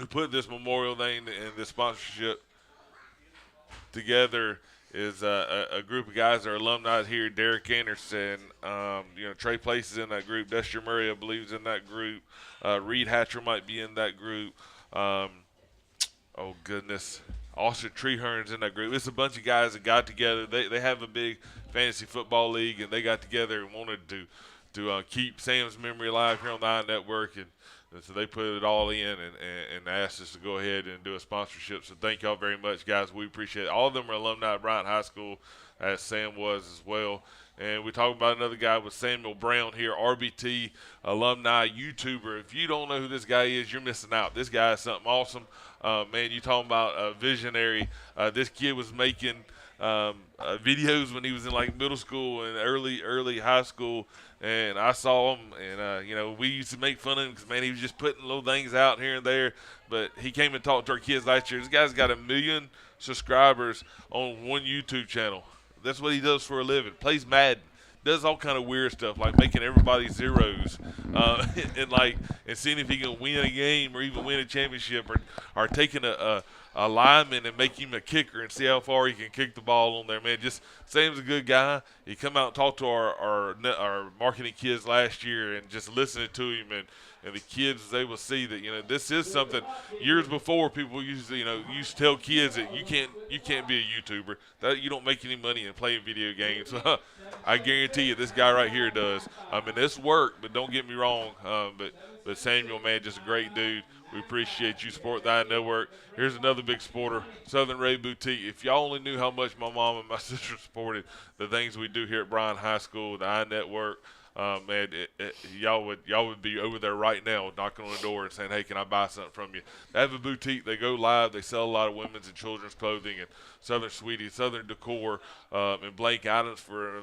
[SPEAKER 3] put this memorial thing and this sponsorship together is a group of guys that are alumni here. Derek Anderson, Trey Place is in that group. Dusty Murray, I believe, is in that group. Reed Hatcher might be in that group. Oh, goodness. Austin Treehorn's in that group. It's a bunch of guys that got together. They have a big fantasy football league, and they got together and wanted to keep Sam's memory alive here on the iNetwork, and so they put it all in and asked us to go ahead and do a sponsorship. So thank y'all very much, guys. We appreciate it. All of them are alumni of Bryant High School, as Sam was as well. And we talk about another guy with Samuel Brown here, RBT alumni YouTuber. If you don't know who this guy is, you're missing out. This guy is something awesome. Man, you talking about a visionary. This kid was making videos when he was in like middle school and early high school, and I saw him, and we used to make fun of him because, man, he was just putting little things out here and there. But he came and talked to our kids last year. This guy's got 1 million subscribers on one YouTube channel. That's what he does for a living. Plays Madden. Does all kind of weird stuff, like making everybody zeros, and seeing if he can win a game or even win a championship, or taking a lineman and make him a kicker and see how far he can kick the ball on there. Man, just Sam's a good guy. He come out and talked to our marketing kids last year, and just listening to him, and the kids was able to see that this is something. Years before, people used to tell kids that you can't be a YouTuber, that you don't make any money in playing video games. I guarantee you, this guy right here does. I mean, this work, but don't get me wrong. But Samuel, man, just a great dude. We appreciate you supporting the iNetwork. Here's another big supporter, Southern Ray Boutique. If y'all only knew how much my mom and my sister supported the things we do here at Bryant High School, the iNetwork, man, y'all would be over there right now knocking on the door and saying, hey, can I buy something from you? They have a boutique. They go live. They sell a lot of women's and children's clothing and Southern Sweetie, Southern decor, and blank items for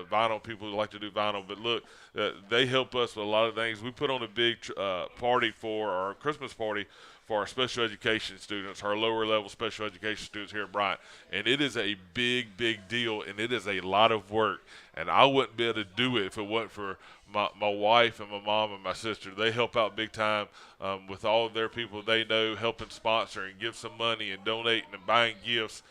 [SPEAKER 3] vinyl people who like to do vinyl. But look, they help us with a lot of things. We put on a big party for our Christmas party for our special education students, our lower level special education students here at Bryant. And it is a big, big deal, and it is a lot of work. And I wouldn't be able to do it if it wasn't for my wife and my mom and my sister. They help out big time with all of their people they know, helping sponsor and give some money and donating and buying gifts.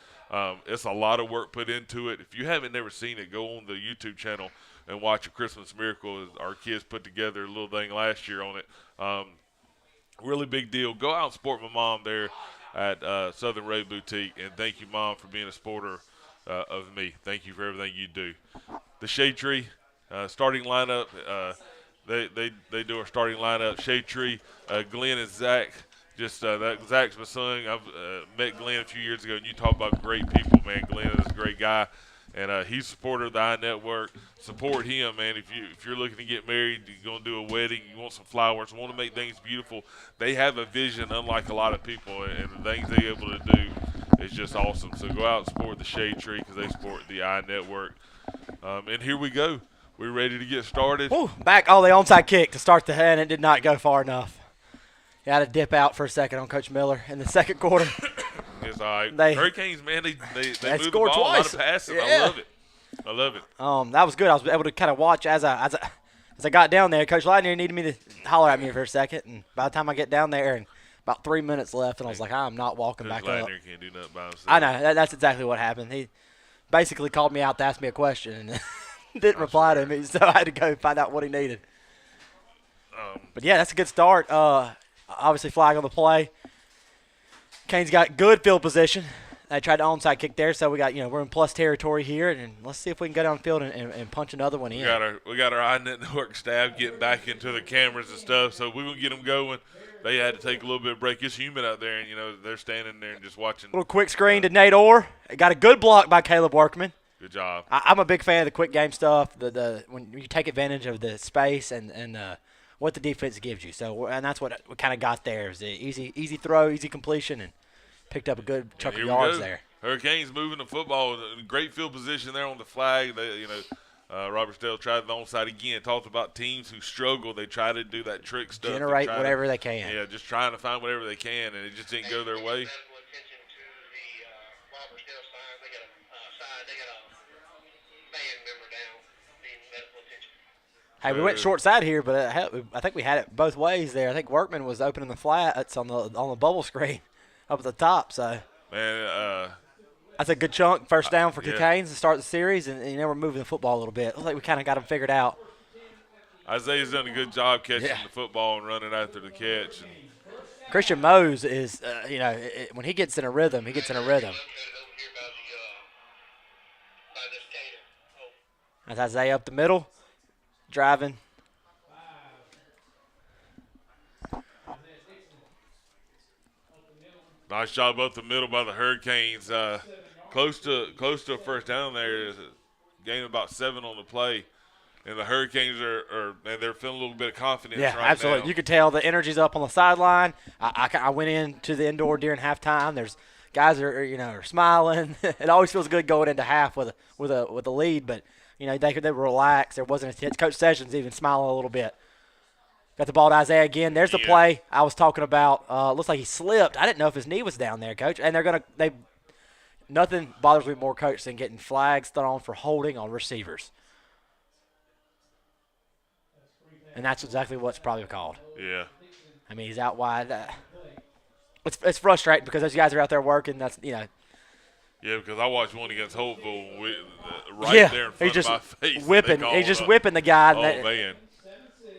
[SPEAKER 3] It's a lot of work put into it. If you haven't never seen it, go on the YouTube channel and watch A Christmas Miracle. Our kids put together a little thing last year on it. Really big deal. Go out and support my mom there at Southern Ray Boutique. And thank you, Mom, for being a supporter of me. Thank you for everything you do. The Shade Tree starting lineup. They do our starting lineup. Shade Tree, Glenn and Zach. Zach's my son. I've met Glenn a few years ago, and you talk about great people, man. Glenn is a great guy, and he's a supporter of the iNetwork. Support him, man. If you're looking to get married, you're gonna do a wedding, you want some flowers, want to make things beautiful. They have a vision unlike a lot of people, and the things they're able to do is just awesome. So go out and support the Shade Tree because they support the iNetwork. And here we go. We're ready to get started.
[SPEAKER 6] Ooh, back on the onside kick to start the head, and it did not go far enough. You had to dip out for a second on Coach Miller in the second quarter.
[SPEAKER 3] It's all right. Hurricanes, man, they move the
[SPEAKER 6] scored
[SPEAKER 3] ball,
[SPEAKER 6] twice.
[SPEAKER 3] A lot of passing.
[SPEAKER 6] Yeah.
[SPEAKER 3] I love it.
[SPEAKER 6] That was good. I was able to kind of watch as I got down there. Coach Lightner needed me to holler at me for a second, and by the time I get down there, and about 3 minutes left, and I was like, I'm not walking
[SPEAKER 3] Coach
[SPEAKER 6] back up.
[SPEAKER 3] Lightner can't do nothing by himself.
[SPEAKER 6] I know. That's exactly what happened. He basically called me out to ask me a question and didn't reply to me, so I had to go find out what he needed. But, yeah, that's a good start. Obviously, flag on the play. Canes got good field position. They tried to onside kick there, so we're in plus territory here, and let's see if we can go downfield and punch another one in.
[SPEAKER 3] We got our iNetwork staff getting back into the cameras and stuff, so we're gonna get them going. They had to take a little bit of break. It's humid out there, and they're standing there and just watching.
[SPEAKER 6] Little quick screen to Nate Orr. Got a good block by Caleb Workman.
[SPEAKER 3] Good job.
[SPEAKER 6] I'm a big fan of the quick game stuff. The when you take advantage of the space and what the defense gives you. So and that's what we kind of got there. Is the easy throw, easy completion, and picked up a good chunk of yards there.
[SPEAKER 3] Hurricanes moving the football. Great field position there on the flag. Robertsdale tried the onside again. Talked about teams who struggle. They try to do that trick stuff.
[SPEAKER 6] Generate whatever they can.
[SPEAKER 3] Yeah, just trying to find whatever they can, and it just didn't go their way.
[SPEAKER 6] Hey, we went short side here, but I think we had it both ways there. I think Workman was opening the flats on the bubble screen up at the top. So
[SPEAKER 3] man,
[SPEAKER 6] That's a good chunk, first down for
[SPEAKER 3] Yeah.
[SPEAKER 6] Canes to start the series, and you know we're moving the football a little bit. Looks like we kind of got them figured out.
[SPEAKER 3] Isaiah's done a good job catching
[SPEAKER 6] Yeah.
[SPEAKER 3] the football and running after the catch. And
[SPEAKER 6] Christian Mose is, when he gets in a rhythm, he gets in a rhythm. That's Isaiah up the middle, driving.
[SPEAKER 3] nice job up the middle by the Hurricanes. Close to a first down there. There's a gain of about 7 on the play. And the Hurricanes they're feeling a little bit of confidence
[SPEAKER 6] Yeah,
[SPEAKER 3] right
[SPEAKER 6] absolutely.
[SPEAKER 3] now.
[SPEAKER 6] You could tell the energy's up on the sideline. I went into the indoor during halftime. There's guys are smiling. It always feels good going into half with a lead, but they were relaxed. There wasn't a tense. Coach Sessions even smiling a little bit. Got the ball to Isaiah again. There's the play I was talking about. Looks like he slipped. I didn't know if his knee was down there, Coach. And nothing bothers me more, Coach, than getting flags thrown for holding on receivers. And that's exactly what's probably called.
[SPEAKER 3] Yeah.
[SPEAKER 6] I mean, he's out wide. It's frustrating because those guys are out there working.
[SPEAKER 3] Yeah, because I watched one against Holtville there in front
[SPEAKER 6] just
[SPEAKER 3] of my face.
[SPEAKER 6] Whipping. He's just whipping the guy.
[SPEAKER 3] Man.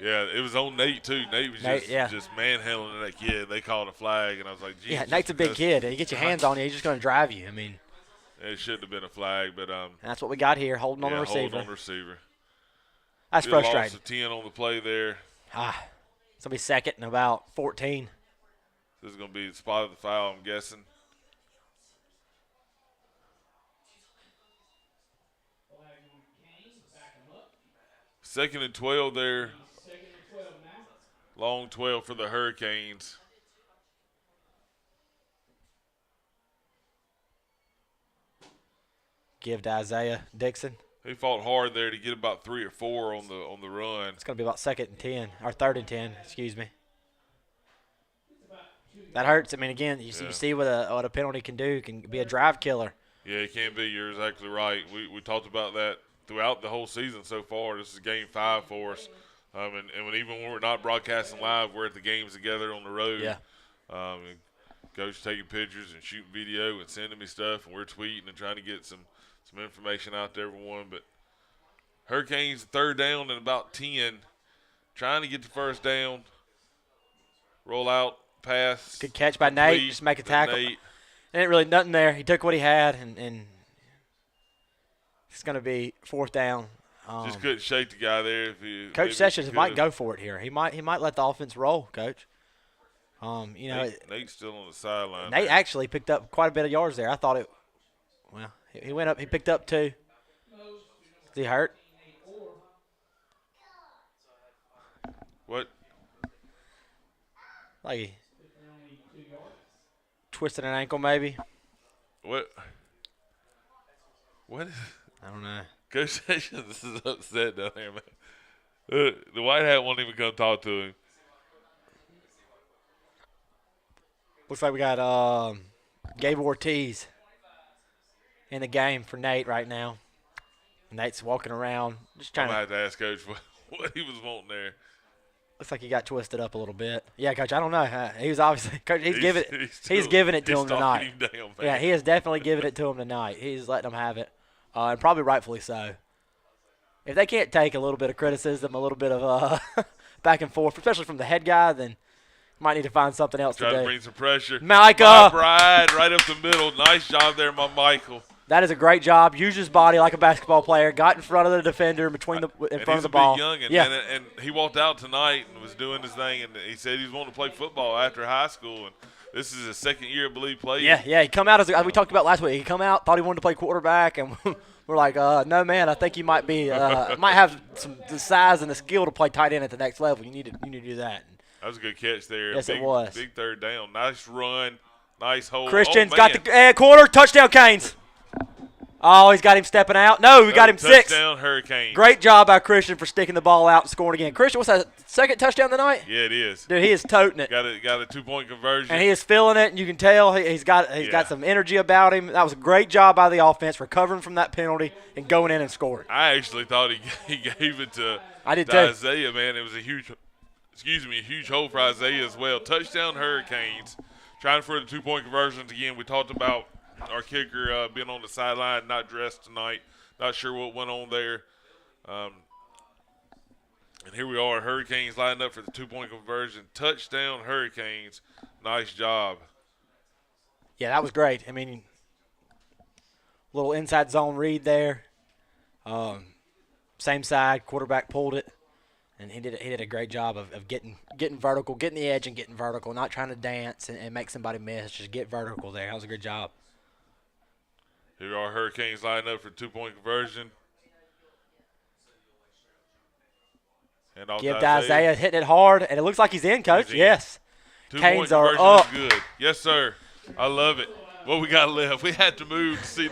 [SPEAKER 3] Yeah, it was on Nate, too. Nate was just manhandling that kid. They called a flag, and I was like, geez.
[SPEAKER 6] Yeah, Nate's a big kid. He gets your hands on you, he's just going to drive you. I mean.
[SPEAKER 3] It shouldn't have been a flag, but
[SPEAKER 6] that's what we got here, holding on the receiver.
[SPEAKER 3] Holding on the receiver.
[SPEAKER 6] That's frustrating.
[SPEAKER 3] Lost of 10 on the play there.
[SPEAKER 6] It's going to be second and about 14.
[SPEAKER 3] This is going to be the spot of the foul, I'm guessing. Second and 12 there. Long 12 for the Hurricanes.
[SPEAKER 6] Give to Isaiah Dixon.
[SPEAKER 3] He fought hard there to get about 3 or 4 on the run.
[SPEAKER 6] It's going to be about second and 10, or third and 10, excuse me. That hurts. I mean, again, you see what a penalty can do. It can be a drive killer.
[SPEAKER 3] Yeah, it can be. You're exactly right. We talked about that throughout the whole season so far. This is game 5 for us. And even when we're not broadcasting live, we're at the games together on the road.
[SPEAKER 6] Yeah.
[SPEAKER 3] And Coach taking pictures and shooting video and sending me stuff, and we're tweeting and trying to get some information out to everyone. But Hurricanes third down and about 10, trying to get the first down, roll out, pass.
[SPEAKER 6] Good catch by Nate, just make a tackle.
[SPEAKER 3] Nate.
[SPEAKER 6] Ain't really nothing there. He took what he had, and it's going to be fourth down.
[SPEAKER 3] Just couldn't shake the guy there.
[SPEAKER 6] Coach Sessions might go for it here. He might let the offense roll, Coach.
[SPEAKER 3] Nate's still on the sideline.
[SPEAKER 6] Nate actually picked up quite a bit of yards there. I thought it. Well, he went up. He picked up 2. Is he hurt?
[SPEAKER 3] What?
[SPEAKER 6] Like he twisted an ankle, maybe.
[SPEAKER 3] What?
[SPEAKER 6] I don't know.
[SPEAKER 3] Coach Sessions is upset down there, man. The white hat won't even come talk to him.
[SPEAKER 6] Looks like we got Gabe Ortiz in the game for Nate right now. Nate's walking around, just trying
[SPEAKER 3] to have to ask Coach what he was wanting there.
[SPEAKER 6] Looks like he got twisted up a little bit. Yeah, Coach, I don't know. He was obviously – Coach, he's giving it to him tonight.
[SPEAKER 3] Him down, man.
[SPEAKER 6] Yeah, he is definitely giving it to him tonight. He's letting him have it, and probably rightfully so. If they can't take a little bit of criticism, a little bit of back and forth, especially from the head guy, then might need to find something else to do.
[SPEAKER 3] Try to bring some pressure.
[SPEAKER 6] Micah.
[SPEAKER 3] Bride right up the middle. Nice job there, my Michael.
[SPEAKER 6] That is a great job. Used his body like a basketball player. Got in front of the defender in front of the ball.
[SPEAKER 3] He's a big youngin',
[SPEAKER 6] yeah.
[SPEAKER 3] and he walked out tonight and was doing his thing, and he said he was wanting to play football after high school, and this is his second year, I believe, playing.
[SPEAKER 6] Yeah. He come out as we talked about last week. He come out, thought he wanted to play quarterback, and we're like, no, man. I think you might be might have the size and the skill to play tight end at the next level. You need to do that.
[SPEAKER 3] That was a good catch there.
[SPEAKER 6] Yes, it was.
[SPEAKER 3] Big third down. Nice run. Nice hold.
[SPEAKER 6] Christian's got the corner. Touchdown, Canes. Oh, he's got him stepping out. No, we got him 6.
[SPEAKER 3] Touchdown, Hurricane.
[SPEAKER 6] Great job by Christian for sticking the ball out and scoring again. Christian, what's that, second touchdown tonight?
[SPEAKER 3] Yeah, it is.
[SPEAKER 6] Dude, he is toting it.
[SPEAKER 3] Got a 2-point conversion.
[SPEAKER 6] And he is feeling it, and you can tell he's got some energy about him. That was a great job by the offense recovering from that penalty and going in and scoring.
[SPEAKER 3] I actually thought he gave it to
[SPEAKER 6] too.
[SPEAKER 3] Isaiah, man. It was a huge hole for Isaiah as well. Touchdown, Hurricanes. Trying for the 2-point conversions again. We talked about our kicker being on the sideline, not dressed tonight. Not sure what went on there. And here we are, Hurricanes lining up for the 2-point conversion. Touchdown, Hurricanes. Nice job.
[SPEAKER 6] Yeah, that was great. I mean, little inside zone read there. Same side, quarterback pulled it, and he did a great job of getting vertical, getting the edge and getting vertical, not trying to dance and make somebody miss. Just get vertical there. That was a good job.
[SPEAKER 3] Here are Hurricanes lining up for 2-point conversion. And
[SPEAKER 6] Give to Isaiah, hitting it hard, and it looks like he's in, Coach.
[SPEAKER 3] He's in.
[SPEAKER 6] Yes.
[SPEAKER 3] 2-point
[SPEAKER 6] Canes are
[SPEAKER 3] conversion
[SPEAKER 6] up.
[SPEAKER 3] is good. Yes, sir. I love it. What we got left? We had to move to see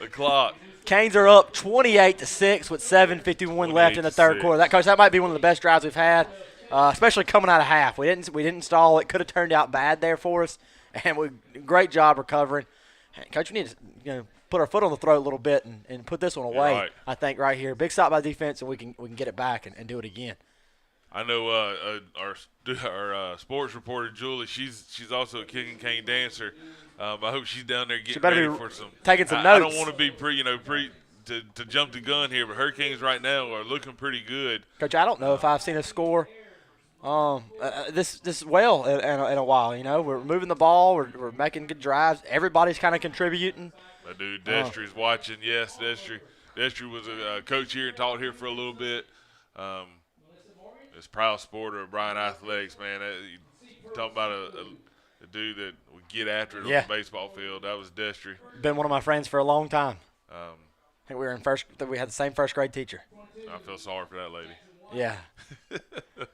[SPEAKER 3] the clock.
[SPEAKER 6] Canes are up 28-6 with 7:51 left in the third
[SPEAKER 3] 28-6.
[SPEAKER 6] quarter. Coach, that might be one of the best drives we've had, especially coming out of half. We didn't stall. It could have turned out bad there for us, and great job recovering. Coach, we need to put our foot on the throat a little bit and put this one away.
[SPEAKER 3] Right.
[SPEAKER 6] I think right here, big stop by defense, and we can get it back and do it again.
[SPEAKER 3] I know our sports reporter Julie. She's also a kick and cane dancer. I hope she's down there getting ready for some
[SPEAKER 6] taking some
[SPEAKER 3] I
[SPEAKER 6] notes.
[SPEAKER 3] don't want to be to jump the gun here, but Hurricanes right now are looking pretty good.
[SPEAKER 6] Coach, I don't know if I've seen a score this well in a while. We're moving the ball. We're making good drives. Everybody's kind of contributing.
[SPEAKER 3] My dude Destry's watching. Yes, Destry was a coach here and taught here for a little bit. This proud supporter of Bryant Athletics, man. You talking about a dude that would get after it on the baseball field. That was Destry.
[SPEAKER 6] Been one of my friends for a long time.
[SPEAKER 3] Um,
[SPEAKER 6] I think we had the same first grade teacher.
[SPEAKER 3] I feel sorry for that lady.
[SPEAKER 6] Yeah.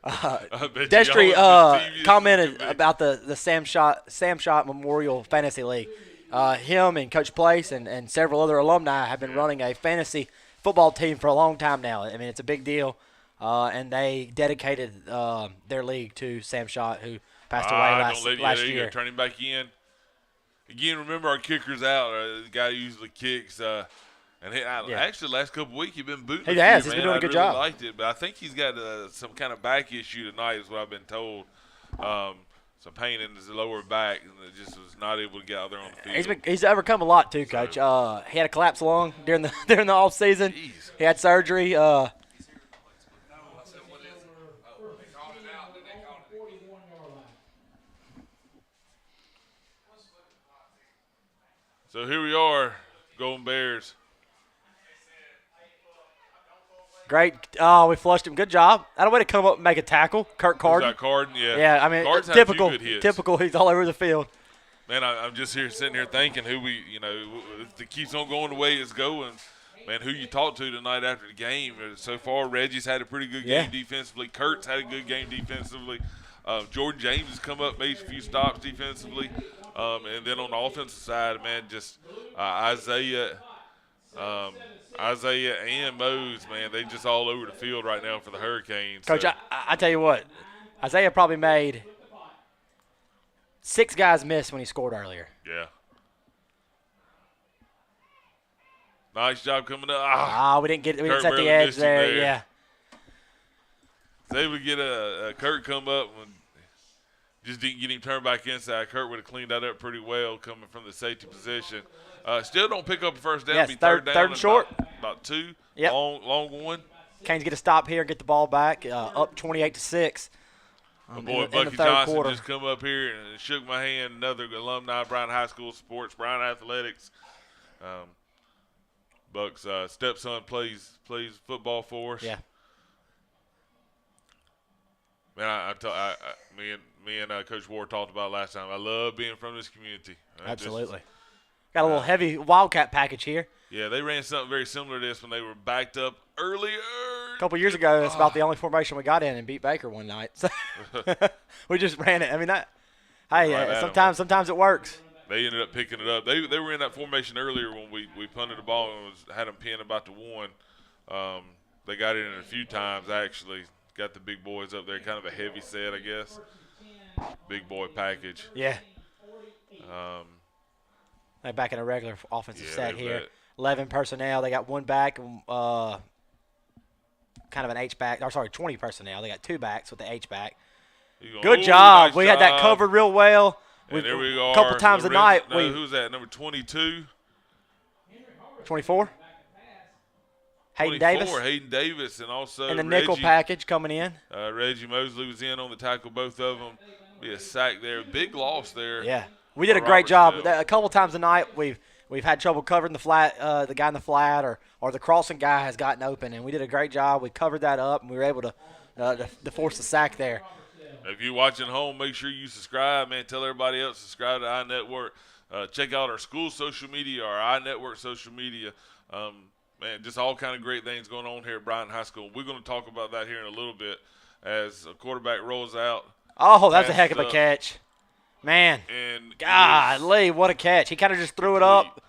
[SPEAKER 3] I bet
[SPEAKER 6] Destry
[SPEAKER 3] y'all are mischievous
[SPEAKER 6] commented
[SPEAKER 3] as
[SPEAKER 6] about the Sam Schott Memorial Fantasy League. Him and Coach Place and several other alumni have been running a fantasy football team for a long time now. I mean, it's a big deal. And they dedicated their league to Sam Schott, who passed away last year.
[SPEAKER 3] Turn him back in. Again, remember our kicker's out. The guy who usually kicks. Actually, the last couple of weeks he's been booting.
[SPEAKER 6] He has. He's been doing a good job.
[SPEAKER 3] I liked it, but I think he's got some kind of back issue tonight, is what I've been told. Some pain in his lower back, and it just was not able to get out there on the field.
[SPEAKER 6] He's overcome a lot too, Coach. He had a collapsed lung during the off season.
[SPEAKER 3] Jeez.
[SPEAKER 6] He had surgery.
[SPEAKER 3] So here we are, Golden Bears.
[SPEAKER 6] Great. Oh, we flushed him. Good job. That a way to come up and make a tackle. Kirk Carden.
[SPEAKER 3] Was that Carden? Yeah.
[SPEAKER 6] Yeah, I mean,
[SPEAKER 3] Carden's had
[SPEAKER 6] typical.
[SPEAKER 3] a few good hits.
[SPEAKER 6] Typical. He's all over the field.
[SPEAKER 3] Man, I'm just sitting here thinking if it keeps on going the way it's going, man, who you talked to tonight after the game. So far, Reggie's had a pretty good game defensively. Kurt's had a good game defensively. Jordan James has come up, made a few stops defensively. And then on the offensive side, man, just Isaiah and Mose, man, they just all over the field right now for the Hurricanes.
[SPEAKER 6] Coach, I tell you what, Isaiah probably made 6 guys miss when he scored earlier.
[SPEAKER 3] Yeah. Nice job coming up.
[SPEAKER 6] We didn't set the edge there. Yeah.
[SPEAKER 3] They would get a Kurt come up and just didn't get him turned back inside. Kurt would have cleaned that up pretty well coming from the safety position. Still don't pick up a first down.
[SPEAKER 6] Yes,
[SPEAKER 3] be third down
[SPEAKER 6] and short.
[SPEAKER 3] About 2.
[SPEAKER 6] Yep.
[SPEAKER 3] Long one.
[SPEAKER 6] Canes get a stop here, get the ball back, up 28-6.
[SPEAKER 3] My boy Bucky Johnson just come up here and shook my hand. Another alumni, Bryant High School Sports, Bryant Athletics. Buck's stepson plays football for us.
[SPEAKER 6] Yeah.
[SPEAKER 3] Man, me and Coach Ward talked about it last time. I love being from this community.
[SPEAKER 6] Absolutely. Got a little heavy Wildcat package here.
[SPEAKER 3] Yeah, they ran something very similar to this when they were backed up earlier.
[SPEAKER 6] A couple years ago, that's about the only formation we got in and beat Baker one night. So we just ran it. I mean, sometimes it works.
[SPEAKER 3] They ended up picking it up. They were in that formation earlier when we punted the ball and had them pinned about to 1. They got it in a few times, actually. Got the big boys up there, kind of a heavy set, I guess. Big boy package.
[SPEAKER 6] Yeah. They're back in a regular offensive set here. 11 personnel. They got 1 back, kind of an H-back. 20 personnel. They got 2 backs with the H-back. Good job.
[SPEAKER 3] Nice
[SPEAKER 6] we had that
[SPEAKER 3] job.
[SPEAKER 6] covered real well.
[SPEAKER 3] And there we are.
[SPEAKER 6] A couple times a night.
[SPEAKER 3] Who's that? Number 22?
[SPEAKER 6] 24. Hayden Davis.
[SPEAKER 3] Hayden Davis, and also
[SPEAKER 6] and the nickel package coming in.
[SPEAKER 3] Reggie Mosley was in on the tackle, both of them. Be a sack there. Big loss there.
[SPEAKER 6] Yeah, we did a great job. A couple times a night we've had trouble covering the flat, the guy in the flat, or the crossing guy has gotten open, and we did a great job. We covered that up, and we were able to force the sack there.
[SPEAKER 3] If you're watching home, make sure you subscribe, man. Tell everybody else to subscribe to iNetwork. Check out our school social media, our iNetwork social media. Man, just all kind of great things going on here at Bryant High School. We're going to talk about that here in a little bit as a quarterback rolls out.
[SPEAKER 6] Oh, that's a heck of a catch. Man,
[SPEAKER 3] and
[SPEAKER 6] golly, what a catch. He kind of just threw it up.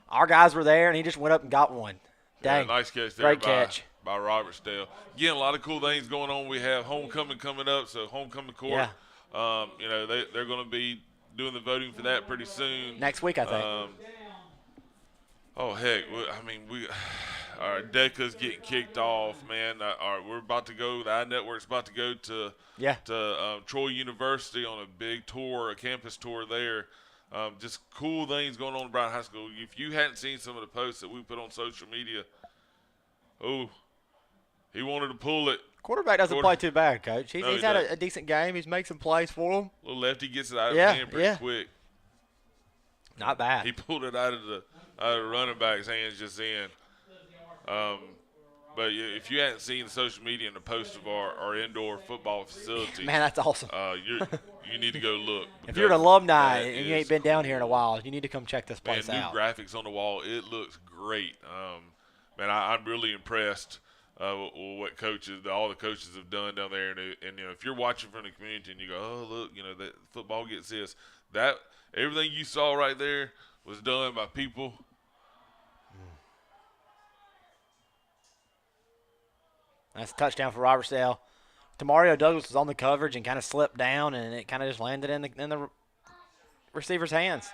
[SPEAKER 6] Our guys were there, and he just went up and got one. Dang.
[SPEAKER 3] Yeah, nice catch there.
[SPEAKER 6] Great catch.
[SPEAKER 3] By Robertsdale. Again, a lot of cool things going on. We have homecoming coming up, so homecoming court.
[SPEAKER 6] Yeah.
[SPEAKER 3] They're going to be doing the voting for that pretty soon.
[SPEAKER 6] Next week, I think.
[SPEAKER 3] Oh, heck. Our DECA's getting kicked off, man. We're about to go. The iNetwork's about to go to Troy University on a big tour, a campus tour there. Just cool things going on at Bryant High School. If you hadn't seen some of the posts that we put on social media, he wanted to pull it.
[SPEAKER 6] Quarterback doesn't play too bad, Coach. He's had a decent game. He's made some plays for him.
[SPEAKER 3] Little lefty gets it out of his hand pretty quick.
[SPEAKER 6] Not bad.
[SPEAKER 3] He pulled it out of the running back's hands just then. But if you hadn't seen the social media and the post of our indoor football facility,
[SPEAKER 6] man, that's awesome.
[SPEAKER 3] You need to go look.
[SPEAKER 6] If you're an alumni and you ain't been down here in a while, you need to come check this place out.
[SPEAKER 3] New graphics on the wall. It looks great. Man, I'm really impressed with what all the coaches have done down there. And if you're watching from the community and you go, oh, look, that football gets this. That everything you saw right there was done by people.
[SPEAKER 6] That's a touchdown for Robertsdale. Tamario Douglas was on the coverage and kind of slipped down, and it kind of just landed in the receiver's hands.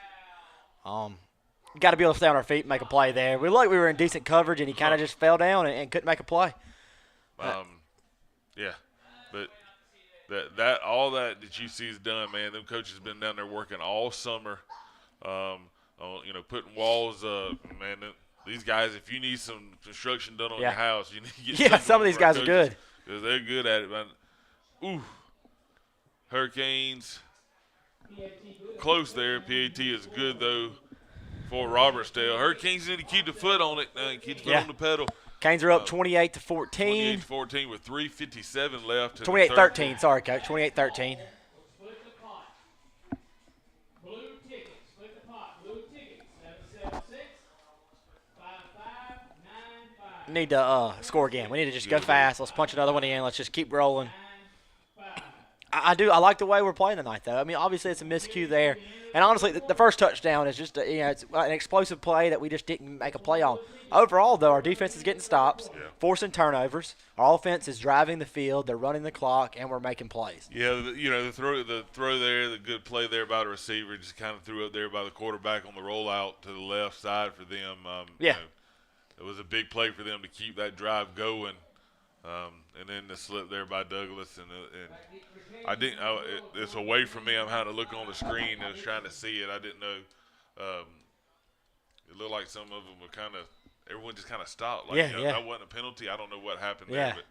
[SPEAKER 6] You got to be able to stay on our feet and make a play there. We were in decent coverage, and he kind of just fell down and couldn't make a play.
[SPEAKER 3] Yeah, but that all that you see is done, man. Them coaches have been down there working all summer, putting walls up, man. These guys, if you need some construction done on your house, you need to get
[SPEAKER 6] some of these guys are good.
[SPEAKER 3] Because they're good at it, man. Ooh. Hurricanes. Close there. PAT is good, though, for Robertsdale. Hurricanes need to keep the foot on it. Keep the foot on the pedal.
[SPEAKER 6] Canes are up 28-14.
[SPEAKER 3] 28-14 with 3:57 left.
[SPEAKER 6] 28-13. Sorry, Coach. 28-13. Need to score again. We need to just go fast. Let's punch another one in. Let's just keep rolling. I like the way we're playing tonight, though. I mean, obviously it's a miscue there, and honestly, the first touchdown is just it's an explosive play that we just didn't make a play on. Overall, though, our defense is getting stops, forcing turnovers. Our offense is driving the field. They're running the clock, and we're making plays.
[SPEAKER 3] Yeah, the throw there, the good play there by the receiver, just kind of threw up there by the quarterback on the rollout to the left side for them. It was a big play for them to keep that drive going, and then the slip there by Douglas. And I didn't. It's away from me. I'm having to look on the screen. I was trying to see it. I didn't know. It looked like some of them were everyone just kind of stopped. That wasn't a penalty. I don't know what happened there. But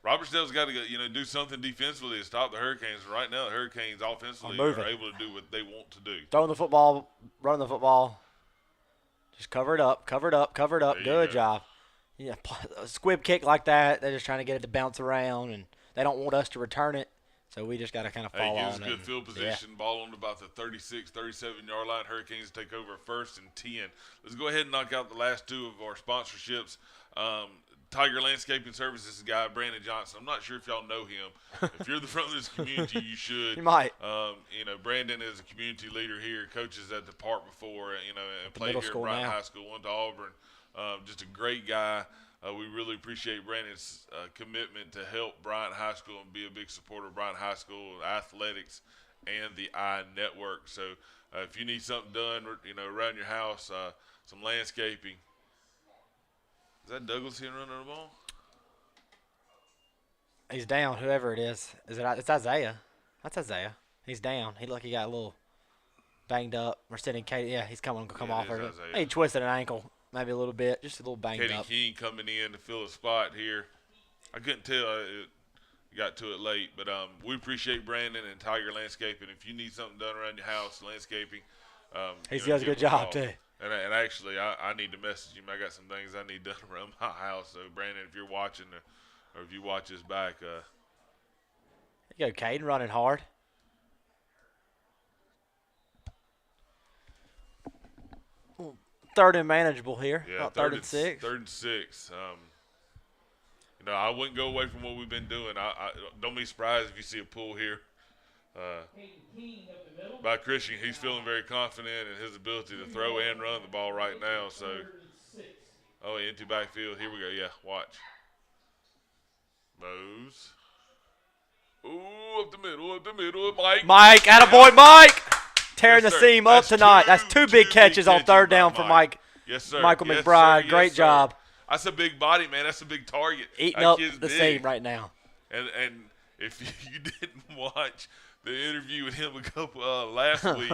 [SPEAKER 3] Robertsdale's got to do something defensively to stop the Hurricanes. Right now, the Hurricanes offensively are able to do what they want to do.
[SPEAKER 6] Throwing the football, running the football. Just cover it up. Good job. Yeah, a squib kick like that, they're just trying to get it to bounce around, and they don't want us to return it, so we just got to kind of fall on it.
[SPEAKER 3] Good field position, ball on about the 36, 37-yard line. Hurricanes take over 1st and 10. Let's go ahead and knock out the last two of our sponsorships. Tiger Landscaping Services guy, Brandon Johnson. I'm not sure if y'all know him. If you're from this community, you should.
[SPEAKER 6] You might.
[SPEAKER 3] Brandon is a community leader here, coaches at the park before, and played here at Bryant High School, went to Auburn. Just a great guy. We really appreciate Brandon's commitment to help Bryant High School and be a big supporter of Bryant High School, athletics, and the iNetwork. So if you need something done, around your house, some landscaping. Is that Douglas here running the ball?
[SPEAKER 6] He's down, whoever it is. It's Isaiah. That's Isaiah. He's down. He got a little banged up. We're sending Katie. Yeah, he's come off
[SPEAKER 3] it
[SPEAKER 6] of
[SPEAKER 3] is
[SPEAKER 6] it.
[SPEAKER 3] Isaiah.
[SPEAKER 6] He twisted an ankle, maybe a little bit, just a little banged
[SPEAKER 3] Katie
[SPEAKER 6] up.
[SPEAKER 3] King coming in to fill a spot here. I couldn't tell. Got to it late, but we appreciate Brandon and Tiger Landscaping. If you need something done around your house, landscaping,
[SPEAKER 6] He does a good job too.
[SPEAKER 3] And actually, I need to message him. I got some things I need done around my house. So Brandon, if you're watching or if you watch this back,
[SPEAKER 6] You go, Caden, running hard. Third and manageable here.
[SPEAKER 3] yeah,
[SPEAKER 6] About third and 6.
[SPEAKER 3] Third and 6. I wouldn't go away from what we've been doing. I don't be surprised if you see a pull here. By Christian, he's feeling very confident in his ability to throw and run the ball right now. So, into backfield. Here we go. Yeah, watch. Moves. Ooh, up the middle. Mike,
[SPEAKER 6] attaboy, Mike. Tearing
[SPEAKER 3] Yes,
[SPEAKER 6] the
[SPEAKER 3] sir.
[SPEAKER 6] seam up
[SPEAKER 3] That's
[SPEAKER 6] tonight. That's two big catches on third down
[SPEAKER 3] by
[SPEAKER 6] for Mike.
[SPEAKER 3] Yes, sir.
[SPEAKER 6] Michael
[SPEAKER 3] Yes,
[SPEAKER 6] McBride.
[SPEAKER 3] sir. Yes,
[SPEAKER 6] Great
[SPEAKER 3] sir.
[SPEAKER 6] job.
[SPEAKER 3] That's a big body, man. That's a big target.
[SPEAKER 6] Eating
[SPEAKER 3] That
[SPEAKER 6] up
[SPEAKER 3] kid's
[SPEAKER 6] the
[SPEAKER 3] big.
[SPEAKER 6] seam right now.
[SPEAKER 3] And if you didn't watch the interview with him a couple last week,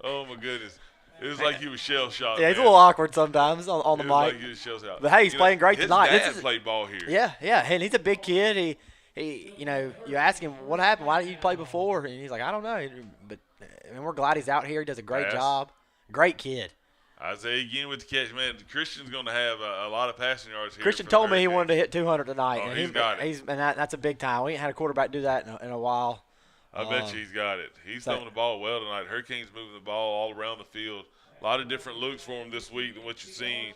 [SPEAKER 3] oh my goodness, it was like he was shell shocked.
[SPEAKER 6] Yeah, he's a little awkward sometimes on the mic.
[SPEAKER 3] Like he was shell shocked.
[SPEAKER 6] But hey, he's playing great tonight.
[SPEAKER 3] His dad played ball here.
[SPEAKER 6] Yeah, and he's a big kid. He, you ask him what happened, why didn't you play before, and he's like, I don't know. But we're glad he's out here. He does a great job. Great kid.
[SPEAKER 3] Isaiah again with the catch, man. Christian's going to have a lot of passing yards here.
[SPEAKER 6] Christian told me he wanted to hit 200 tonight.
[SPEAKER 3] Oh,
[SPEAKER 6] and
[SPEAKER 3] he's got it.
[SPEAKER 6] And that's a big time. We ain't had a quarterback do that in a while.
[SPEAKER 3] I bet you he's got it. He's throwing the ball well tonight. Hurricanes moving the ball all around the field. A lot of different looks for him this week than what you've seen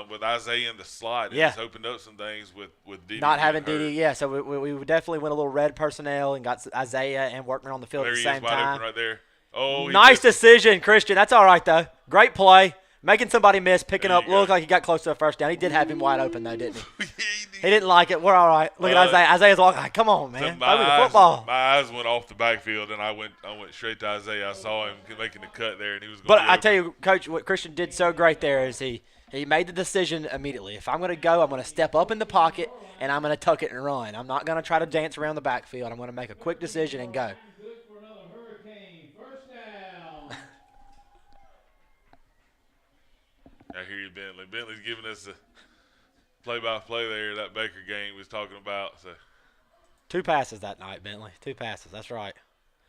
[SPEAKER 3] with Isaiah in the slot.
[SPEAKER 6] Yeah.
[SPEAKER 3] It's opened up some things with Didi.
[SPEAKER 6] Not having Didi, yeah. So we definitely went a little red personnel and got Isaiah and Workman on the field
[SPEAKER 3] There
[SPEAKER 6] at the
[SPEAKER 3] he is,
[SPEAKER 6] same
[SPEAKER 3] wide
[SPEAKER 6] time.
[SPEAKER 3] open right there. Oh,
[SPEAKER 6] Nice decision, Christian. That's all right, though. Great play. Making somebody miss, picking
[SPEAKER 3] There
[SPEAKER 6] up.
[SPEAKER 3] you go.
[SPEAKER 6] Looked like he got close to a first down. He did have him wide open, though, didn't he?
[SPEAKER 3] he
[SPEAKER 6] He didn't like it. We're all right. Look at Isaiah. Isaiah's walking. Come on, man. Play with the football.
[SPEAKER 3] My eyes went off the backfield, and I went straight to Isaiah. I saw him making the cut there, and he was going.
[SPEAKER 6] But I tell you, Coach, what Christian did so great there is he made the decision immediately. If I'm going to go, I'm going to step up in the pocket, and I'm going to tuck it and run. I'm not going to try to dance around the backfield. I'm going to make a quick decision and go.
[SPEAKER 3] I hear you, Bentley. Bentley's giving us a play-by-play there. That Baker game we was talking about. So
[SPEAKER 6] 2 passes that night, Bentley. 2 passes. That's right.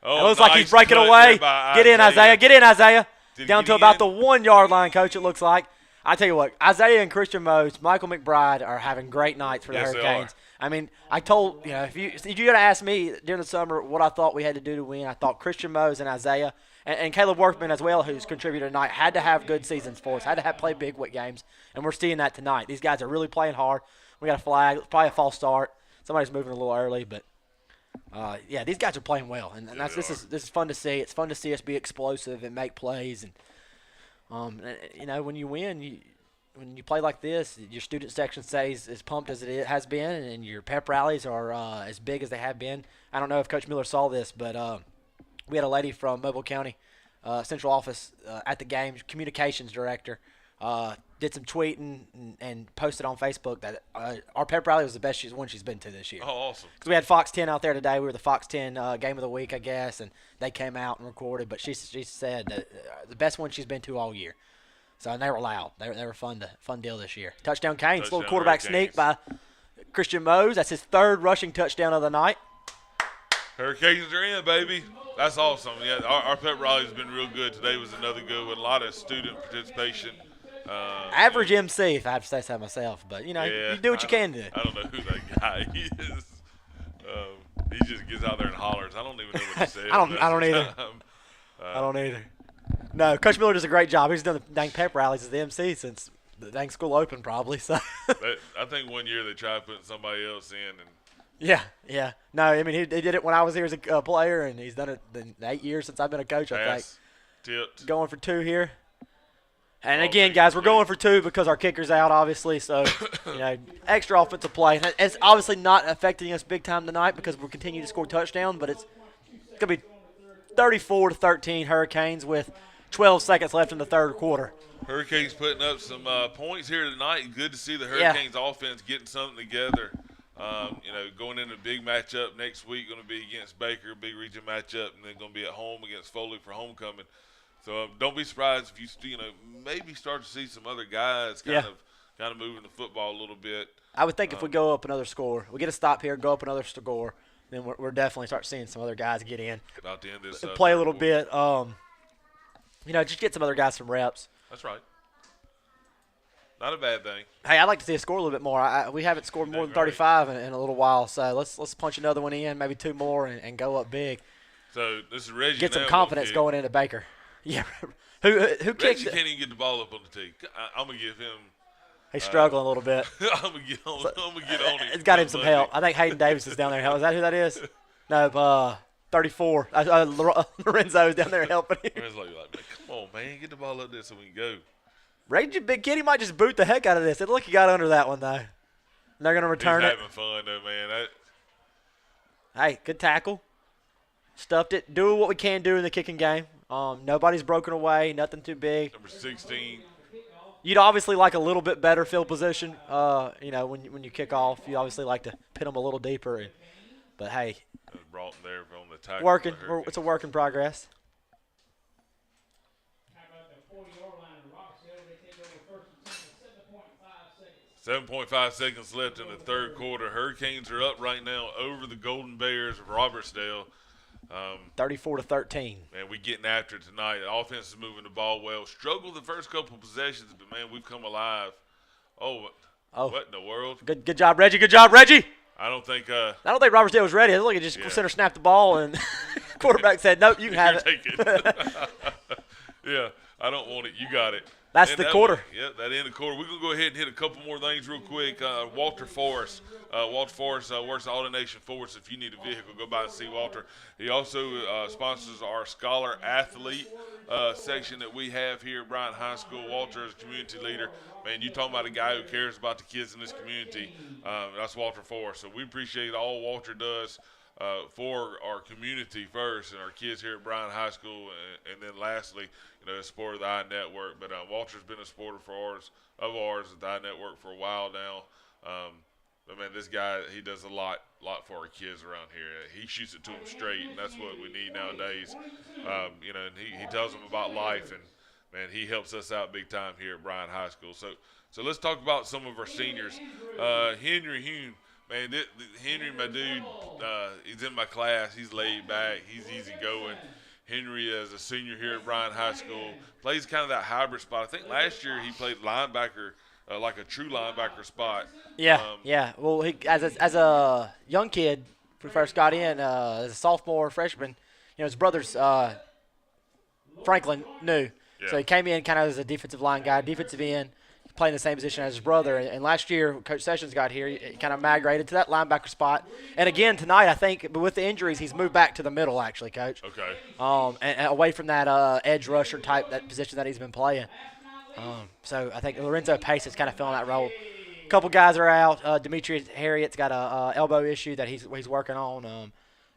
[SPEAKER 3] Oh,
[SPEAKER 6] It looks like he's breaking
[SPEAKER 3] cut
[SPEAKER 6] away.
[SPEAKER 3] there by
[SPEAKER 6] Get in, Isaiah. Get in, Isaiah.
[SPEAKER 3] Did he
[SPEAKER 6] Down
[SPEAKER 3] get
[SPEAKER 6] to about
[SPEAKER 3] in?
[SPEAKER 6] the 1 yard line, Coach, it looks like. I tell you what, Isaiah and Christian Mose, Michael McBride are having great nights for the
[SPEAKER 3] Yes, they
[SPEAKER 6] Hurricanes.
[SPEAKER 3] are.
[SPEAKER 6] I mean, I told, if you got to ask me during the summer what I thought we had to do to win, I thought Christian Mose and Isaiah and Caleb Workman as well, who's contributed tonight, had to have good seasons for us, had to play big games, and we're seeing that tonight. These guys are really playing hard. We got a flag, probably a false start. Somebody's moving a little early, but these guys are playing well, and this is fun to see. It's fun to see us be explosive and make plays, and when you win, when you play like this, your student section stays as pumped as it has been, and your pep rallies are as big as they have been. I don't know if Coach Miller saw this, but we had a lady from Mobile County Central Office at the game, communications director, did some tweeting and posted on Facebook that our pep rally was the best one she's been to this year.
[SPEAKER 3] Oh, awesome.
[SPEAKER 6] Because we had Fox 10 out there today. We were the Fox 10 game of the week, I guess, and they came out and recorded. But she said that, the best one she's been to all year. So, and they were loud. They were fun deal this year. Touchdown Canes, little quarterback sneak by Christian Mose. That's his 3rd rushing touchdown of the night.
[SPEAKER 3] Hurricanes are in, baby. That's awesome. Yeah, our pep rally has been real good. Today was another good one. A lot of student participation.
[SPEAKER 6] Average MC, if I have to say so myself. But, you do what you can do.
[SPEAKER 3] I don't know who that guy is. He just gets out there and hollers. I don't even know what he said.
[SPEAKER 6] I don't either. I don't either. No, Coach Miller does a great job. He's done the dang pep rallies as the MC since the dang school opened, probably. So.
[SPEAKER 3] I think one year they tried putting somebody else in. And
[SPEAKER 6] Yeah. No, I mean, he did it when I was here as a player, and he's done it in 8 years since I've been a coach, I think.
[SPEAKER 3] Tipped.
[SPEAKER 6] Going for 2 here. And again, guys, we're going for 2 because our kicker's out, obviously. So, extra offensive play. And it's obviously not affecting us big time tonight because we'll continue to score touchdowns, but it's going to be 34-13 Hurricanes with 12 seconds left in the 3rd quarter.
[SPEAKER 3] Hurricanes putting up some points here tonight. Good to see the Hurricanes offense getting something together. Going into a big matchup next week, going to be against Baker, big region matchup, and then going to be at home against Foley for homecoming. So don't be surprised if you maybe start to see some other guys kind of moving the football a little bit.
[SPEAKER 6] I would think if we go up another score, we get a stop here, go up another score, then we're definitely start seeing some other guys get in.
[SPEAKER 3] About the end of this,
[SPEAKER 6] and play a little bit. Just get some other guys some reps.
[SPEAKER 3] That's right. Not a bad thing.
[SPEAKER 6] Hey, I'd like to see us score a little bit more. We haven't scored more than 35 in a little while, so let's punch another one in, maybe 2 more, and go up big.
[SPEAKER 3] So this is Reggie.
[SPEAKER 6] Get some confidence going into Baker. Yeah, who kicked?
[SPEAKER 3] Reggie can't even get the ball up on the tee. I'm gonna give him.
[SPEAKER 6] He's struggling a little bit.
[SPEAKER 3] I'm gonna get on him.
[SPEAKER 6] It's got him some help. I think Hayden Davis is down there. Is that who that is? No, 34. Lorenzo's down there helping him.
[SPEAKER 3] Lorenzo's like, man, come on, man, get the ball up there so we can go.
[SPEAKER 6] Reggie, big kid, he might just boot the heck out of this. It looked like he got under that one, though. And they're going to return it.
[SPEAKER 3] He's having fun, though, man.
[SPEAKER 6] Hey, good tackle. Stuffed it. Doing what we can do in the kicking game. Nobody's broken away. Nothing too big.
[SPEAKER 3] Number 16.
[SPEAKER 6] You'd obviously like a little bit better field position. When you kick off, you obviously like to pin them a little deeper. But, hey.
[SPEAKER 3] Brought in there on the tackle.
[SPEAKER 6] Working. It's a work in progress.
[SPEAKER 3] 7.5 seconds left in the third quarter. Hurricanes are up right now over the Golden Bears of Robertsdale.
[SPEAKER 6] 34-13.
[SPEAKER 3] Man, we getting after it tonight. The offense is moving the ball well. Struggled the first couple of possessions, but, man, we've come alive. Oh, what in the world?
[SPEAKER 6] Good job, Reggie. Good job, Reggie.
[SPEAKER 3] I don't think
[SPEAKER 6] Robertsdale was ready. It looked like he just center snapped the ball, and quarterback said, nope, you can have it.
[SPEAKER 3] Take it. Yeah, I don't want it. You got it.
[SPEAKER 6] That's the quarter.
[SPEAKER 3] That end of the quarter. We're going to go ahead and hit a couple more things real quick. Walter Forrest. Walter Forrest works at AutoNation Force. If you need a vehicle, go by and see Walter. He also sponsors our Scholar Athlete section that we have here at Bryant High School. Walter is a community leader. Man, you talking about a guy who cares about the kids in this community. That's Walter Forrest. So we appreciate all Walter does for our community first and our kids here at Bryant High School. And then lastly, a supporter of the iNetwork. But Walter's been a supporter of ours at the iNetwork for a while now. But, man, this guy, he does a lot for our kids around here. He shoots it to them straight, and that's what we need nowadays. And he tells them about life, and, man, he helps us out big time here at Bryant High School. So let's talk about some of our seniors. Henry Hume, man, Henry, my dude, he's in my class. He's laid back. He's easy going. Henry is a senior here at Bryant High School. Plays kind of that hybrid spot. I think last year he played linebacker, like a true linebacker spot.
[SPEAKER 6] Yeah. Well, he as a young kid, when he first got in, as a sophomore, freshman, his brother's Franklin knew. Yeah. So he came in kind of as a defensive line guy, defensive end, playing the same position as his brother. And last year, Coach Sessions got here, he kind of migrated to that linebacker spot. And again, tonight, I think, but with the injuries, he's moved back to the middle, actually, Coach.
[SPEAKER 3] Okay.
[SPEAKER 6] And away from that edge rusher type, that position that he's been playing. So I think Lorenzo Pace is kind of filling that role. A couple guys are out. Demetrius Harriet's got a elbow issue that he's working on.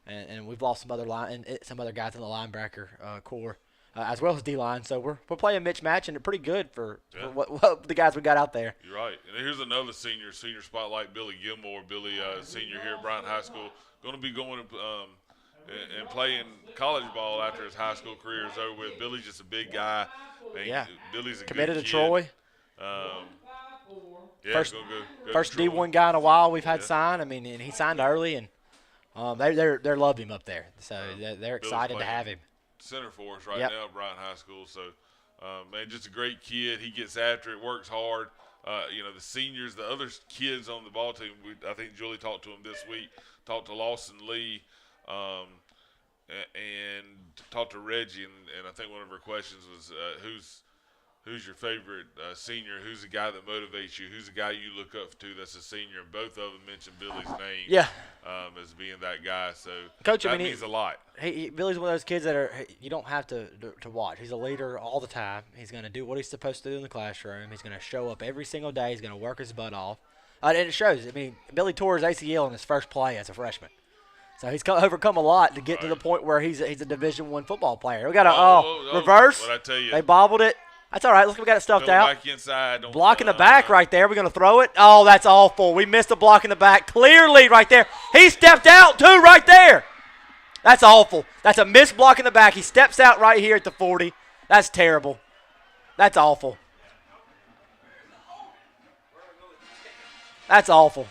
[SPEAKER 6] And we've lost some other guys in the linebacker core. As well as D-line, so we're playing Mitch match, and pretty good for what the guys we got out there.
[SPEAKER 3] You're right. And here's another senior spotlight, Billy Gilmore. Billy, senior here at Bryant High School, going to be going and playing college ball after his high school career is over with. Billy's just a big guy. Man, Billy's a
[SPEAKER 6] committed
[SPEAKER 3] good
[SPEAKER 6] to
[SPEAKER 3] kid.
[SPEAKER 6] Troy. First D1 guy in a while we've had signed. I mean, and he signed early, and they love him up there, so they're excited to have him.
[SPEAKER 3] Center for us right now at Bryant High School. So, man, just a great kid. He gets after it, works hard. The seniors, the other kids on the ball team, I think Julie talked to him this week, talked to Lawson Lee, and talked to Reggie. And I think one of her questions was, who's your favorite senior? Who's the guy that motivates you? Who's the guy you look up to that's a senior? And both of them mentioned Billy's name as being that guy. So
[SPEAKER 6] Coach,
[SPEAKER 3] that means a lot.
[SPEAKER 6] Billy's one of those kids that you don't have to watch. He's a leader all the time. He's going to do what he's supposed to do in the classroom. He's going to show up every single day. He's going to work his butt off. And it shows. I mean, Billy tore his ACL in his first play as a freshman. So he's overcome a lot to get to the point where he's a Division I football player. We got a reverse.
[SPEAKER 3] What I tell you.
[SPEAKER 6] They bobbled it. That's all right. Look, we got it stuffed out.
[SPEAKER 3] Back inside.
[SPEAKER 6] Blocking the back right there. We're going to throw it. Oh, that's awful. We missed a block in the back. Clear lead right there. He stepped out, too, right there. That's awful. That's a missed block in the back. He steps out right here at the 40. That's terrible. That's awful. That's awful.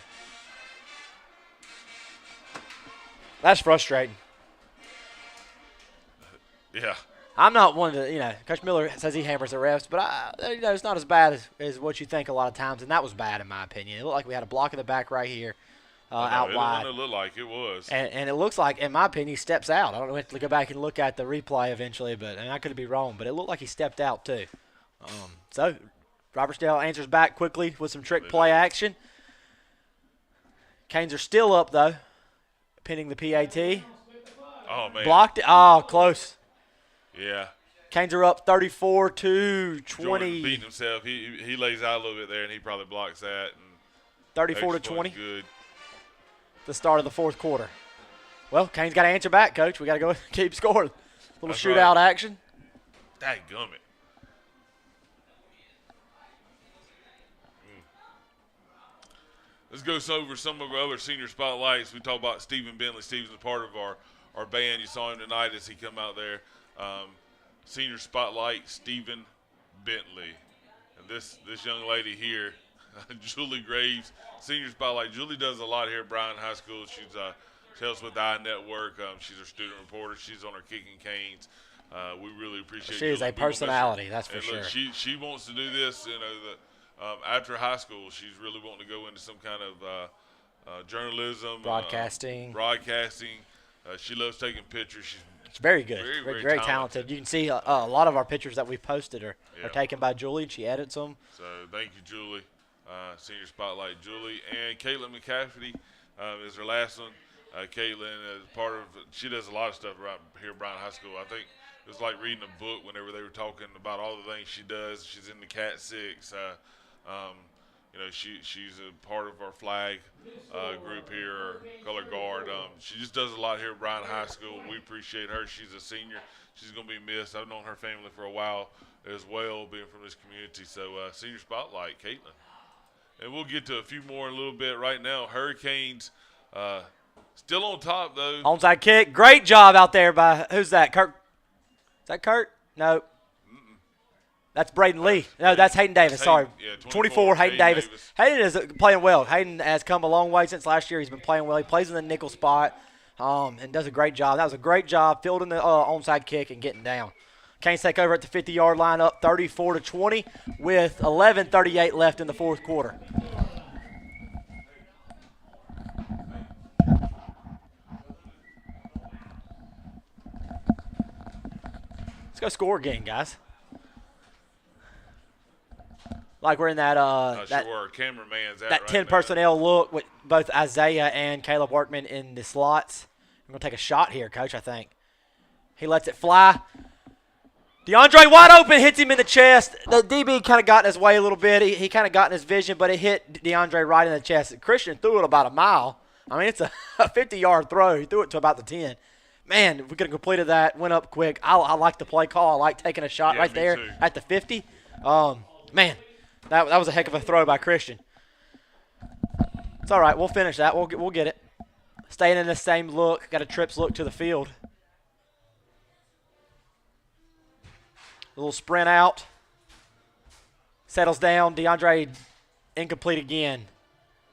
[SPEAKER 6] That's frustrating.
[SPEAKER 3] Yeah.
[SPEAKER 6] I'm not one to, Coach Miller says he hammers the refs, but it's not as bad as what you think a lot of times, and that was bad in my opinion. It looked like we had a block in the back right here, out wide.
[SPEAKER 3] It looked like it was.
[SPEAKER 6] And it looks like, in my opinion, he steps out. I don't know if to go back and look at the replay eventually, but I could be wrong, but it looked like he stepped out too. So Robertsdale answers back quickly with some trick play action. Canes are still up though, pinning the PAT.
[SPEAKER 3] Oh man.
[SPEAKER 6] Blocked it. Oh, close.
[SPEAKER 3] Yeah.
[SPEAKER 6] Canes are up 34-20.
[SPEAKER 3] Jordan beating himself. He lays out a little bit there, and he probably blocks that. And
[SPEAKER 6] 34-20.
[SPEAKER 3] Good.
[SPEAKER 6] The start of the fourth quarter. Well, Canes got to answer back, Coach. We got to go keep scoring. Little
[SPEAKER 3] That's
[SPEAKER 6] shootout
[SPEAKER 3] right.
[SPEAKER 6] action.
[SPEAKER 3] Dadgummit. Let's go over some of our other senior spotlights. We talked about Stephen Bentley. Stephen's a part of our band. You saw him tonight as he come out there. Senior spotlight, Stephen Bentley. And this young lady here, Julie Graves, senior spotlight. Julie does a lot here at Bryan High School. She helps with the iNetwork. She's our student reporter. She's on her Kicking Canes. We really appreciate.
[SPEAKER 6] She is a personality, that's for
[SPEAKER 3] sure.
[SPEAKER 6] She
[SPEAKER 3] wants to do this. After high school, she's really wanting to go into some kind of journalism,
[SPEAKER 6] broadcasting.
[SPEAKER 3] She loves taking pictures.
[SPEAKER 6] She's very good,
[SPEAKER 3] very
[SPEAKER 6] talented. You can see a lot of our pictures that we've posted are taken by Julie, and she edits them.
[SPEAKER 3] So thank you, Julie. Senior spotlight, Julie, and Caitlin McCafferty is her last one. Caitlin is she does a lot of stuff around here at Bryan High School. I think it was like reading a book whenever they were talking about all the things she does. She's in the Cat 6. She's a part of our flag group here, color guard. She just does a lot here at Bryan High School. We appreciate her. She's a senior. She's going to be missed. I've known her family for a while as well, being from this community. So senior spotlight, Caitlin. And we'll get to a few more in a little bit. Right now, Hurricanes still on top, though.
[SPEAKER 6] Onside kick. Great job out there by, who's that, Kurt? Is that Kurt? No. That's Braden Lee. No, that's Hayden Davis. Sorry. 24, Hayden Davis. Hayden is playing well. Hayden has come a long way since last year. He's been playing well. He plays in the nickel spot and does a great job. That was a great job fielding the onside kick and getting down. Canes take over at the 50-yard line, up 34-20 with 11:38 left in the fourth quarter. Let's go score again, guys. Like we're in that
[SPEAKER 3] sure where our cameraman's at
[SPEAKER 6] that
[SPEAKER 3] right
[SPEAKER 6] 10
[SPEAKER 3] now.
[SPEAKER 6] personnel look with both Isaiah and Caleb Workman in the slots. We're going to take a shot here, Coach, I think. He lets it fly. DeAndre wide open, hits him in the chest. The DB kind of got in his way a little bit. He kind of got in his vision, but it hit DeAndre right in the chest. Christian threw it about a mile. I mean, it's a 50-yard throw. He threw it to about the 10. Man, if we could have completed that, went up quick. I like the play call. I like taking a shot right there
[SPEAKER 3] too.
[SPEAKER 6] at the 50. Man, that was a heck of a throw by Christian. It's all right. We'll finish that. We'll get it. Staying in the same look. Got a trips look to the field. A little sprint out. Settles down. DeAndre incomplete again.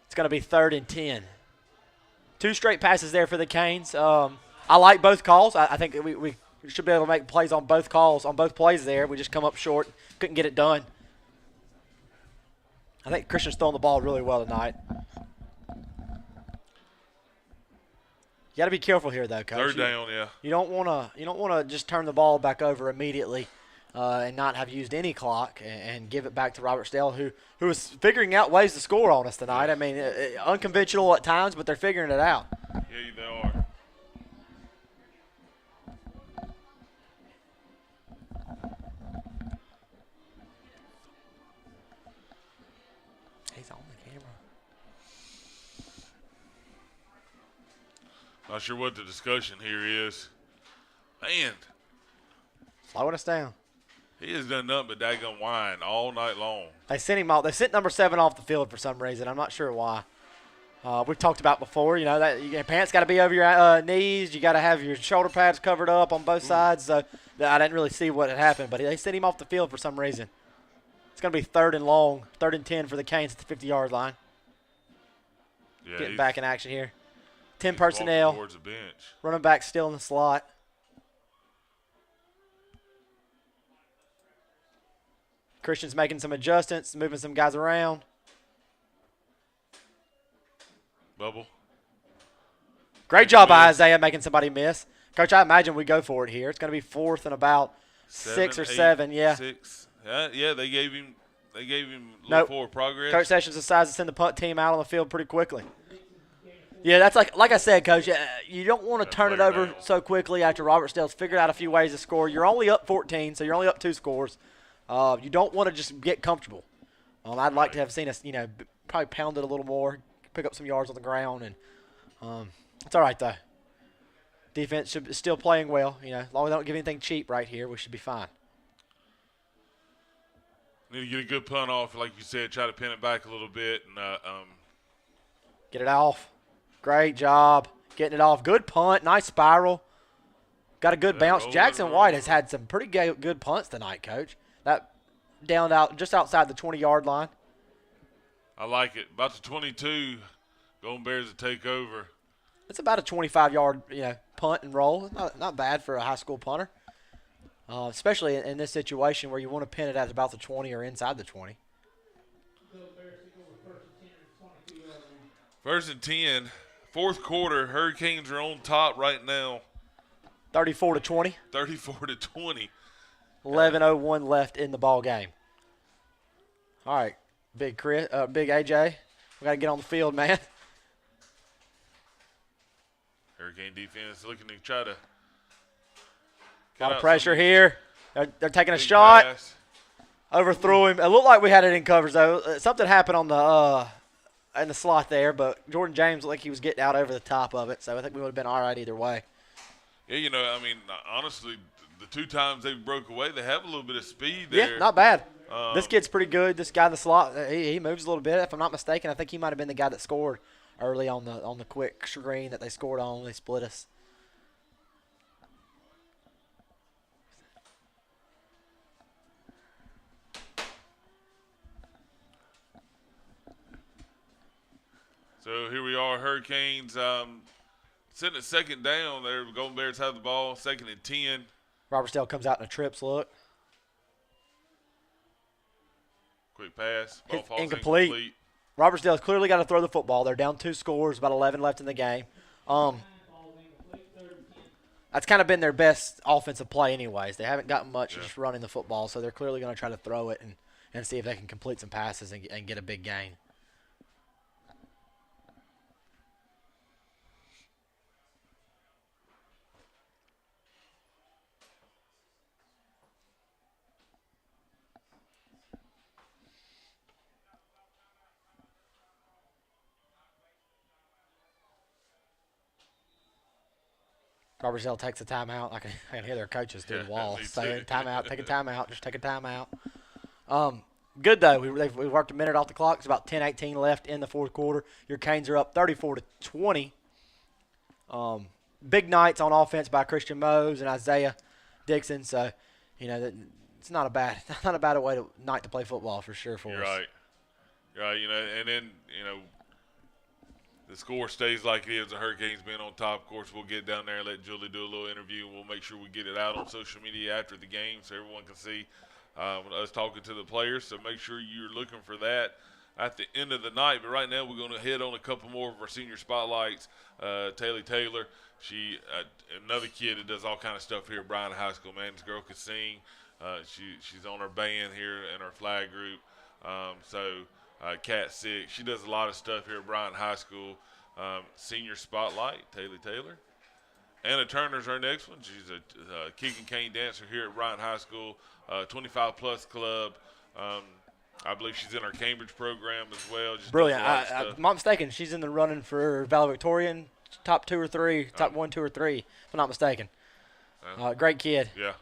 [SPEAKER 6] It's going to be 3rd and 10. 2 straight passes there for the Canes. I like both calls. I think we should be able to make plays on both calls, on both plays there. We just come up short. Couldn't get it done. I think Christian's throwing the ball really well tonight. You got to be careful here, though, Coach.
[SPEAKER 3] 3rd down, yeah.
[SPEAKER 6] You don't want to just turn the ball back over immediately and not have used any clock and give it back to Robertsdale, who is figuring out ways to score on us tonight. I mean, unconventional at times, but they're figuring it out.
[SPEAKER 3] Yeah, they are.
[SPEAKER 6] He's on the camera.
[SPEAKER 3] Not sure what the discussion here is. Man,
[SPEAKER 6] Slowing us down.
[SPEAKER 3] he has done nothing but daggone whine all night long.
[SPEAKER 6] They sent him off. They sent number 7 off the field for some reason. I'm not sure why. We've talked about before, that your pants got to be over your knees. You got to have your shoulder pads covered up on both sides. So I didn't really see what had happened, but they sent him off the field for some reason. It's going to be 3rd and long, 3rd and 10 for the Canes at the 50-yard line.
[SPEAKER 3] Yeah,
[SPEAKER 6] Getting back in action here. 10
[SPEAKER 3] he's
[SPEAKER 6] personnel.
[SPEAKER 3] walking towards the bench.
[SPEAKER 6] Running back still in the slot. Christian's making some adjustments, moving some guys around.
[SPEAKER 3] Bubble.
[SPEAKER 6] Great job by Isaiah making somebody miss. Coach, I imagine we go for it here. It's going to be 4th and about 6 or 7. Yeah.
[SPEAKER 3] 6. Yeah, they gave him
[SPEAKER 6] Nope.
[SPEAKER 3] forward progress.
[SPEAKER 6] Coach Sessions decides to send the punt team out on the field pretty quickly. Yeah, that's like I said, Coach, you don't want to turn it over so quickly after Robertsdale's figured out a few ways to score. You're only up 14, so you're only up 2 scores. You don't want to just get comfortable. I'd like to have seen us, probably pound it a little more, pick up some yards on the ground, and it's all right, though. Defense is still playing well. As long as they don't give anything cheap right here, we should be fine.
[SPEAKER 3] Need to get a good punt off, like you said, try to pin it back a little bit. And
[SPEAKER 6] get it off. Great job getting it off. Good punt. Nice spiral. Got a good bounce. Jackson White has had some pretty good punts tonight, Coach. That down out just outside the 20-yard line.
[SPEAKER 3] I like it. About the 22, Golden Bears to take over.
[SPEAKER 6] It's about a 25-yard, punt and roll. Not bad for a high school punter, especially in this situation where you want to pin it at about the 20 or inside the 20.
[SPEAKER 3] 1st and 10, 4th quarter. Hurricanes are on top right now.
[SPEAKER 6] 34-20.
[SPEAKER 3] 34-20.
[SPEAKER 6] 11:01 left in the ball game. All right, big AJ, we got to get on the field, man.
[SPEAKER 3] Hurricane defense looking to try to.
[SPEAKER 6] A lot of pressure here. They're taking a shot.
[SPEAKER 3] Pass.
[SPEAKER 6] Overthrew him. It looked like we had it in covers, though. Something happened on the in the slot there, but Jordan James looked like he was getting out over the top of it, so I think we would have been all right either way.
[SPEAKER 3] Yeah, honestly, the 2 times they broke away, they have a little bit of speed there.
[SPEAKER 6] Yeah, not bad. This kid's pretty good. This guy in the slot, he moves a little bit. If I'm not mistaken, I think he might have been the guy that scored early on the quick screen that they scored on. They split us.
[SPEAKER 3] So here we are, Hurricanes sitting at 2nd down. There, Golden Bears have the ball, 2nd and 10.
[SPEAKER 6] Robertsdale comes out in a trips look.
[SPEAKER 3] Quick pass. Ball falls
[SPEAKER 6] incomplete. Robertsdale's clearly got to throw the football. They're down 2 scores, about 11 left in the game. That's kind of been their best offensive play anyways. They haven't gotten much just running the football, so they're clearly going to try to throw it and see if they can complete some passes and get a big gain. Robertsdale takes a timeout. I can hear their coaches through the wall saying, timeout, take a timeout, just take a timeout. Good, though. We worked a minute off the clock. It's about 10-18 left in the 4th quarter. Your Canes are up 34-20. Big nights on offense by Christian Mose and Isaiah Dixon. So, it's not a bad night to play football for sure for us.
[SPEAKER 3] You're right. And then, the score stays like it is. The Hurricanes being on top. Of course, we'll get down there and let Julie do a little interview, and we'll make sure we get it out on social media after the game so everyone can see us talking to the players. So make sure you're looking for that at the end of the night. But right now we're going to hit on a couple more of our senior spotlights. Taylor, she another kid that does all kind of stuff here at Bryan High School. Man, this girl can sing. She's on our band here in our flag group. Cat 6. She does a lot of stuff here at Bryan High School. Senior spotlight, Taylor. Anna Turner's our next one. She's a kick and cane dancer here at Bryan High School, 25-plus club. I believe she's in our Cambridge program as well. Just
[SPEAKER 6] brilliant. I'm not mistaken. She's in the running for valedictorian, top 2 or 3, top 1, 2, or 3, if I'm not mistaken. Great kid.
[SPEAKER 3] Yeah,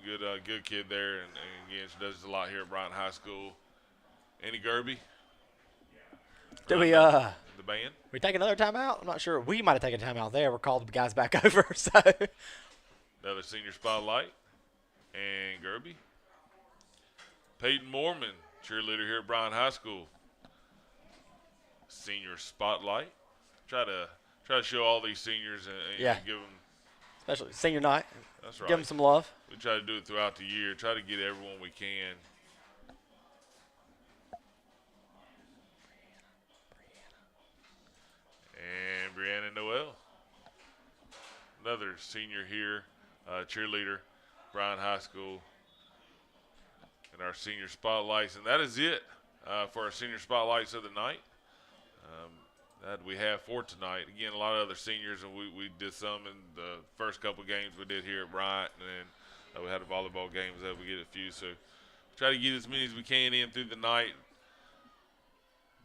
[SPEAKER 3] good kid there. And again, she does a lot here at Bryan High School. Annie Gerby.
[SPEAKER 6] Do we
[SPEAKER 3] the band.
[SPEAKER 6] we take another timeout? I'm not sure. We might have taken a timeout there. We're called the guys back over. So
[SPEAKER 3] Another senior spotlight. And Gerby. Peyton Mormon, cheerleader here at Bryan High School. Senior spotlight. Try to show all these seniors and give them.
[SPEAKER 6] Especially senior night.
[SPEAKER 3] That's right.
[SPEAKER 6] Give them some love.
[SPEAKER 3] We try to do it throughout the year. Try to get everyone we can. And Brianna Noel. Another senior here, cheerleader, Bryan High School. And our senior spotlights. And that is it for our senior spotlights of the night. That we have for tonight. Again, a lot of other seniors, and we did some in the first couple games we did here at Bryant, and then we had the volleyball games that we get a few. So try to get as many as we can in through the night.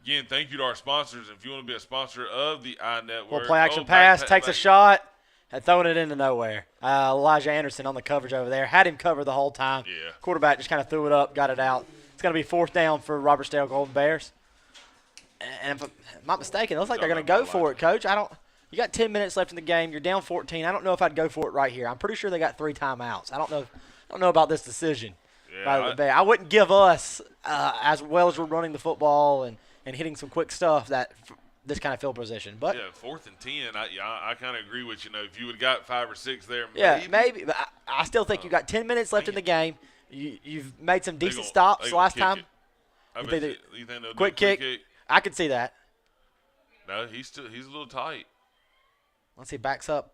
[SPEAKER 3] Again, thank you to our sponsors. If you want to be a sponsor of the iNetwork.
[SPEAKER 6] Well, play action pass, takes a shot, and throwing it into nowhere. Elijah Anderson on the coverage over there. Had him covered the whole time.
[SPEAKER 3] Yeah.
[SPEAKER 6] Quarterback just kind of threw it up, got it out. It's going to be 4th down for Robertsdale Golden Bears. And if I'm not mistaken, it looks like they're going to go for it, Coach. You got 10 minutes left in the game. You're down 14. I don't know if I'd go for it right here. I'm pretty sure they got 3 timeouts. I don't know about this decision.
[SPEAKER 3] Yeah,
[SPEAKER 6] I wouldn't give us, as well as we're running the football and hitting some quick stuff, this kind of field position. But
[SPEAKER 3] yeah, 4th and 10. I kind of agree with you. If you would have got 5 or 6 there,
[SPEAKER 6] maybe. But I still think you got 10 minutes left in the game. You've made some decent
[SPEAKER 3] gonna
[SPEAKER 6] stops last time.
[SPEAKER 3] You think they'll do
[SPEAKER 6] Quick kick. I could see that.
[SPEAKER 3] No, he's a little tight.
[SPEAKER 6] Once he backs up.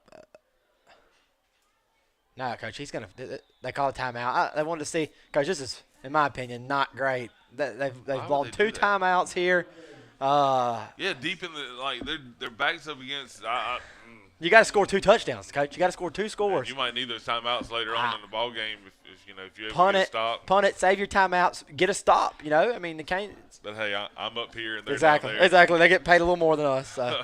[SPEAKER 6] No, Coach, he's going to – they call a timeout. I wanted to see – Coach, this is, in my opinion, not great. They've blown 2 timeouts here.
[SPEAKER 3] Yeah, deep in the their backs up against
[SPEAKER 6] you got to score 2 touchdowns, Coach. You got to score 2 scores.
[SPEAKER 3] You might need those timeouts later on in the ball game if you're able
[SPEAKER 6] punt
[SPEAKER 3] to get
[SPEAKER 6] it,
[SPEAKER 3] a stop.
[SPEAKER 6] Punt it, save your timeouts, get a stop. I mean, the Canes.
[SPEAKER 3] But hey, I'm up here and they're
[SPEAKER 6] exactly,
[SPEAKER 3] down there.
[SPEAKER 6] exactly. They get paid a little more than us. So.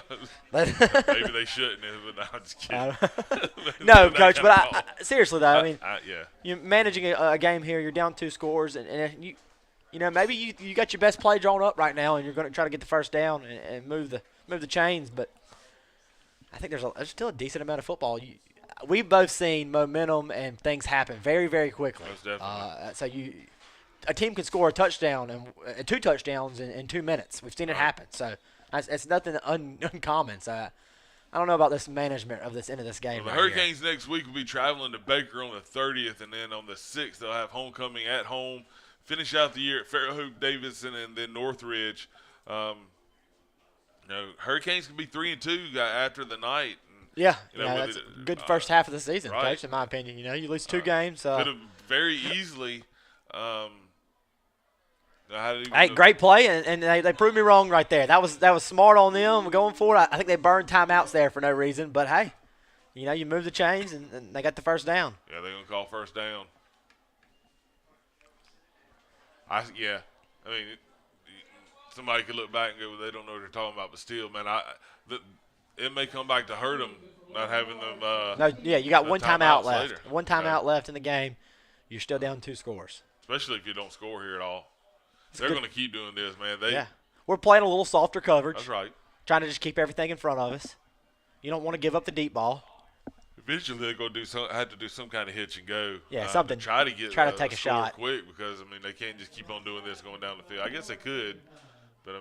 [SPEAKER 3] Maybe they shouldn't have, but no, I'm just kidding.
[SPEAKER 6] No, Coach, but seriously though, I mean,
[SPEAKER 3] yeah.
[SPEAKER 6] You're managing a game here. You're down 2 scores, and maybe you got your best play drawn up right now, and you're going to try to get the first down and move the chains. But I think there's still a decent amount of football. We've both seen momentum and things happen very, very quickly.
[SPEAKER 3] Most definitely.
[SPEAKER 6] So a team can score a touchdown and 2 touchdowns in 2 minutes. We've seen it happen. So it's nothing uncommon. So I don't know about this management of this end of this game.
[SPEAKER 3] Well, the Hurricanes next week will be traveling to Baker on the 30th, and then on the 6th they'll have homecoming at home. Finish out the year at Fairhope Davidson and then Northridge. Hurricanes can be 3-2 after the night.
[SPEAKER 6] Yeah, that's a good first half of the season, right. Coach, in my opinion. You lose 2 games.
[SPEAKER 3] Could have very easily.
[SPEAKER 6] Hey, great play, and they proved me wrong right there. That was smart on them going for it. I think they burned timeouts there for no reason. But, hey, you move the chains, and they got the first down.
[SPEAKER 3] Yeah, they're going to call first down. Somebody could look back and go, well, they don't know what they're talking about. But still, man, it may come back to hurt them not having them.
[SPEAKER 6] You got 1 timeout left.
[SPEAKER 3] Later.
[SPEAKER 6] 1 timeout left in the game. You're still down 2 scores.
[SPEAKER 3] Especially if you don't score here at all. They're going to keep doing this, man.
[SPEAKER 6] We're playing a little softer coverage.
[SPEAKER 3] That's right.
[SPEAKER 6] Trying to just keep everything in front of us. You don't want to give up the deep ball.
[SPEAKER 3] Eventually, they're going to have to do some kind of hitch and go.
[SPEAKER 6] Yeah, something.
[SPEAKER 3] Try to
[SPEAKER 6] take a shot
[SPEAKER 3] quick because they can't just keep on doing this going down the field. I guess they could, but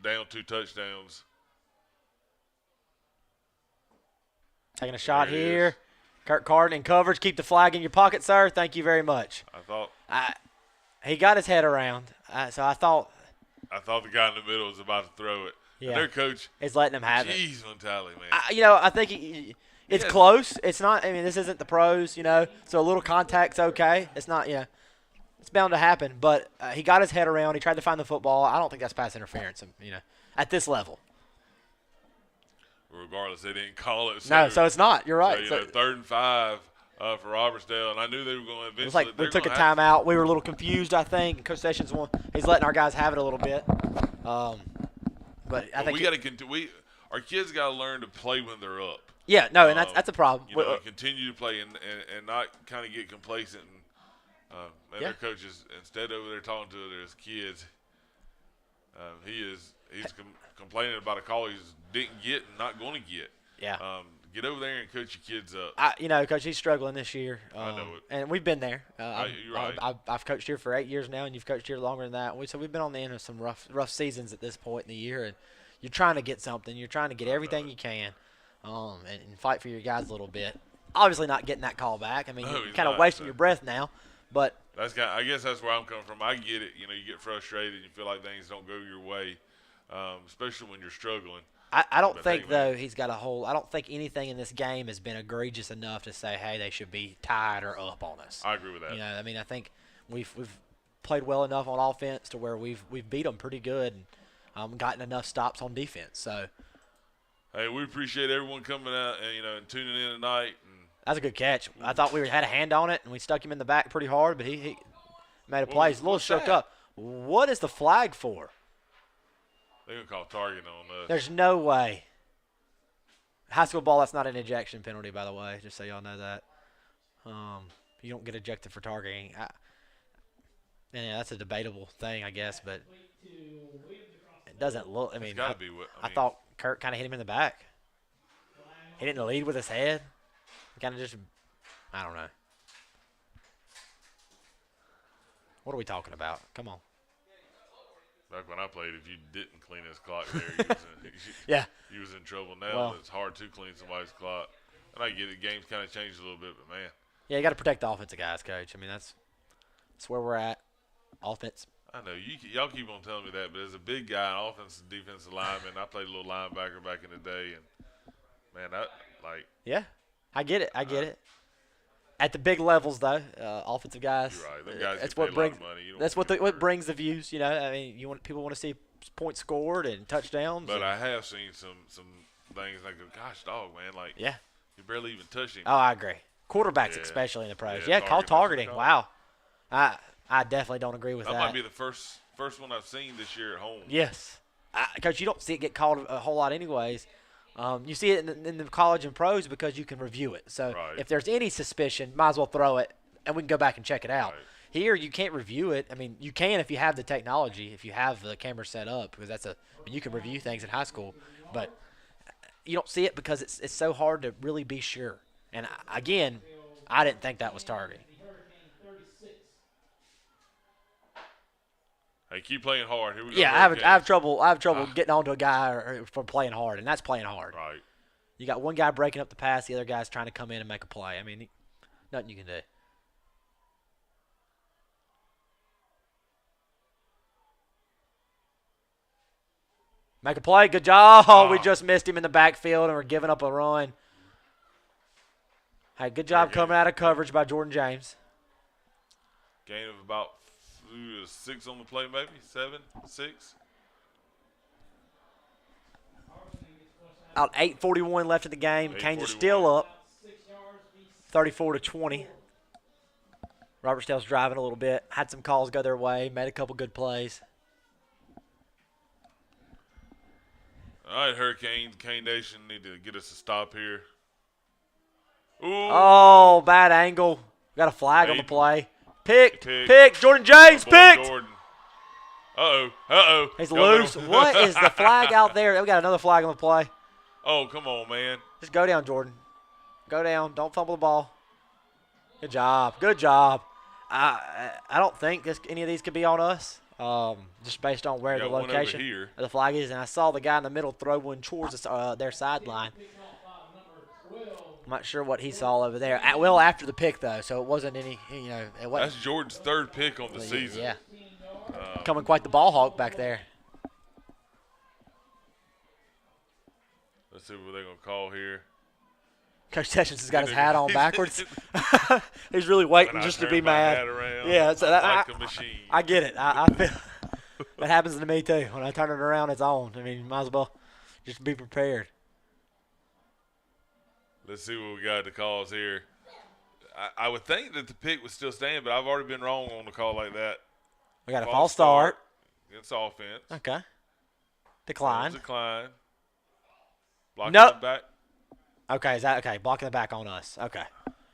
[SPEAKER 3] down 2 touchdowns.
[SPEAKER 6] Taking a shot here. Kirk Carden in coverage. Keep the flag in your pocket, sir. Thank you very much. He got his head around, so I thought.
[SPEAKER 3] I thought the guy in the middle was about to throw it.
[SPEAKER 6] Yeah.
[SPEAKER 3] And their coach
[SPEAKER 6] is letting him have it.
[SPEAKER 3] Jeez, mentality, man.
[SPEAKER 6] I think it's close. It's not. This isn't the pros, So a little contact's okay. It's not. It's bound to happen. But he got his head around. He tried to find the football. I don't think that's pass interference. At this level.
[SPEAKER 3] Regardless, they didn't call it.
[SPEAKER 6] So it's not. You're right.
[SPEAKER 3] So 3rd and 5 for Robertsdale, and I knew they were going to eventually.
[SPEAKER 6] It was like we took a timeout. We were a little confused, I think. Coach Sessions he's letting our guys have it a little bit. But I think
[SPEAKER 3] our kids got to learn to play when they're up.
[SPEAKER 6] Yeah, no, and that's a problem.
[SPEAKER 3] Continue to play and not kind of get complacent. And their coaches, instead over there talking to their kids, he's complaining about a call he didn't get and not going to get.
[SPEAKER 6] Yeah.
[SPEAKER 3] Get over there and coach your kids up.
[SPEAKER 6] Coach, he's struggling this year.
[SPEAKER 3] I know it.
[SPEAKER 6] And we've been there.
[SPEAKER 3] You're right.
[SPEAKER 6] I've coached here for 8 years now, and you've coached here longer than that. So we've been on the end of some rough seasons at this point in the year, and you're trying to get something. You're trying to get everything you can, and fight for your guys a little bit. Obviously not getting that call back. I mean, you're kind of wasting your breath now, but
[SPEAKER 3] I guess that's where I'm coming from. I get it. You get frustrated and you feel like things don't go your way, especially when you're struggling.
[SPEAKER 6] I don't think, though, he's got a whole – I don't think anything in this game has been egregious enough to say, hey, they should be tied or up on us.
[SPEAKER 3] I agree with that.
[SPEAKER 6] I mean, I think we've played well enough on offense to where we've beat them pretty good and gotten enough stops on defense. So,
[SPEAKER 3] hey, we appreciate everyone coming out and tuning in tonight.
[SPEAKER 6] That's a good catch. I thought we had a hand on it, and we stuck him in the back pretty hard, but he made a play. He's a little shook up. What is the flag for?
[SPEAKER 3] They're going to call target on us.
[SPEAKER 6] There's no way. High school ball, that's not an ejection penalty, by the way, just so y'all know that. You don't get ejected for targeting. Yeah, that's a debatable thing, I guess, but it doesn't look. I mean, I thought Kurt kind of hit him in the back. He didn't lead with his head. He kind of just, I don't know. What are we talking about? Come on.
[SPEAKER 3] Back when I played, if you didn't clean his clock there, you was in trouble. Now it's hard to clean somebody's clock. And I get it. Game's kind of changed a little bit, but, man.
[SPEAKER 6] Yeah, you got to protect the offensive guys, Coach. I mean, that's where we're at. Offense.
[SPEAKER 3] I know. Y'all keep on telling me that, but as a big guy, an offensive defensive lineman, I played a little linebacker back in the day, and, man,
[SPEAKER 6] Yeah, I get it. I get it. At the big levels, though, offensive guys.
[SPEAKER 3] You're right. Them guys
[SPEAKER 6] that's
[SPEAKER 3] what
[SPEAKER 6] brings.
[SPEAKER 3] Money.
[SPEAKER 6] That's what brings the views. I mean, people want to see points scored and touchdowns.
[SPEAKER 3] But I have seen some things like, gosh, dog, man, you barely even touched him.
[SPEAKER 6] Oh, I agree. Quarterbacks, especially in the pros. Yeah, call targeting. Wow. I definitely don't agree with that.
[SPEAKER 3] That might be the first one I've seen this year at home.
[SPEAKER 6] Yes, Coach, you don't see it get called a whole lot, anyways. You see it in the college and pros because you can review it. So if there's any suspicion, might as well throw it, and we can go back and check it out.
[SPEAKER 3] Right.
[SPEAKER 6] Here, you can't review it. I mean, you can if you have the technology, if you have the camera set up, because you can review things in high school. But you don't see it because it's so hard to really be sure. And, again, I didn't think that was targeting.
[SPEAKER 3] Hey, keep playing hard. Here we go.
[SPEAKER 6] Yeah, I have trouble getting onto a guy for playing hard, and that's playing hard.
[SPEAKER 3] Right.
[SPEAKER 6] You got one guy breaking up the pass, the other guy's trying to come in and make a play. I mean, nothing you can do. Make a play. Good job. Oh, we just missed him in the backfield, and we're giving up a run. Hey, good job coming out of coverage by Jordan James.
[SPEAKER 3] Gain of about 6 on the play, maybe 7, 6.
[SPEAKER 6] About 8:41 left in the game. Canes are still up, 34-20. Robertsdale's driving a little bit. Had some calls go their way. Made a couple good plays.
[SPEAKER 3] All right, Hurricane Nation need to get us a stop here. Ooh.
[SPEAKER 6] Oh, bad angle. Got a flag on the play. Picked. Jordan James picked.
[SPEAKER 3] Jordan. Uh-oh.
[SPEAKER 6] He's loose. What is the flag out there? We got another flag on the play.
[SPEAKER 3] Oh, come on, man.
[SPEAKER 6] Just go down, Jordan. Go down. Don't fumble the ball. Good job. I don't think any of these could be on us, just based on where the location of the flag is. And I saw the guy in the middle throw one towards their sideline. I'm not sure what he saw over there. After the pick, though, so it wasn't any, it wasn't.
[SPEAKER 3] That's Jordan's 3rd pick on the season.
[SPEAKER 6] Yeah. Coming quite the ball hawk back there.
[SPEAKER 3] Let's see what they're going to call here.
[SPEAKER 6] Coach Sessions has got his hat on backwards. He's really waiting just to be mad. Yeah, so
[SPEAKER 3] like a machine.
[SPEAKER 6] I get it. I feel that happens to me too. When I turn it around, it's on. I mean, might as well just be prepared.
[SPEAKER 3] Let's see what we got the calls here. I would think that the pick would still stand, but I've already been wrong on the call like that.
[SPEAKER 6] We got a false start.
[SPEAKER 3] Against offense.
[SPEAKER 6] Okay. Decline.
[SPEAKER 3] Blocking the back.
[SPEAKER 6] Okay, is that okay? Blocking the back on us. Okay.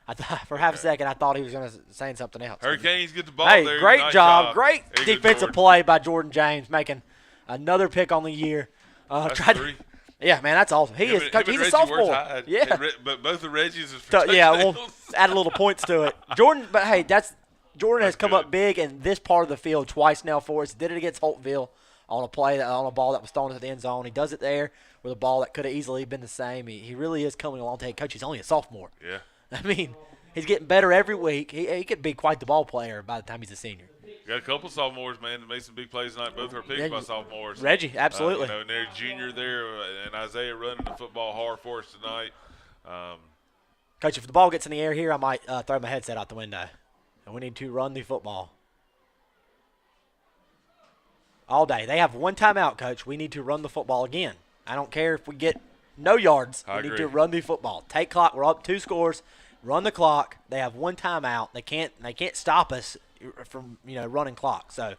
[SPEAKER 6] I thought for half a second I thought he was going to say something else.
[SPEAKER 3] Hurricanes get the ball
[SPEAKER 6] there.
[SPEAKER 3] Hey,
[SPEAKER 6] great
[SPEAKER 3] nice
[SPEAKER 6] job. Great
[SPEAKER 3] there
[SPEAKER 6] defensive play by Jordan James, making another pick on the year.
[SPEAKER 3] That's
[SPEAKER 6] Tried.
[SPEAKER 3] 3.
[SPEAKER 6] Yeah, man, that's awesome. He is. Coach,
[SPEAKER 3] Him
[SPEAKER 6] he's
[SPEAKER 3] and
[SPEAKER 6] a
[SPEAKER 3] Reggie were
[SPEAKER 6] sophomore.
[SPEAKER 3] tied.
[SPEAKER 6] Yeah.
[SPEAKER 3] But both of Reggie's is for
[SPEAKER 6] So, yeah, we'll
[SPEAKER 3] touchdowns.
[SPEAKER 6] add a little points to it. Jordan, but hey, Jordan has
[SPEAKER 3] That's
[SPEAKER 6] come
[SPEAKER 3] good.
[SPEAKER 6] up big in this part of the field twice now for us. Did it against Holtville on a ball that was thrown into the end zone. He does it there with a ball that could have easily been the same. He really is coming along. Hey, Coach, he's only a sophomore.
[SPEAKER 3] Yeah.
[SPEAKER 6] I mean, he's getting better every week. He could be quite the ball player by the time he's a senior.
[SPEAKER 3] Got a couple sophomores, man, that made some big plays tonight. Both are picked by sophomores.
[SPEAKER 6] Reggie, absolutely.
[SPEAKER 3] And there's junior there, and Isaiah running the football hard for us tonight.
[SPEAKER 6] Coach, if the ball gets in the air here, I might throw my headset out the window. And we need to run the football. All day. They have one timeout, Coach. We need to run the football again. I don't care if we get no yards. We need to run the football. Take clock. We're up 2 scores. Run the clock. They have one timeout. They can't stop us from running clock. So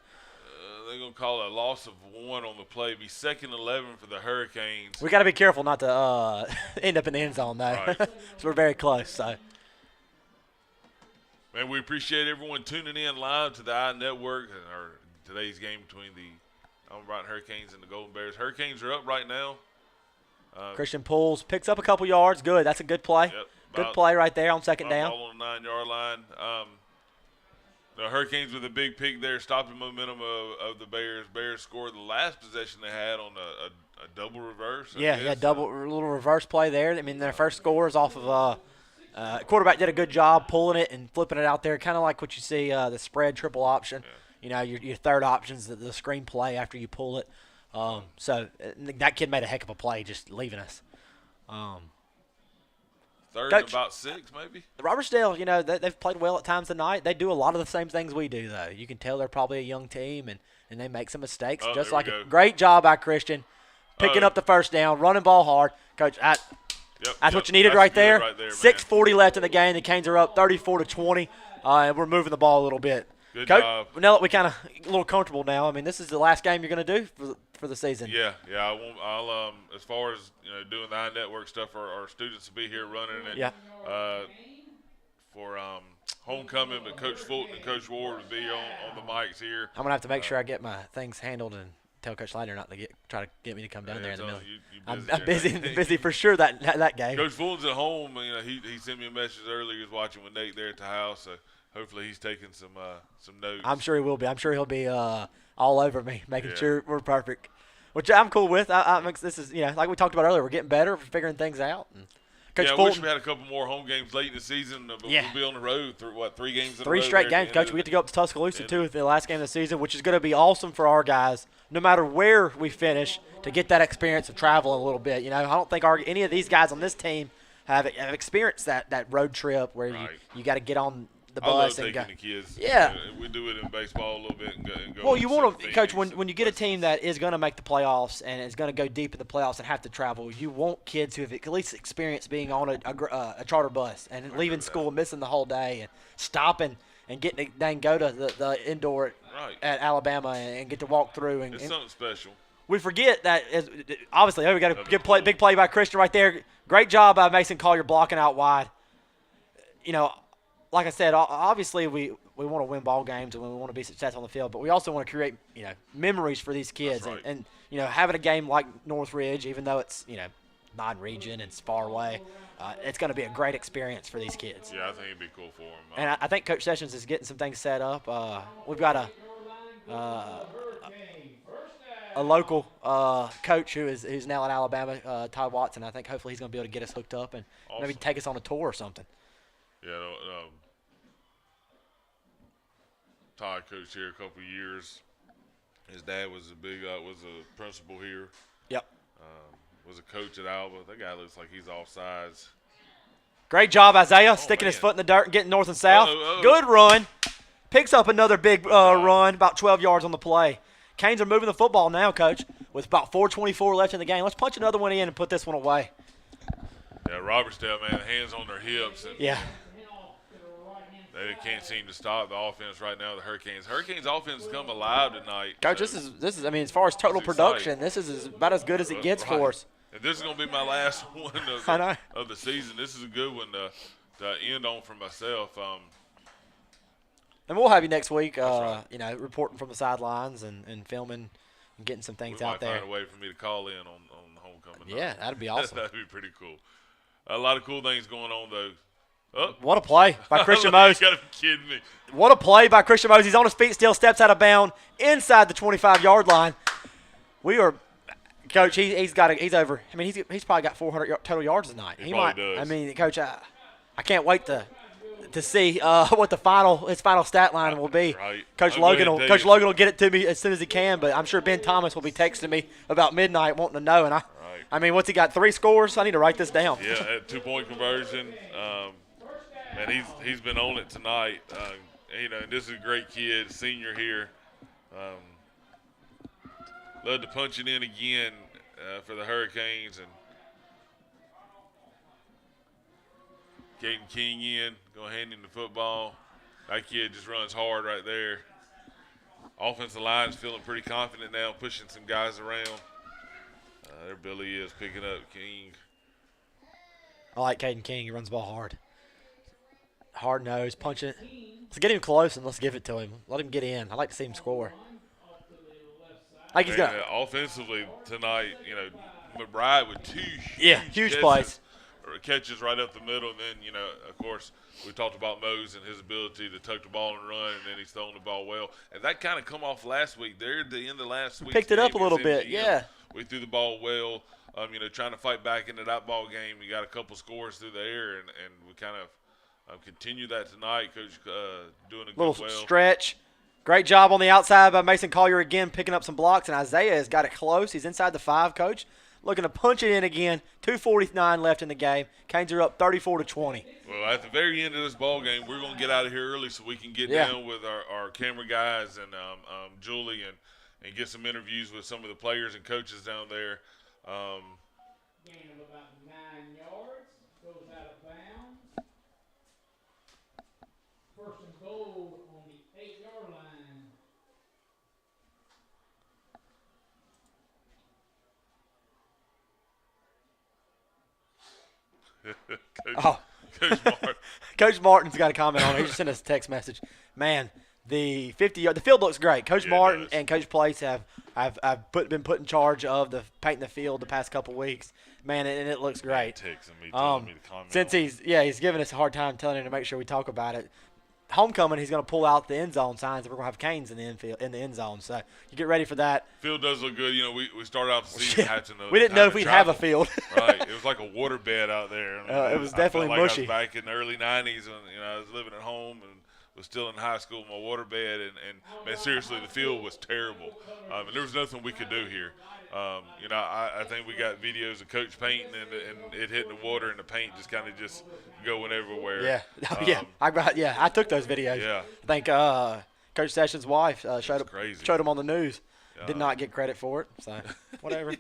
[SPEAKER 3] They're going to call a loss of 1 on the play. Be 2nd and 11 for the Hurricanes.
[SPEAKER 6] we got to be careful not to end up in the end zone, though.
[SPEAKER 3] Right.
[SPEAKER 6] So we're very close. So.
[SPEAKER 3] Man, we appreciate everyone tuning in live to the iNetwork and today's game between the Alma Bryant Hurricanes and the Golden Bears. Hurricanes are up right now.
[SPEAKER 6] Christian Pools picks up a couple yards. Good. That's a good play.
[SPEAKER 3] Yep,
[SPEAKER 6] Good play right there on second down.
[SPEAKER 3] Ball on the 9-yard line. The Hurricanes with a big pick there, stopping momentum of the Bears. Bears scored the last possession they had on a double reverse.
[SPEAKER 6] Little reverse play there. I mean, their first score is off of quarterback did a good job pulling it and flipping it out there, kind of like what you see the spread triple option. Yeah. Your third option is the screen play after you pull it. So that kid made a heck of a play just leaving us.
[SPEAKER 3] Third
[SPEAKER 6] Coach,
[SPEAKER 3] and about 6, maybe.
[SPEAKER 6] Robertsdale, they've played well at times tonight. They do a lot of the same things we do, though. You can tell they're probably a young team, and they make some mistakes. Just like a great job by Christian, picking up the first down, running ball hard. Coach, that's what you needed right there. 6:40 left in the game. The Canes are up 34-20, and we're moving the ball a little bit.
[SPEAKER 3] Good
[SPEAKER 6] Coach,
[SPEAKER 3] job.
[SPEAKER 6] Now that we kind of a little comfortable now, I mean, this is the last game you're going to do for the season.
[SPEAKER 3] Yeah. I'll as far as doing the iNetwork stuff, our students will be here running it.
[SPEAKER 6] Yeah.
[SPEAKER 3] For homecoming, but Coach Fulton and Coach Ward will be on the mics here.
[SPEAKER 6] I'm gonna have to make sure I get my things handled and tell Coach Leiter not to try to get me to come down there in the middle. I'm busy for sure that game.
[SPEAKER 3] Coach Fulton's at home. He sent me a message earlier. He was watching with Nate there at the house. So hopefully he's taking some notes.
[SPEAKER 6] I'm sure he will be. I'm sure he'll be all over me, making sure we're perfect, which I'm cool with. This is like we talked about earlier. We're getting better. We're figuring things out. And Coach
[SPEAKER 3] I
[SPEAKER 6] Fulton,
[SPEAKER 3] wish we had a couple more home games late in the season, but we'll be on the road through 3 games in a row.
[SPEAKER 6] 3 straight games, Coach. We get to go up to Tuscaloosa, too, the last game of the season, which is going to be awesome for our guys, no matter where we finish, to get that experience of traveling a little bit. I don't think any of these guys on this team have experienced that road trip where you got to get on the bus
[SPEAKER 3] and
[SPEAKER 6] go.
[SPEAKER 3] The kids.
[SPEAKER 6] Yeah.
[SPEAKER 3] We do it in baseball a little bit and go.
[SPEAKER 6] Well, you want to, Coach, when you get a team that is going to make the playoffs and is going to go deep in the playoffs and have to travel, you want kids who have at least experienced being on a charter bus and leaving school, missing the whole day, and stopping and getting to go to the indoor at Alabama and get to walk through.
[SPEAKER 3] It's something special.
[SPEAKER 6] We forget that, obviously, we got a big play by Christian right there. Great job by Mason Collier blocking out wide. Like I said, obviously we want to win ball games and we want to be successful on the field, but we also want to create memories for these kids.
[SPEAKER 3] Right.
[SPEAKER 6] And having a game like Northridge, even though it's non-region and it's far away, it's going to be a great experience for these kids.
[SPEAKER 3] Yeah, I think it'd be cool for them.
[SPEAKER 6] And I think Coach Sessions is getting some things set up. We've got a local coach who's now in Alabama, Todd Watson. I think hopefully he's going to be able to get us hooked up and maybe take us on a tour or something.
[SPEAKER 3] Yeah, Todd coached here a couple of years. His dad was a principal here.
[SPEAKER 6] Yep.
[SPEAKER 3] Was a coach at Alba. That guy looks like he's offsides.
[SPEAKER 6] Great job, Isaiah, sticking his foot in the dirt and getting north and south. Good run. Picks up another big run, about 12 yards on the play. Canes are moving the football now, Coach, with about 4:24 left in the game. Let's punch another one in and put this one away.
[SPEAKER 3] Yeah, Robertsdale, man, hands on their hips. And they can't seem to stop the offense right now, the Hurricanes. Hurricanes offense has come alive tonight.
[SPEAKER 6] Coach, this is. I mean, as far as total production, this is about as good as it gets for us.
[SPEAKER 3] And this is going to be my last one of the season. This is a good one to end on for myself.
[SPEAKER 6] And we'll have you next week, reporting from the sidelines and filming, getting some things
[SPEAKER 3] we
[SPEAKER 6] out
[SPEAKER 3] might
[SPEAKER 6] there.
[SPEAKER 3] find a way for me to call in on homecoming night.
[SPEAKER 6] Yeah, that'd be awesome.
[SPEAKER 3] That'd be pretty cool. A lot of cool things going on, though. Oh.
[SPEAKER 6] What a play by Christian
[SPEAKER 3] You
[SPEAKER 6] Mose.
[SPEAKER 3] gotta be kidding me.
[SPEAKER 6] What a play by Christian Mose. He's on his feet still, steps out of bounds inside the 25-yard line. We are, Coach, he's over. I mean, he's probably got 400 total yards tonight.
[SPEAKER 3] He probably does.
[SPEAKER 6] I mean, Coach, I can't wait to see what his final stat line will be.
[SPEAKER 3] Right.
[SPEAKER 6] Coach Logan will get it to me as soon as he can, but I'm sure Ben Thomas will be texting me about midnight wanting to know. And I mean, what's he got? 3 scores? I need to write this down.
[SPEAKER 3] Yeah, 2-point conversion. And he's been on it tonight. And this is a great kid, senior here. Love to punch it in again for the Hurricanes. And Caden King going hand in the football. That kid just runs hard right there. Offensive line is feeling pretty confident now, pushing some guys around. There Billy is picking up King.
[SPEAKER 6] I like Caden King. He runs the ball hard. Hard nose, punch it. Let's get him close and let's give it to him. Let him get in. I like to see him score. Like he's got
[SPEAKER 3] offensively tonight, McBride with 2
[SPEAKER 6] huge plays.
[SPEAKER 3] Catches right up the middle, and then, of course, we talked about Mose and his ability to tuck the ball and run, and then he's throwing the ball well. And that kind of come off last week. There at the end of last week.
[SPEAKER 6] Picked it up a little bit, yeah.
[SPEAKER 3] We threw the ball well, trying to fight back into that ball game. We got a couple scores through the air, and we kind of continue that tonight. Coach doing a
[SPEAKER 6] little
[SPEAKER 3] good
[SPEAKER 6] stretch. Great job on the outside by Mason Collier again, picking up some blocks, and Isaiah has got it close. He's inside the 5, Coach. Looking to punch it in again. 2:49 left in the game. Canes are up 34-20.
[SPEAKER 3] Well, at the very end of this ball game, we're going to get out of here early so we can get down with our camera guys and Julie and get some interviews with some of the players and coaches down there.
[SPEAKER 4] Gain of about 9 yards. Goes out of bounds. First and goal on the 8-yard line.
[SPEAKER 3] Coach Martin.
[SPEAKER 6] Coach Martin's got a comment on it. He just sent us a text message. Man, the 50-yard, the field looks great. Coach Martin and Coach Place have been put in charge of the painting the field the past couple weeks. Man, and it looks great.
[SPEAKER 3] Texting me, telling me to comment.
[SPEAKER 6] Since he's giving us a hard time telling him to make sure we talk about it. Homecoming, he's going to pull out the end zone signs, and we're going to have Canes in the end zone. So you get ready for that.
[SPEAKER 3] Field does look good. We started out the season
[SPEAKER 6] we didn't know if we'd have a field.
[SPEAKER 3] Right, it was like a water bed out there.
[SPEAKER 6] It was definitely mushy.
[SPEAKER 3] I was back in the early '90s when I was living at home and was still in high school. My water bed and man, seriously, the field was terrible. And there was nothing we could do here. I think we got videos of Coach painting and it hitting the water and the paint just kind of just going everywhere.
[SPEAKER 6] Yeah, I took those videos.
[SPEAKER 3] Yeah.
[SPEAKER 6] I think Coach Sessions' wife showed them on the news. Did not get credit for it, so whatever.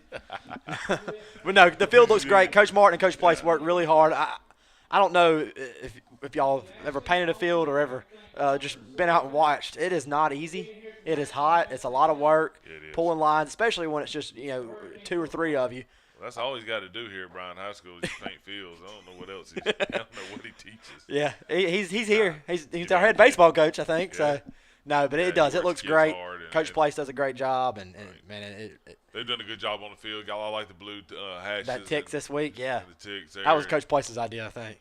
[SPEAKER 6] But no, the field looks great. Coach Martin and Coach Place worked really hard. I don't know if y'all have ever painted a field or ever just been out and watched. It is not easy. It is hot. It's a lot of work. Pulling lines, especially when it's just 2 or 3 of you.
[SPEAKER 3] Well, that's all he's got to do here at Bryan High School is just paint fields. I don't know what else I don't know what he teaches.
[SPEAKER 6] Yeah, he's here. He's our head baseball coach, I think. Yeah. So no, but it does. It looks great. Coach Place does a great job, and man,
[SPEAKER 3] they've done a good job on the field. I like the blue hashes.
[SPEAKER 6] That ticks this week, yeah.
[SPEAKER 3] The ticks there.
[SPEAKER 6] That was Coach Place's idea, I think.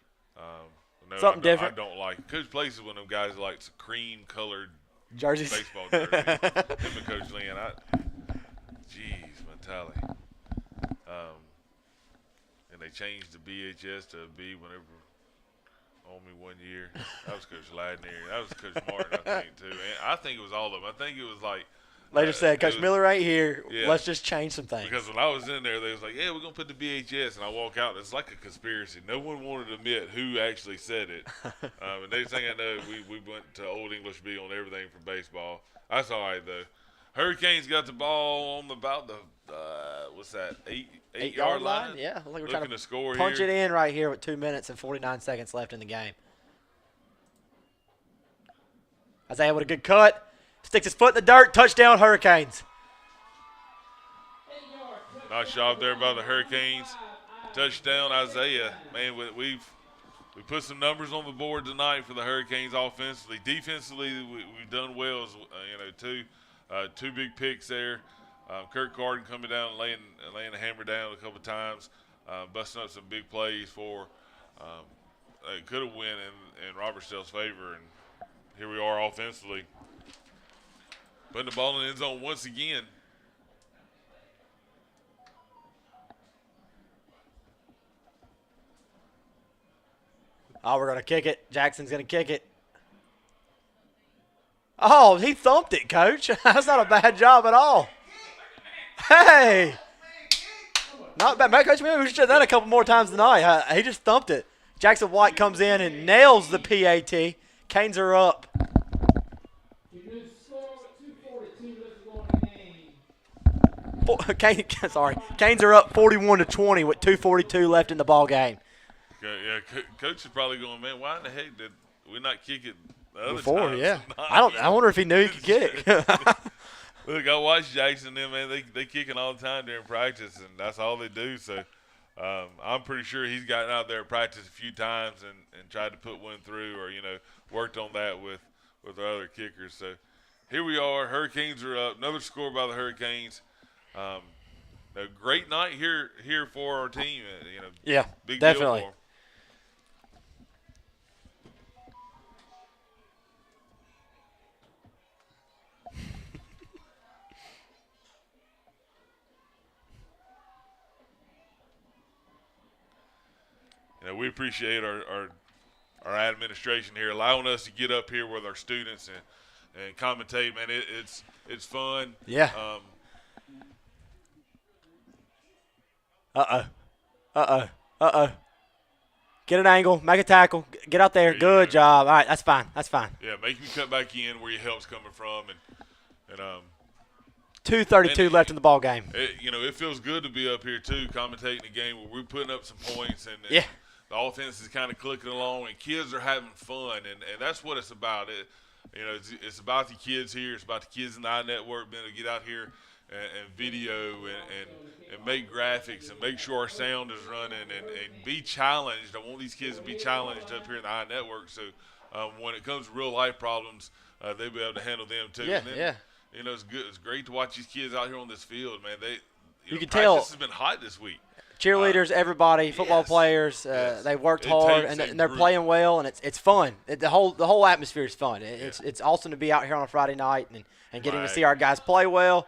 [SPEAKER 3] No,
[SPEAKER 6] something different.
[SPEAKER 3] I don't like Coach Place is one of them guys who likes cream-colored
[SPEAKER 6] jerseys.
[SPEAKER 3] Baseball jerseys. Him and Coach Lynn. Jeez, Mentally. And they changed the BHS to a B whenever on me one year. That was Coach Ladner. That was Coach Martin, I think, too. And I think it was all of them. I think it was like
[SPEAKER 6] they just said, Coach Miller ain't here. Yeah. Let's just change some things.
[SPEAKER 3] Because when I was in there, they was like, yeah, we're going to put the BHS. And I walk out, and it's like a conspiracy. No one wanted to admit who actually said it. And next thing I know, we went to Old English B on everything for baseball. That's all right, though. Hurricanes got the ball on about the, what's that, 8-yard line?
[SPEAKER 6] Yeah. Like we're
[SPEAKER 3] trying to score
[SPEAKER 6] punch
[SPEAKER 3] here.
[SPEAKER 6] It in right here with 2 minutes and 49 seconds left in the game. Isaiah with a good cut. Sticks his foot in the dirt. Touchdown, Hurricanes.
[SPEAKER 3] Nice job there by the Hurricanes. Touchdown, Isaiah. Man, we put some numbers on the board tonight for the Hurricanes offensively. Defensively, we've done well, too. 2 big picks there. Kirk Carden coming down and laying the hammer down a couple of times, busting up some big plays for it could have went in Robertsdale's favor, and here we are offensively. Putting the ball in the end zone once again.
[SPEAKER 6] Oh, we're going to kick it. Jackson's going to kick it. Oh, he thumped it, Coach. That's not a bad job at all. Hey. Not bad. Coach, maybe we should have done that a couple more times tonight. He just thumped it. Jackson White comes in and nails the PAT. Canes are up. Canes are up 41-20 with 2:42 left in the ball game.
[SPEAKER 3] Yeah, Coach is probably going, man, why in the heck did we not kick it the other
[SPEAKER 6] Before?
[SPEAKER 3] times?
[SPEAKER 6] Yeah. I wonder if he knew he could kick.
[SPEAKER 3] Look, I watch Jackson and them, man. They kicking all the time during practice, and that's all they do. So I'm pretty sure he's gotten out there at practice a few times and tried to put one through, or worked on that with the other kickers. So here we are. Hurricanes are up. Another score by the Hurricanes. A great night here for our team.
[SPEAKER 6] Yeah,
[SPEAKER 3] big
[SPEAKER 6] definitely.
[SPEAKER 3] Deal for 'em. We appreciate our administration here allowing us to get up here with our students and commentate. Man, it's fun.
[SPEAKER 6] Yeah. Get an angle, make a tackle, get out there. Good job. All right, that's fine.
[SPEAKER 3] Yeah, make me cut back in where your help's coming from, and
[SPEAKER 6] 2:32 left in the ball game.
[SPEAKER 3] It feels good to be up here too, commentating the game where we're putting up some points and
[SPEAKER 6] yeah.
[SPEAKER 3] The offense is kind of clicking along, and kids are having fun, and that's what it's about. It's about the kids here. It's about the kids in the iNetwork being able to get out here and video and make graphics and make sure our sound is running and be challenged. I want these kids to be challenged up here in the iNetwork. So when it comes to real life problems, they'll be able to handle them too.
[SPEAKER 6] Yeah,
[SPEAKER 3] and then,
[SPEAKER 6] yeah.
[SPEAKER 3] It's good. It's great to watch these kids out here on this field, man.
[SPEAKER 6] You can tell
[SPEAKER 3] practice has been hot this week.
[SPEAKER 6] Cheerleaders, everybody, football players, they worked hard and they're playing well, and it's fun. The whole atmosphere is fun. It's awesome to be out here on a Friday night and getting to see our guys play well.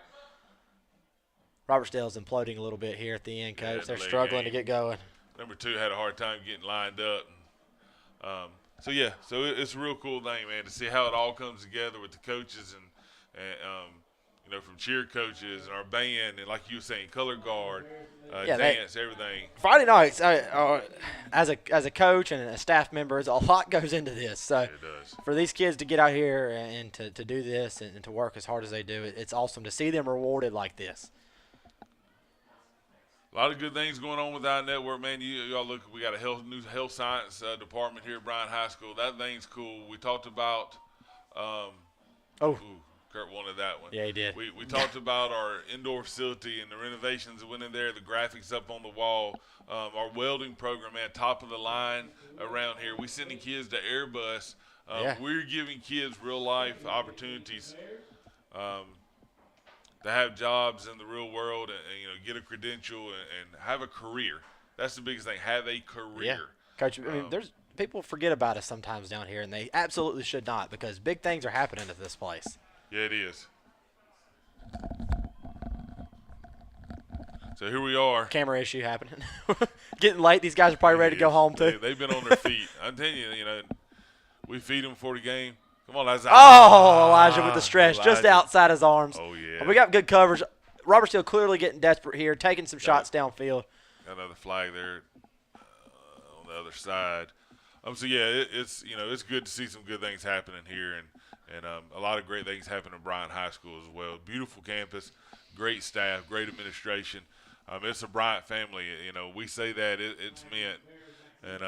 [SPEAKER 6] Robertsdale's imploding a little bit here at the end, Coach.
[SPEAKER 3] Yeah,
[SPEAKER 6] they're struggling to get going.
[SPEAKER 3] Number 2 had a hard time getting lined up. So it's a real cool thing, man, to see how it all comes together with the coaches and from cheer coaches and our band and, like you were saying, color guard, dance, everything.
[SPEAKER 6] Friday nights, as a coach and a staff member, a lot goes into this. So
[SPEAKER 3] it does.
[SPEAKER 6] For these kids to get out here and to do this and to work as hard as they do, it's awesome to see them rewarded like this.
[SPEAKER 3] A lot of good things going on with our network, man. Y'all look, we got a new health science department here at Bryant High School. That thing's cool. We talked about Kurt wanted that one.
[SPEAKER 6] Yeah, he did.
[SPEAKER 3] We talked about our indoor facility and the renovations that went in there, the graphics up on the wall, our welding program, man, top of the line around here. We sending kids to Airbus. We're giving kids real life opportunities to have jobs in the real world and get a credential and have a career. That's the biggest thing. Have a career.
[SPEAKER 6] Yeah. Coach, I mean, there's people forget about us sometimes down here, and they absolutely should not, because big things are happening at this place.
[SPEAKER 3] Yeah, it is. So here we are.
[SPEAKER 6] Camera issue happening. Getting late. These guys are probably ready to go home, too.
[SPEAKER 3] They've been on their feet. I'm telling you, we feed them before the game. Come on, Elijah.
[SPEAKER 6] Oh, Elijah with the stretch just outside his arms.
[SPEAKER 3] Oh, yeah.
[SPEAKER 6] But we got good coverage. Robertsdale clearly getting desperate here, taking some shots downfield.
[SPEAKER 3] Got another flag there on the other side. It's good to see some good things happening here, and a lot of great things happen at Bryant High School as well. Beautiful campus, great staff, great administration. It's a Bryant family. We say that it's meant. And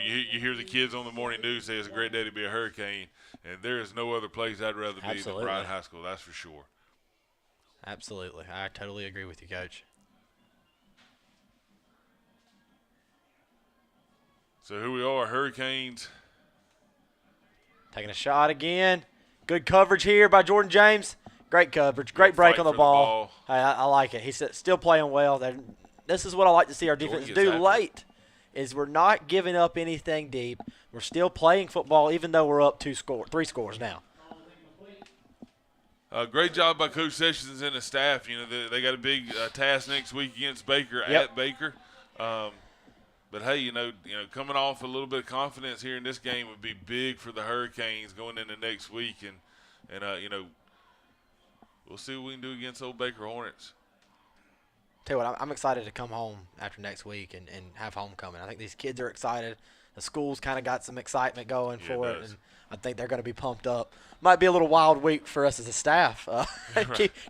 [SPEAKER 3] you hear the kids on the morning news say it's a great day to be a Hurricane, and there is no other place I'd rather be than Bryant High School. That's for sure.
[SPEAKER 6] Absolutely, I totally agree with you, Coach.
[SPEAKER 3] So here we are, Hurricanes.
[SPEAKER 6] Taking a shot again. Good coverage here by Jordan James. Great coverage. Great break
[SPEAKER 3] fight
[SPEAKER 6] on the
[SPEAKER 3] for the
[SPEAKER 6] ball.
[SPEAKER 3] ball.
[SPEAKER 6] Hey, I like it. He's still playing well. This is what I like to see our defense
[SPEAKER 3] gets
[SPEAKER 6] do
[SPEAKER 3] after it.
[SPEAKER 6] late, is we're not giving up anything deep. We're still playing football even though we're up 3 scores now.
[SPEAKER 3] Great job by Coach Sessions and the staff. You know, they got a big task next week against Baker at Baker. But hey, you know, coming off a little bit of confidence here in this game would be big for the Hurricanes going into next week, and you know, we'll see what we can do against old Baker Hornets.
[SPEAKER 6] Tell you what, I'm excited to come home after next week and have homecoming. I think these kids are excited. The school's kind of got some excitement going for it, and I think they're going to be pumped up. Might be a little wild week for us as a staff,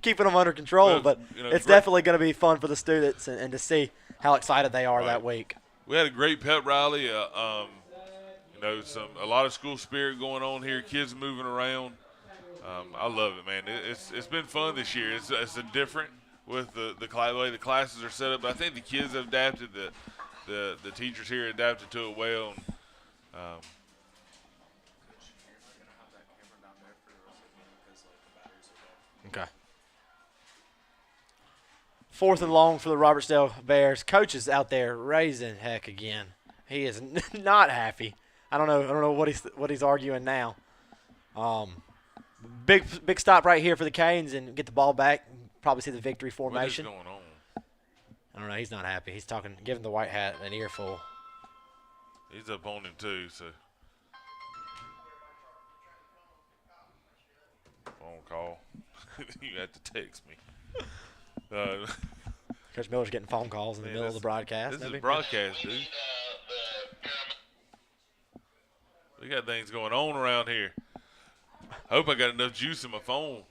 [SPEAKER 6] keeping them under control, but
[SPEAKER 3] you know,
[SPEAKER 6] it's definitely going to be fun for the students and to see how excited they are that week.
[SPEAKER 3] We had a great pep rally. You know, a lot of school spirit going on here. Kids moving around. I love it, man. It's been fun this year. It's a different with the way the classes are set up. But I think the kids have adapted. The teachers here adapted to it well. And,
[SPEAKER 6] okay. 4th and long for the Robertsdale Bears. Coach is out there raising heck again. He is not happy. I don't know what he's arguing now. Big stop right here for the Canes and get the ball back. Probably see the victory formation.
[SPEAKER 3] What is going on?
[SPEAKER 6] I don't know. He's not happy. He's giving the white hat an earful.
[SPEAKER 3] He's up on him too. So phone call. You have to text me.
[SPEAKER 6] Coach Miller's getting phone calls in the middle of the broadcast.
[SPEAKER 3] This is a broadcast, dude. We got things going on around here. Hope I got enough juice in my phone.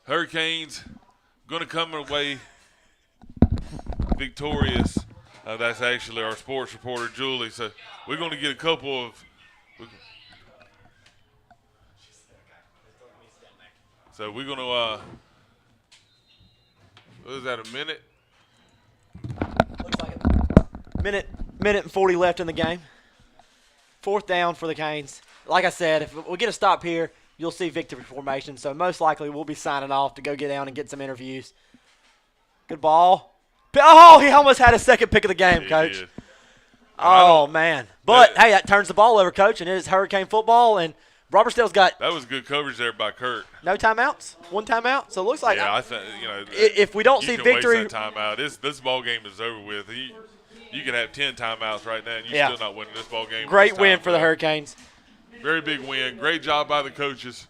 [SPEAKER 3] Hurricanes going to come away victorious. That's actually our sports reporter, Julie. So we're going to get a couple of so we're going to what is that, a minute?
[SPEAKER 6] Looks like it. Minute and 40 left in the game. 4th down for the Canes. Like I said, if we get a stop here, you'll see victory formation. So most likely we'll be signing off to go get down and get some interviews. Good ball. Oh, he almost had a second pick of the game, Coach.
[SPEAKER 3] Did.
[SPEAKER 6] Oh, man. But, hey, that turns the ball over, Coach, and it is Hurricane football, and Robertsdale's got
[SPEAKER 3] that was good coverage there by Kurt.
[SPEAKER 6] no timeouts, 1 timeout. So it looks like
[SPEAKER 3] I think
[SPEAKER 6] if we don't see victory,
[SPEAKER 3] waste that timeout. This ball game is over with. You could have 10 timeouts right now, and you're still not winning this ball game.
[SPEAKER 6] Great win for the Hurricanes.
[SPEAKER 3] Very big win. Great job by the coaches.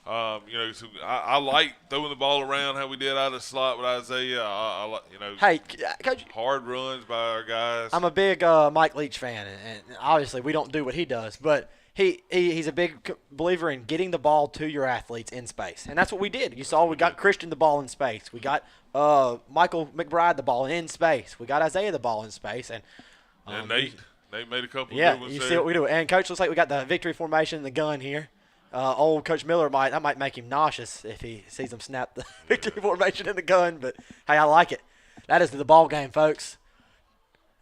[SPEAKER 3] You know, so I like throwing the ball around how we did out of the slot with Isaiah. I like, you know,
[SPEAKER 6] Hey, Coach,
[SPEAKER 3] hard runs by our guys.
[SPEAKER 6] I'm a big Mike Leach fan, and obviously we don't do what he does, but he's a big believer in getting the ball to your athletes in space, and that's what we did. You saw we got Christian the ball in space. We got Michael McBride the ball in space. We got Isaiah the ball in space, and
[SPEAKER 3] Nate made a couple of good ones
[SPEAKER 6] you
[SPEAKER 3] there.
[SPEAKER 6] see what we do. And Coach, looks like we got the victory formation in the gun here. Old Coach Miller might make him nauseous if he sees him snap the victory formation in the gun. But hey, I like it. That is the ball game, folks,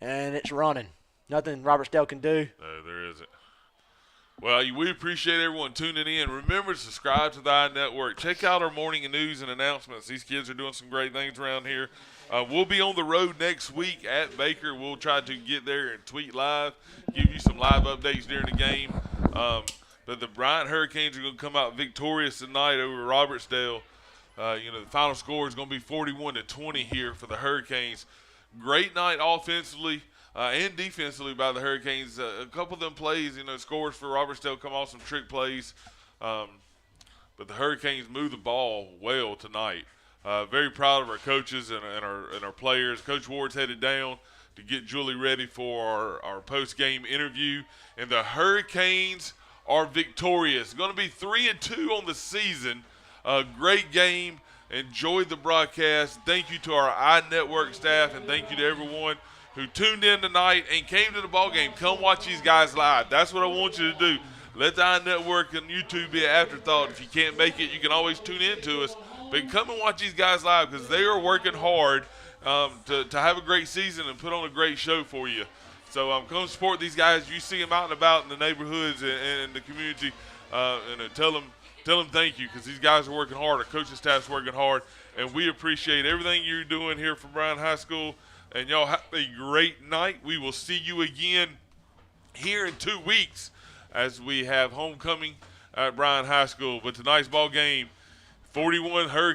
[SPEAKER 6] and it's running. Nothing Robertsdale can do.
[SPEAKER 3] No, there isn't. Well, we appreciate everyone tuning in. Remember to subscribe to the iNetwork. Check out our morning news and announcements. These kids are doing some great things around here. We'll be on the road next week at Baker. We'll try to get there and tweet live, give you some live updates during the game. But the Bryant Hurricanes are going to come out victorious tonight over Robertsdale. You know, the final score is going to be 41-20 here for the Hurricanes. Great night offensively and defensively by the Hurricanes. A couple of them plays, you know, scores for Robertsdale come off some trick plays. But the Hurricanes move the ball well tonight. Very proud of our coaches and our players. Coach Ward's headed down to get Julie ready for our post-game interview. And the Hurricanes are victorious. Going to be 3-2 on the season. Great game. Enjoyed the broadcast. Thank you to our iNetwork staff, and thank you to everyone who tuned in tonight and came to the ball game. Come watch these guys live. That's what I want you to do. Let the iNetwork and YouTube be an afterthought. If you can't make it, you can always tune in to us. But come and watch these guys live because they are working hard to have a great season and put on a great show for you. So come support these guys. You see them out and about in the neighborhoods and in the community, and tell them Tell them thank you because these guys are working hard. Our coaching staff's working hard, and we appreciate everything you're doing here for Bryan High School. And y'all have a great night. We will see you again here in 2 weeks as we have homecoming at Bryan High School. But tonight's ball game, 41 Hurricanes.